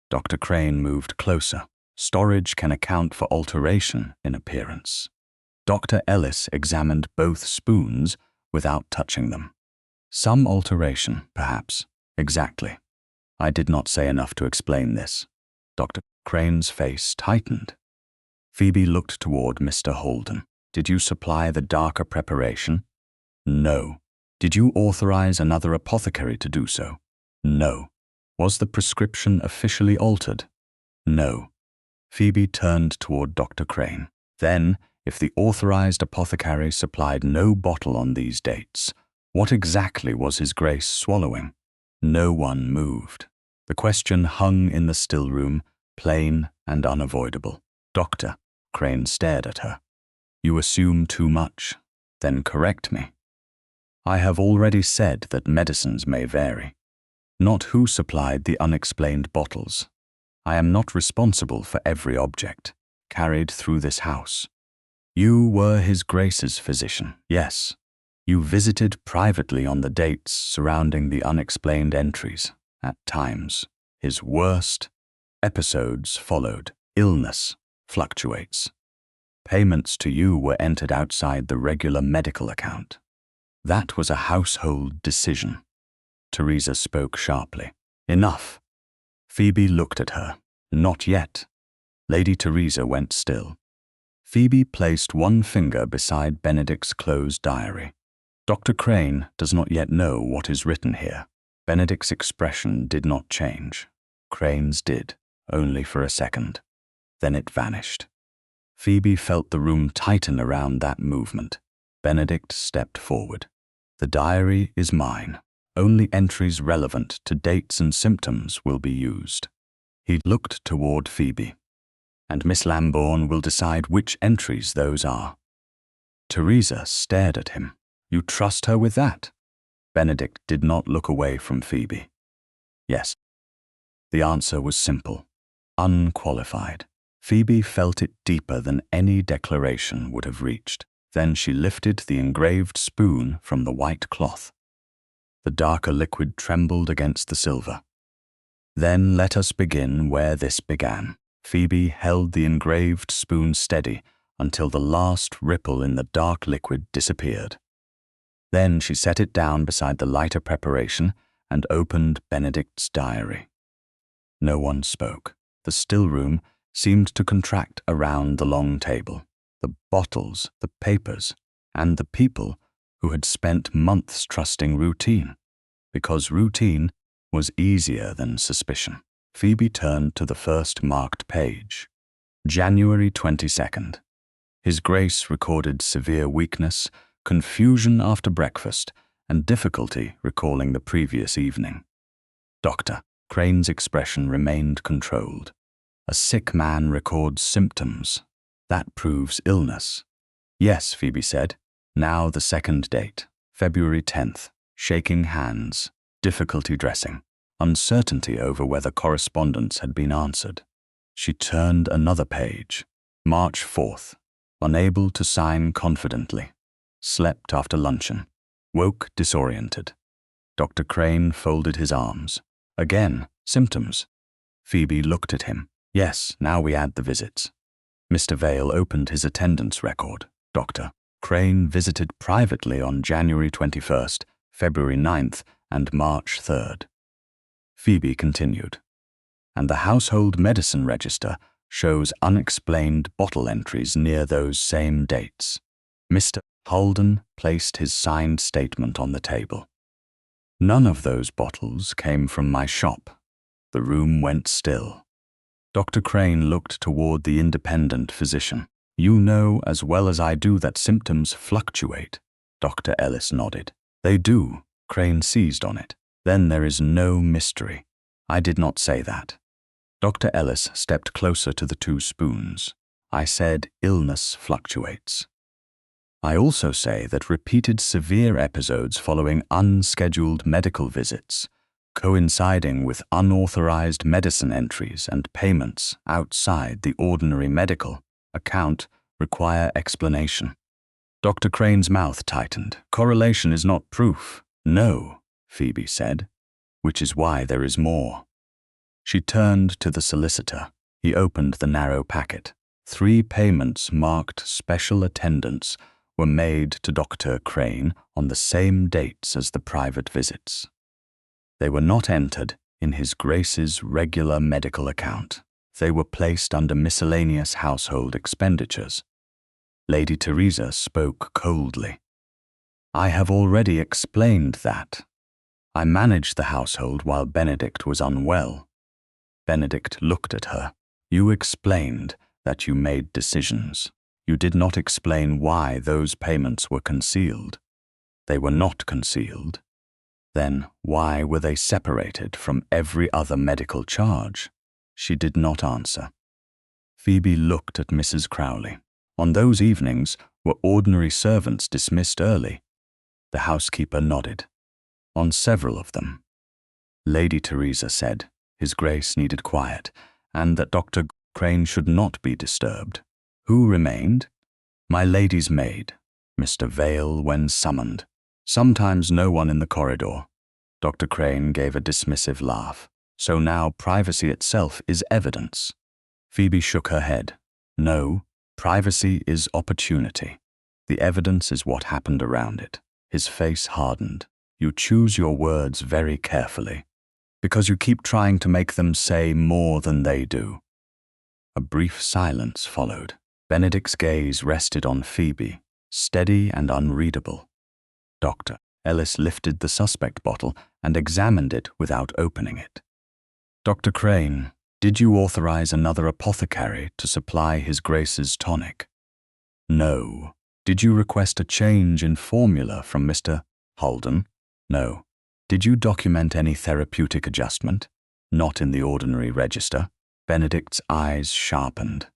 Dr. Crane moved closer. Storage can account for alteration in appearance. Dr. Ellis examined both spoons without touching them. Some alteration, perhaps. Exactly. I did not say enough to explain this. Dr. Crane's face tightened. Phoebe looked toward Mr. Holden. Did you supply the darker preparation? No. Did you authorize another apothecary to do so? No. Was the prescription officially altered? No. Phoebe turned toward Dr. Crane. Then, if the authorized apothecary supplied no bottle on these dates, what exactly was His Grace swallowing? No one moved. The question hung in the still room, plain and unavoidable. Doctor, Crane stared at her. You assume too much. Then correct me. I have already said that medicines may vary. Not who supplied the unexplained bottles. I am not responsible for every object carried through this house. You were His Grace's physician, yes. You visited privately on the dates surrounding the unexplained entries. At times, his worst episodes followed. Illness fluctuates. Payments to you were entered outside the regular medical account. That was a household decision. Teresa spoke sharply. Enough. Phoebe looked at her. Not yet. Lady Teresa went still. Phoebe placed one finger beside Benedict's closed diary. Dr. Crane does not yet know what is written here. Benedict's expression did not change. Crane's did, only for a second. Then it vanished. Phoebe felt the room tighten around that movement. Benedict stepped forward. The diary is mine. Only entries relevant to dates and symptoms will be used. He looked toward Phoebe. And Miss Lambourne will decide which entries those are. Teresa stared at him. You trust her with that? Benedict did not look away from Phoebe. Yes. The answer was simple, unqualified. Phoebe felt it deeper than any declaration would have reached. Then she lifted the engraved spoon from the white cloth. The darker liquid trembled against the silver. Then let us begin where this began. Phoebe held the engraved spoon steady until the last ripple in the dark liquid disappeared. Then she set it down beside the lighter preparation and opened Benedict's diary. No one spoke. The still room seemed to contract around the long table. The bottles, the papers, and the people who had spent months trusting routine, because routine was easier than suspicion. Phoebe turned to the first marked page. January 22nd. His Grace recorded severe weakness, confusion after breakfast, and difficulty recalling the previous evening. Doctor. Crane's expression remained controlled. A sick man records symptoms. That proves illness. Yes, Phoebe said. Now the second date, February 10th. Shaking hands, difficulty dressing, uncertainty over whether correspondence had been answered. She turned another page. March 4th. Unable to sign confidently. Slept after luncheon. Woke disoriented. Dr. Crane folded his arms. Again, symptoms. Phoebe looked at him. Yes, now we add the visits. Mr. Vale opened his attendance record. Dr. Crane visited privately on January 21st, February 9th, and March 3rd. Phoebe continued. And the household medicine register shows unexplained bottle entries near those same dates. Mr. Holden placed his signed statement on the table. None of those bottles came from my shop. The room went still. Dr. Crane looked toward the independent physician. You know as well as I do that symptoms fluctuate. Dr. Ellis nodded. They do. Crane seized on it. Then there is no mystery. I did not say that. Dr. Ellis stepped closer to the two spoons. I said illness fluctuates. I also say that repeated severe episodes following unscheduled medical visits, coinciding with unauthorized medicine entries and payments outside the ordinary medical account, require explanation. Dr. Crane's mouth tightened. Correlation is not proof. No, Phoebe said, which is why there is more. She turned to the solicitor. He opened the narrow packet. 3 payments marked special attendance were made to Dr. Crane on the same dates as the private visits. They were not entered in His Grace's regular medical account. They were placed under miscellaneous household expenditures. Lady Teresa spoke coldly. I have already explained that. I managed the household while Benedict was unwell. Benedict looked at her. You explained that you made decisions. You did not explain why those payments were concealed. They were not concealed. Then why were they separated from every other medical charge? She did not answer. Phoebe looked at Mrs. Crowley. On those evenings, were ordinary servants dismissed early? The housekeeper nodded. On several of them. Lady Teresa said His Grace needed quiet, and that Dr. Crane should not be disturbed. Who remained? My lady's maid, Mr. Vale, when summoned. Sometimes no one in the corridor. Dr. Crane gave a dismissive laugh. So now privacy itself is evidence. Phoebe shook her head. No, privacy is opportunity. The evidence is what happened around it. His face hardened. You choose your words very carefully, because you keep trying to make them say more than they do. A brief silence followed. Benedict's gaze rested on Phoebe, steady and unreadable. Doctor. Ellis lifted the suspect bottle and examined it without opening it. Dr. Crane, did you authorize another apothecary to supply His Grace's tonic? No. Did you request a change in formula from Mr. Holden? No. Did you document any therapeutic adjustment? Not in the ordinary register. Benedict's eyes sharpened.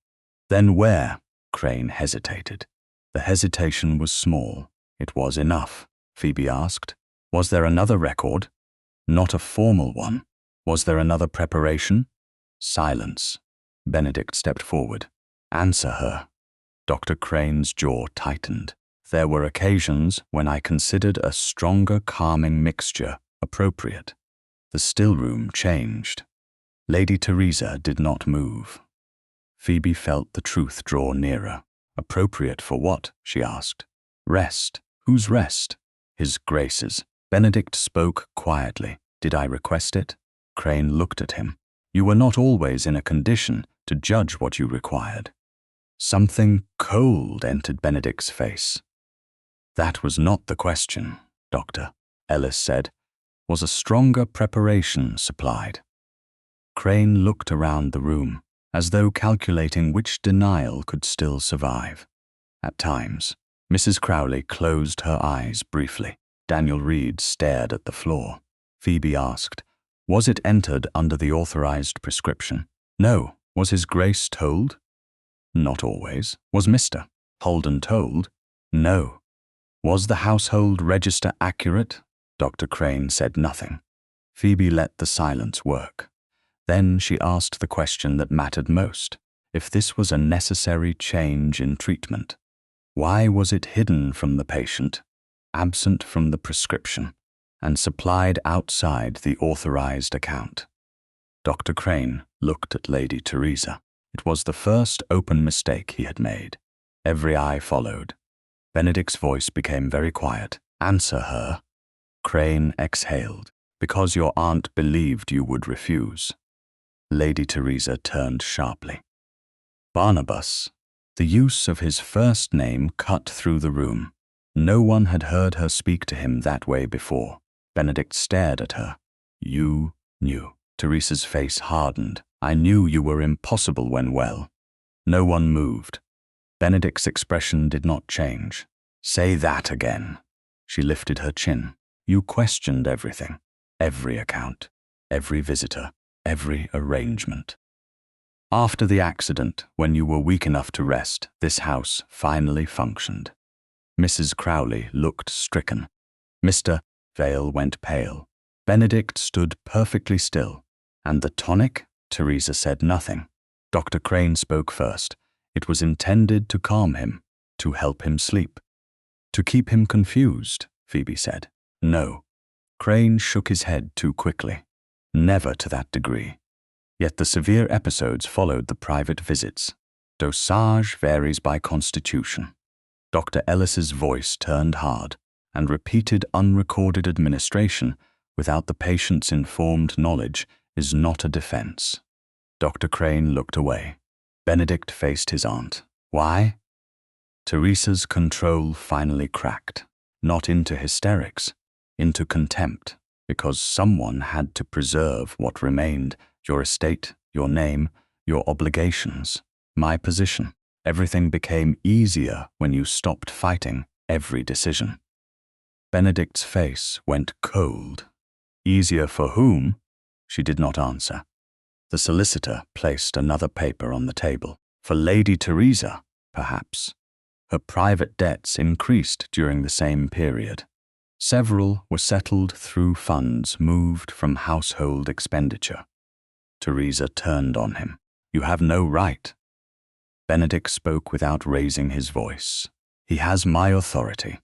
Then where? Crane hesitated. The hesitation was small. It was enough. Phoebe asked. Was there another record? Not a formal one. Was there another preparation? Silence. Benedict stepped forward. Answer her. Dr. Crane's jaw tightened. There were occasions when I considered a stronger calming mixture appropriate. The still room changed. Lady Teresa did not move. Phoebe felt the truth draw nearer. Appropriate for what? She asked. Rest. Whose rest? His Grace's. Benedict spoke quietly. Did I request it? Crane looked at him. You were not always in a condition to judge what you required. Something cold entered Benedict's face. That was not the question, Doctor, Ellis said. Was a stronger preparation supplied? Crane looked around the room, as though calculating which denial could still survive. At times, Mrs. Crowley closed her eyes briefly. Daniel Reed stared at the floor. Phoebe asked, was it entered under the authorized prescription? No. Was His Grace told? Not always. Was Mr. Holden told? No. Was the household register accurate? Dr. Crane said nothing. Phoebe let the silence work. Then she asked the question that mattered most. If this was a necessary change in treatment, why was it hidden from the patient, absent from the prescription, and supplied outside the authorized account? Dr. Crane looked at Lady Teresa. It was the first open mistake he had made. Every eye followed. Benedict's voice became very quiet. Answer her. Crane exhaled. Because your aunt believed you would refuse. Lady Teresa turned sharply. Barnabas. The use of his first name cut through the room. No one had heard her speak to him that way before. Benedict stared at her. You knew. Teresa's face hardened. I knew you were impossible when well. No one moved. Benedict's expression did not change. Say that again. She lifted her chin. You questioned everything. Every account. Every visitor. Every arrangement. After the accident, when you were weak enough to rest, this house finally functioned. Mrs. Crowley looked stricken. Mr. Vale went pale. Benedict stood perfectly still. And the tonic? Teresa said nothing. Dr. Crane spoke first. It was intended to calm him, to help him sleep. To keep him confused, Phoebe said. No. Crane shook his head too quickly. Never to that degree. Yet the severe episodes followed the private visits. Dosage varies by constitution. Dr. Ellis's voice turned hard, and repeated unrecorded administration without the patient's informed knowledge is not a defense. Dr. Crane looked away. Benedict faced his aunt. Why? Teresa's control finally cracked, not into hysterics, into contempt, because someone had to preserve what remained, your estate, your name, your obligations, my position. Everything became easier when you stopped fighting every decision. Benedict's face went cold. Easier for whom? She did not answer. The solicitor placed another paper on the table. For Lady Teresa, perhaps. Her private debts increased during the same period. Several were settled through funds moved from household expenditure. Teresa turned on him. You have no right. Benedict spoke without raising his voice. He has my authority.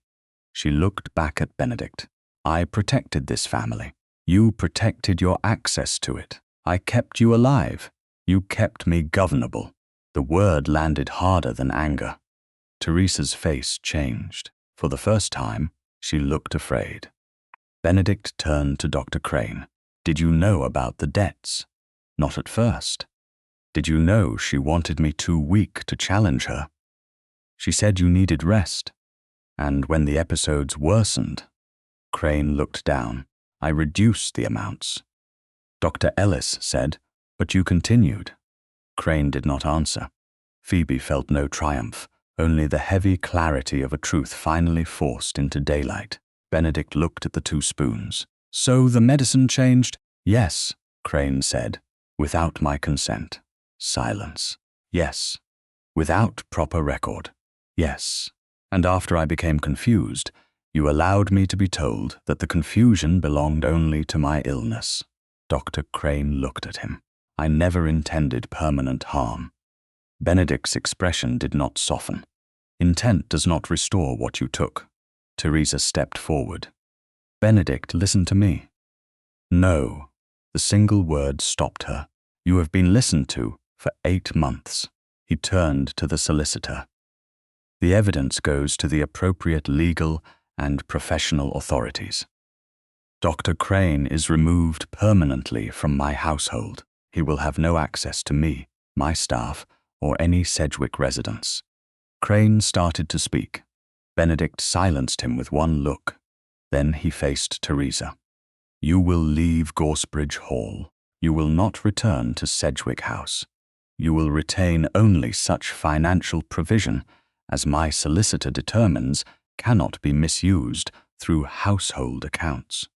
She looked back at Benedict. I protected this family. You protected your access to it. I kept you alive. You kept me governable. The word landed harder than anger. Teresa's face changed. For the first time, she looked afraid. Benedict turned to Dr. Crane. Did you know about the debts? Not at first. Did you know she wanted me too weak to challenge her? She said you needed rest. And when the episodes worsened, Crane looked down. I reduced the amounts. Dr. Ellis said, but you continued. Crane did not answer. Phoebe felt no triumph, only the heavy clarity of a truth finally forced into daylight. Benedict looked at the 2 spoons. So the medicine changed? Yes, Crane said. Without my consent. Silence. Yes. Without proper record. Yes. And after I became confused, you allowed me to be told that the confusion belonged only to my illness. Dr. Crane looked at him. I never intended permanent harm. Benedict's expression did not soften. Intent does not restore what you took. Teresa stepped forward. Benedict, listen to me. No. The single word stopped her. You have been listened to for 8 months. He turned to the solicitor. The evidence goes to the appropriate legal and professional authorities. Dr. Crane is removed permanently from my household. He will have no access to me, my staff, or any Sedgwick residents. Crane started to speak. Benedict silenced him with one look. Then he faced Teresa. You will leave Gorsbridge Hall. You will not return to Sedgwick House. You will retain only such financial provision as my solicitor determines cannot be misused through household accounts.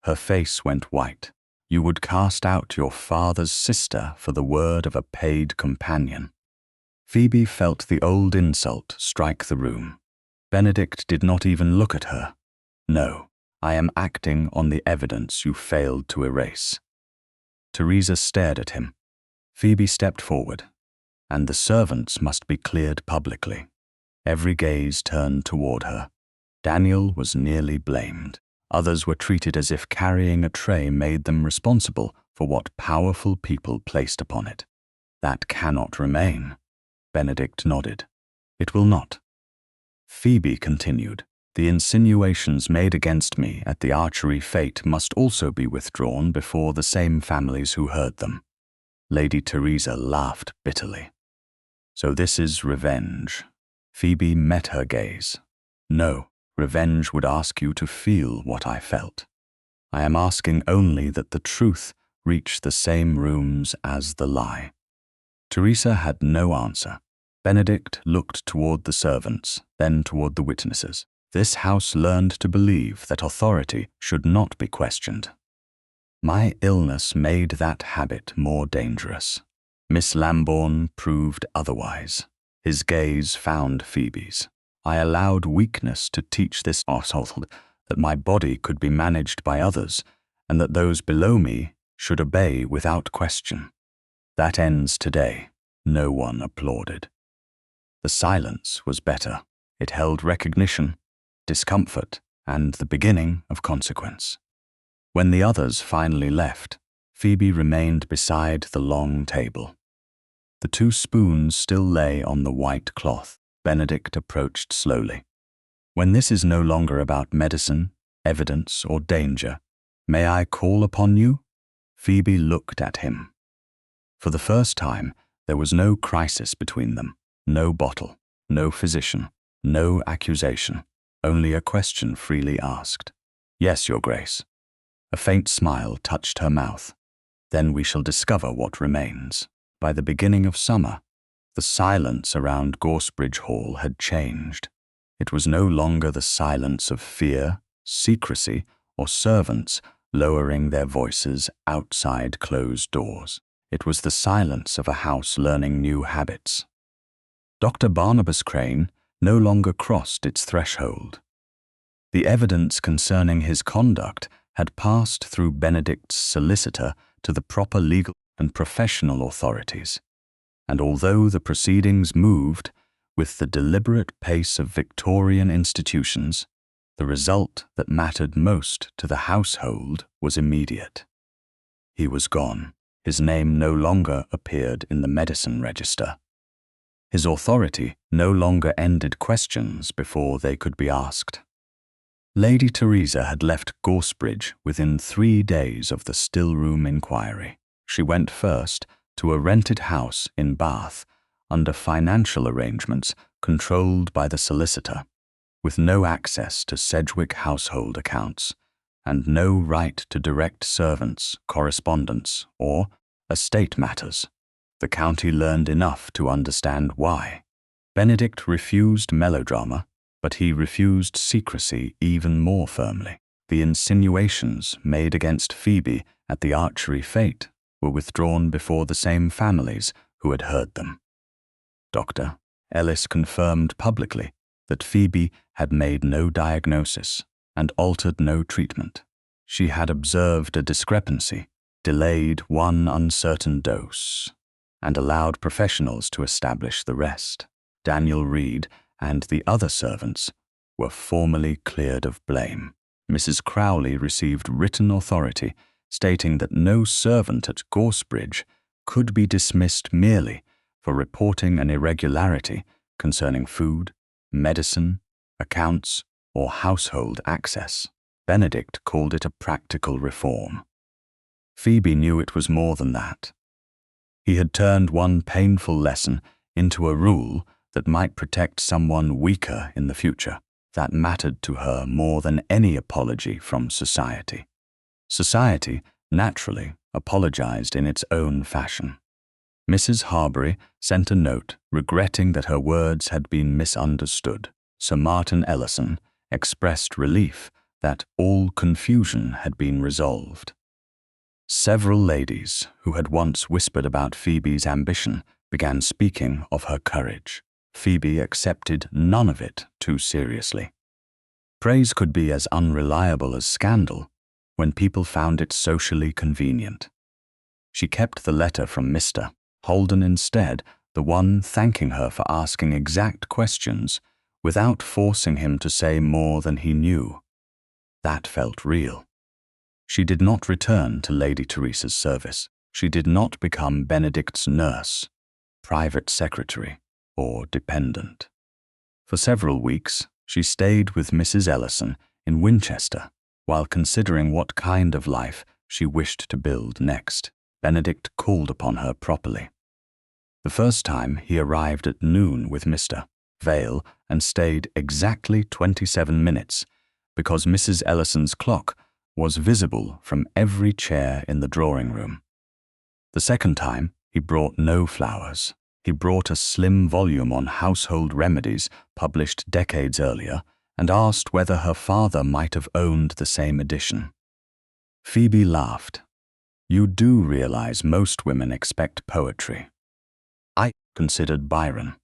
Her face went white. You would cast out your father's sister for the word of a paid companion. Phoebe felt the old insult strike the room. Benedict did not even look at her. No, I am acting on the evidence you failed to erase. Teresa stared at him. Phoebe stepped forward, and the servants must be cleared publicly. Every gaze turned toward her. Daniel was nearly blamed. Others were treated as if carrying a tray made them responsible for what powerful people placed upon it. That cannot remain. Benedict nodded. It will not. Phoebe continued. The insinuations made against me at the archery fete must also be withdrawn before the same families who heard them. Lady Teresa laughed bitterly. So this is revenge. Phoebe met her gaze. No, revenge would ask you to feel what I felt. I am asking only that the truth reach the same rooms as the lie. Teresa had no answer. Benedict looked toward the servants, then toward the witnesses. This house learned to believe that authority should not be questioned. My illness made that habit more dangerous. Miss Lambourne proved otherwise. His gaze found Phoebe's. I allowed weakness to teach this household that my body could be managed by others, and that those below me should obey without question. That ends today. No one applauded. The silence was better. It held recognition, discomfort, and the beginning of consequence. When the others finally left, Phoebe remained beside the long table. The 2 spoons still lay on the white cloth. Benedict approached slowly. When this is no longer about medicine, evidence, or danger, may I call upon you? Phoebe looked at him. For the first time, there was no crisis between them, no bottle, no physician, no accusation, only a question freely asked. Yes, Your Grace. A faint smile touched her mouth. Then we shall discover what remains. By the beginning of summer, the silence around Gorsbridge Hall had changed. It was no longer the silence of fear, secrecy, or servants lowering their voices outside closed doors. It was the silence of a house learning new habits. Dr. Barnabas Crane no longer crossed its threshold. The evidence concerning his conduct had passed through Benedict's solicitor to the proper legal and professional authorities, and although the proceedings moved with the deliberate pace of Victorian institutions, the result that mattered most to the household was immediate. He was gone. His name no longer appeared in the medicine register. His authority no longer ended questions before they could be asked. Lady Teresa had left Gorsbridge within 3 days of the still-room inquiry. She went first to a rented house in Bath under financial arrangements controlled by the solicitor. with no access to Sedgwick household accounts, and no right to direct servants, correspondence, or estate matters. The county learned enough to understand why. Benedict refused melodrama, but he refused secrecy even more firmly. The insinuations made against Phoebe at the archery fete were withdrawn before the same families who had heard them. Dr. Ellis confirmed publicly that Phoebe had made no diagnosis and altered no treatment. She had observed a discrepancy, delayed one uncertain dose, and allowed professionals to establish the rest. Daniel Reed and the other servants were formally cleared of blame. Mrs. Crowley received written authority stating that no servant at Gorsebridge could be dismissed merely for reporting an irregularity concerning food, medicine, accounts, or household access. Benedict called it a practical reform. Phoebe knew it was more than that. He had turned one painful lesson into a rule that might protect someone weaker in the future. That mattered to her more than any apology from society. Society, naturally, apologized in its own fashion. Mrs. Harbury sent a note regretting that her words had been misunderstood. Sir Martin Ellison expressed relief that all confusion had been resolved. Several ladies who had once whispered about Phoebe's ambition began speaking of her courage. Phoebe accepted none of it too seriously. Praise could be as unreliable as scandal when people found it socially convenient. She kept the letter from Mr. Holden instead, the one thanking her for asking exact questions without forcing him to say more than he knew. That felt real. She did not return to Lady Teresa's service. She did not become Benedict's nurse, private secretary, or dependent. For several weeks, she stayed with Mrs. Ellison in Winchester while considering what kind of life she wished to build next. Benedict called upon her properly. The first time he arrived at noon with Mr. Vale and stayed exactly 27 minutes because Mrs. Ellison's clock was visible from every chair in the drawing room. The second time, he brought no flowers. He brought a slim volume on household remedies published decades earlier and asked whether her father might have owned the same edition. Phoebe laughed. "You do realize most women expect poetry. I considered Byron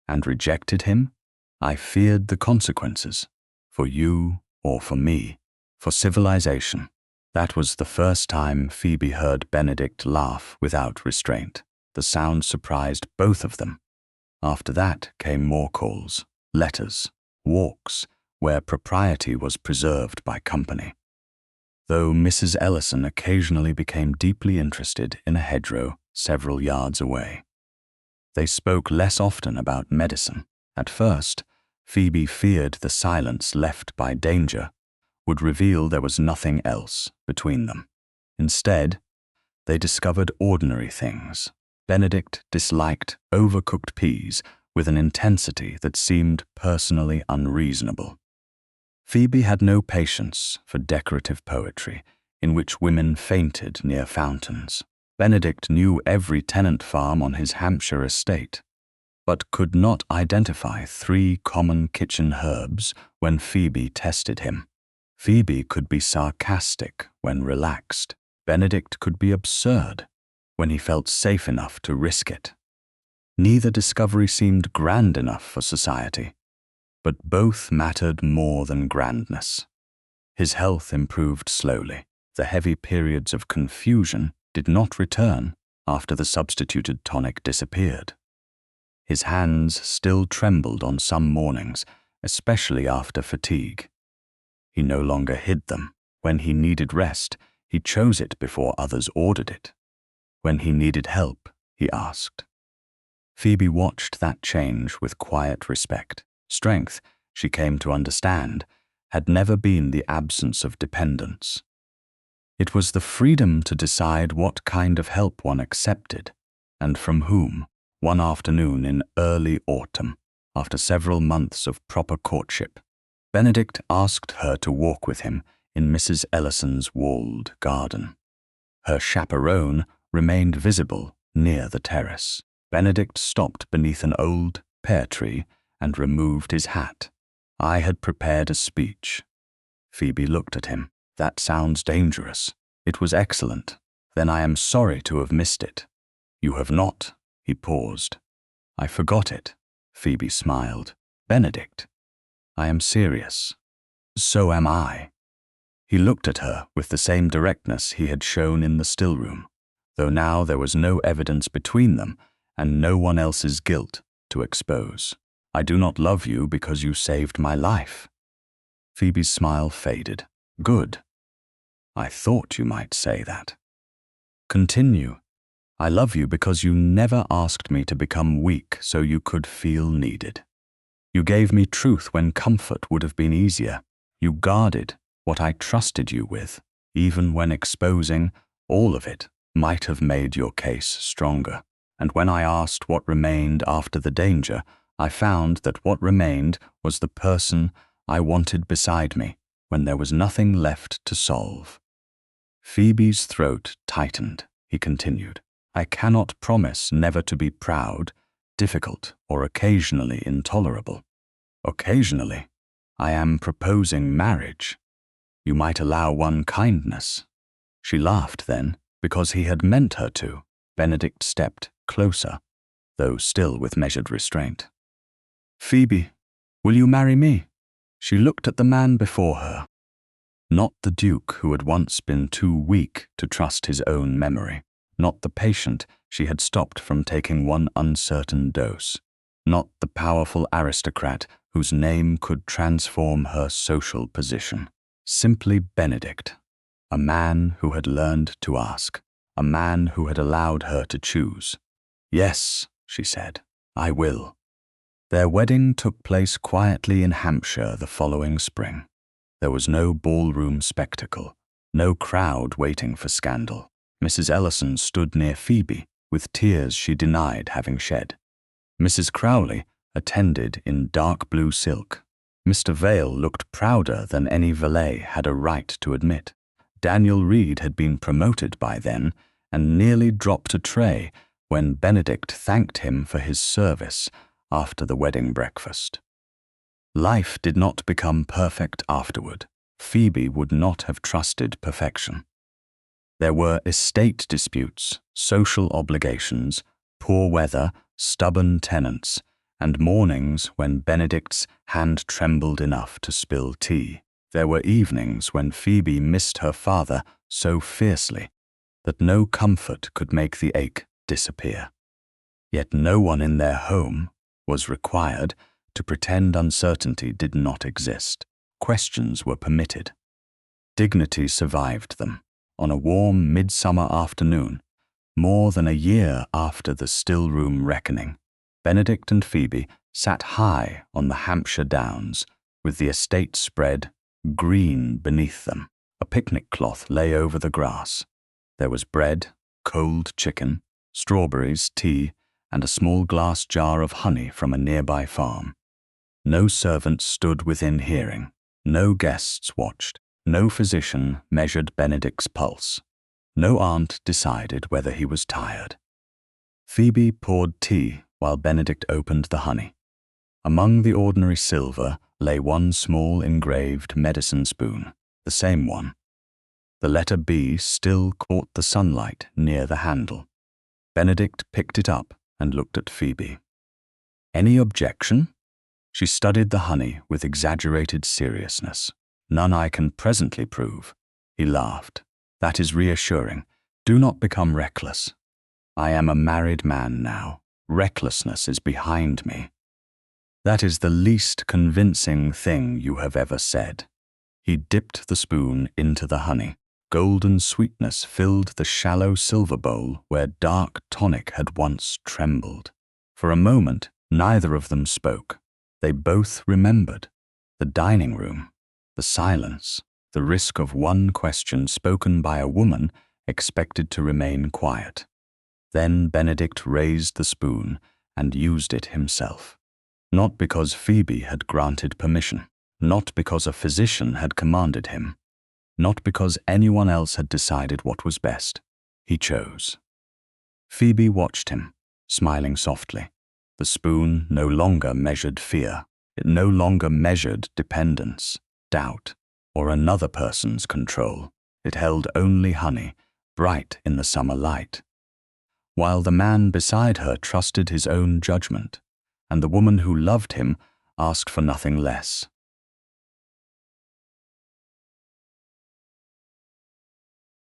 and rejected him. I feared the consequences, for you or for me, for civilization." That was the first time Phoebe heard Benedict laugh without restraint. The sound surprised both of them. After that came more calls, letters, walks, where propriety was preserved by company. Though Mrs. Ellison occasionally became deeply interested in a hedgerow several yards away. They spoke less often about medicine. At first, Phoebe feared the silence left by danger would reveal there was nothing else between them. Instead, they discovered ordinary things. Benedict disliked overcooked peas with an intensity that seemed personally unreasonable. Phoebe had no patience for decorative poetry in which women fainted near fountains. Benedict knew every tenant farm on his Hampshire estate, but could not identify 3 common kitchen herbs when Phoebe tested him. Phoebe could be sarcastic when relaxed. Benedict could be absurd when he felt safe enough to risk it. Neither discovery seemed grand enough for society, but both mattered more than grandness. His health improved slowly. The heavy periods of confusion did not return after the substituted tonic disappeared. His hands still trembled on some mornings, especially after fatigue. He no longer hid them. When he needed rest, he chose it before others ordered it. When he needed help, he asked. Phoebe watched that change with quiet respect. Strength, she came to understand, had never been the absence of dependence. It was the freedom to decide what kind of help one accepted, and from whom. One afternoon in early autumn, after several months of proper courtship, Benedict asked her to walk with him in Mrs. Ellison's walled garden. Her chaperone remained visible near the terrace. Benedict stopped beneath an old pear tree and removed his hat. I had prepared a speech. Phoebe looked at him. That sounds dangerous. It was excellent. Then I am sorry to have missed it. You have not. He paused. I forgot it. Phoebe smiled. Benedict. I am serious. So am I. He looked at her with the same directness he had shown in the still room, though now there was no evidence between them and no one else's guilt to expose. I do not love you because you saved my life. Phoebe's smile faded. Good. I thought you might say that. Continue. I love you because you never asked me to become weak so you could feel needed. You gave me truth when comfort would have been easier. You guarded what I trusted you with, even when exposing all of it might have made your case stronger. And when I asked what remained after the danger, I found that what remained was the person I wanted beside me when there was nothing left to solve. Phoebe's throat tightened. He continued, I cannot promise never to be proud, difficult, or occasionally intolerable. Occasionally, I am proposing marriage. You might allow one kindness. She laughed then, because he had meant her to. Benedict stepped closer, though still with measured restraint. Phoebe, will you marry me? She looked at the man before her, not the Duke who had once been too weak to trust his own memory, not the patient she had stopped from taking one uncertain dose, not the powerful aristocrat whose name could transform her social position. Simply Benedict, a man who had learned to ask, a man who had allowed her to choose. Yes, she said, I will. Their wedding took place quietly in Hampshire the following spring. There was no ballroom spectacle, no crowd waiting for scandal. Mrs. Ellison stood near Phoebe, with tears she denied having shed. Mrs. Crowley attended in dark blue silk. Mr. Vale looked prouder than any valet had a right to admit. Daniel Reed had been promoted by then and nearly dropped a tray when Benedict thanked him for his service after the wedding breakfast. Life did not become perfect afterward. Phoebe would not have trusted perfection. There were estate disputes, social obligations, poor weather, stubborn tenants, and mornings when Benedict's hand trembled enough to spill tea. There were evenings when Phoebe missed her father so fiercely that no comfort could make the ache disappear. Yet no one in their home was required to pretend uncertainty did not exist. Questions were permitted. Dignity survived them. On a warm midsummer afternoon, more than a year after the still-room reckoning, Benedict and Phoebe sat high on the Hampshire downs, with the estate spread green beneath them. A picnic cloth lay over the grass. There was bread, cold chicken, strawberries, tea, and a small glass jar of honey from a nearby farm. No servants stood within hearing. No guests watched. No physician measured Benedict's pulse. No aunt decided whether he was tired. Phoebe poured tea while Benedict opened the honey. Among the ordinary silver lay one small engraved medicine spoon, the same one. The letter B still caught the sunlight near the handle. Benedict picked it up and looked at Phoebe. Any objection? She studied the honey with exaggerated seriousness. None I can presently prove. He laughed. That is reassuring. Do not become reckless. I am a married man now. Recklessness is behind me. That is the least convincing thing you have ever said. He dipped the spoon into the honey. Golden sweetness filled the shallow silver bowl where dark tonic had once trembled. For a moment, neither of them spoke. They both remembered. The dining room, the silence, the risk of one question spoken by a woman expected to remain quiet. Then Benedict raised the spoon and used it himself. Not because Phoebe had granted permission, not because a physician had commanded him, not because anyone else had decided what was best. He chose. Phoebe watched him, smiling softly. The spoon no longer measured fear. It no longer measured dependence, doubt, or another person's control. It held only honey, bright in the summer light. While the man beside her trusted his own judgment, and the woman who loved him asked for nothing less.